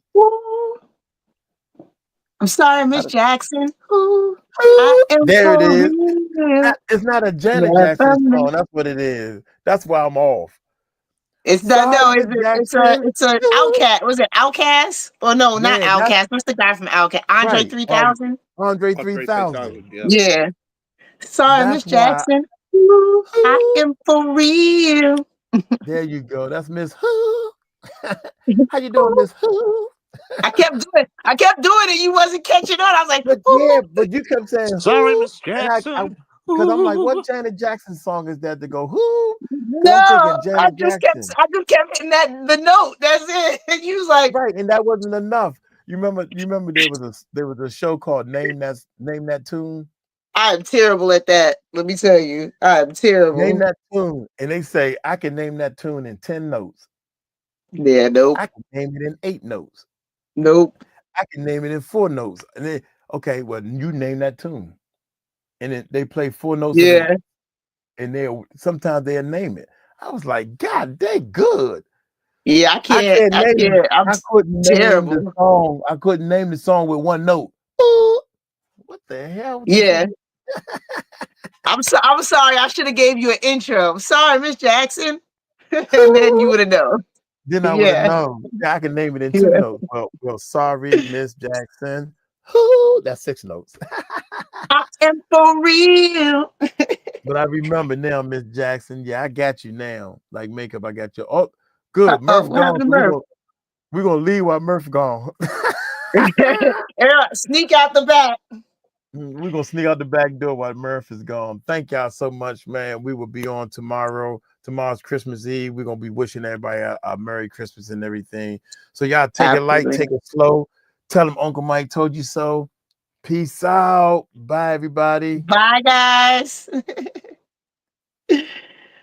Speaker 2: I'm sorry, Miss Jackson. Ooh, I am
Speaker 1: There it
Speaker 2: for
Speaker 1: is.
Speaker 2: real.
Speaker 1: It's not a Janet
Speaker 2: Yeah,
Speaker 1: Jackson song. That's what it is. That's why I'm off.
Speaker 2: it's not.
Speaker 1: Sorry,
Speaker 2: No,
Speaker 1: Miss Jackson.
Speaker 2: it's a Outcast. Was it Outcast? Or no, not
Speaker 1: Yeah, that's
Speaker 2: Outcast. What's the guy from Outcast? Andre
Speaker 1: right.
Speaker 2: 3000.
Speaker 1: Andre 3000.
Speaker 2: Yeah. Sorry,
Speaker 1: That's
Speaker 2: Miss
Speaker 1: why.
Speaker 2: Jackson. Ooh, I am for real.
Speaker 1: There you go. That's Miss Who. How you doing, Miss Who?
Speaker 2: I kept doing it. You wasn't catching on. I was like,
Speaker 1: But yeah, but you kept saying
Speaker 3: Sorry,
Speaker 1: who,
Speaker 3: Miss Jackson.
Speaker 1: because I'm like, what Janet Jackson song is that to go who?
Speaker 2: no,
Speaker 1: I'm thinking Janet Jackson.
Speaker 2: I just kept hitting the note. That's it. And you was like,
Speaker 1: Right, and that wasn't enough. You remember there was a show called Name That Tune.
Speaker 2: I'm terrible at that. Let me tell you, I'm terrible.
Speaker 1: Name that tune, and they say I can name that tune in 10 notes.
Speaker 2: Yeah, nope.
Speaker 1: I can name it in 8 notes.
Speaker 2: Nope.
Speaker 1: I can name it in 4 notes. And then, okay, well, you name that tune. And then they play 4 notes.
Speaker 2: Yeah.
Speaker 1: And sometimes they'll name it. I was like, God, they good.
Speaker 2: Yeah, I can't. I'm
Speaker 1: I couldn't
Speaker 2: terrible.
Speaker 1: name the song. I couldn't name the song with 1 note. Ooh, what the hell?
Speaker 2: Yeah. I'm sorry. I should have gave you an intro. I'm sorry, Miss Jackson. And then you would have known.
Speaker 1: Then I would have known. Yeah, I can name it in 2 notes. Well, sorry, Miss Jackson. Ooh, that's 6 notes.
Speaker 2: I am for real.
Speaker 1: But I remember now, Miss Jackson. Yeah, I got you now. Like makeup, I got you. Oh, good. Murph
Speaker 2: What
Speaker 1: gone.
Speaker 2: happened to
Speaker 1: So
Speaker 2: Murph?
Speaker 1: we're gonna leave while Murph gone.
Speaker 2: Sneak out the back.
Speaker 1: We're gonna sneak out the back door while Murph is gone. Thank y'all so much, man. We will be on tomorrow. Tomorrow's Christmas Eve. We're gonna be wishing everybody a Merry Christmas and everything. So y'all take it light, take it slow. Tell them Uncle Mike told you so. Peace out. Bye, everybody.
Speaker 2: Bye, guys.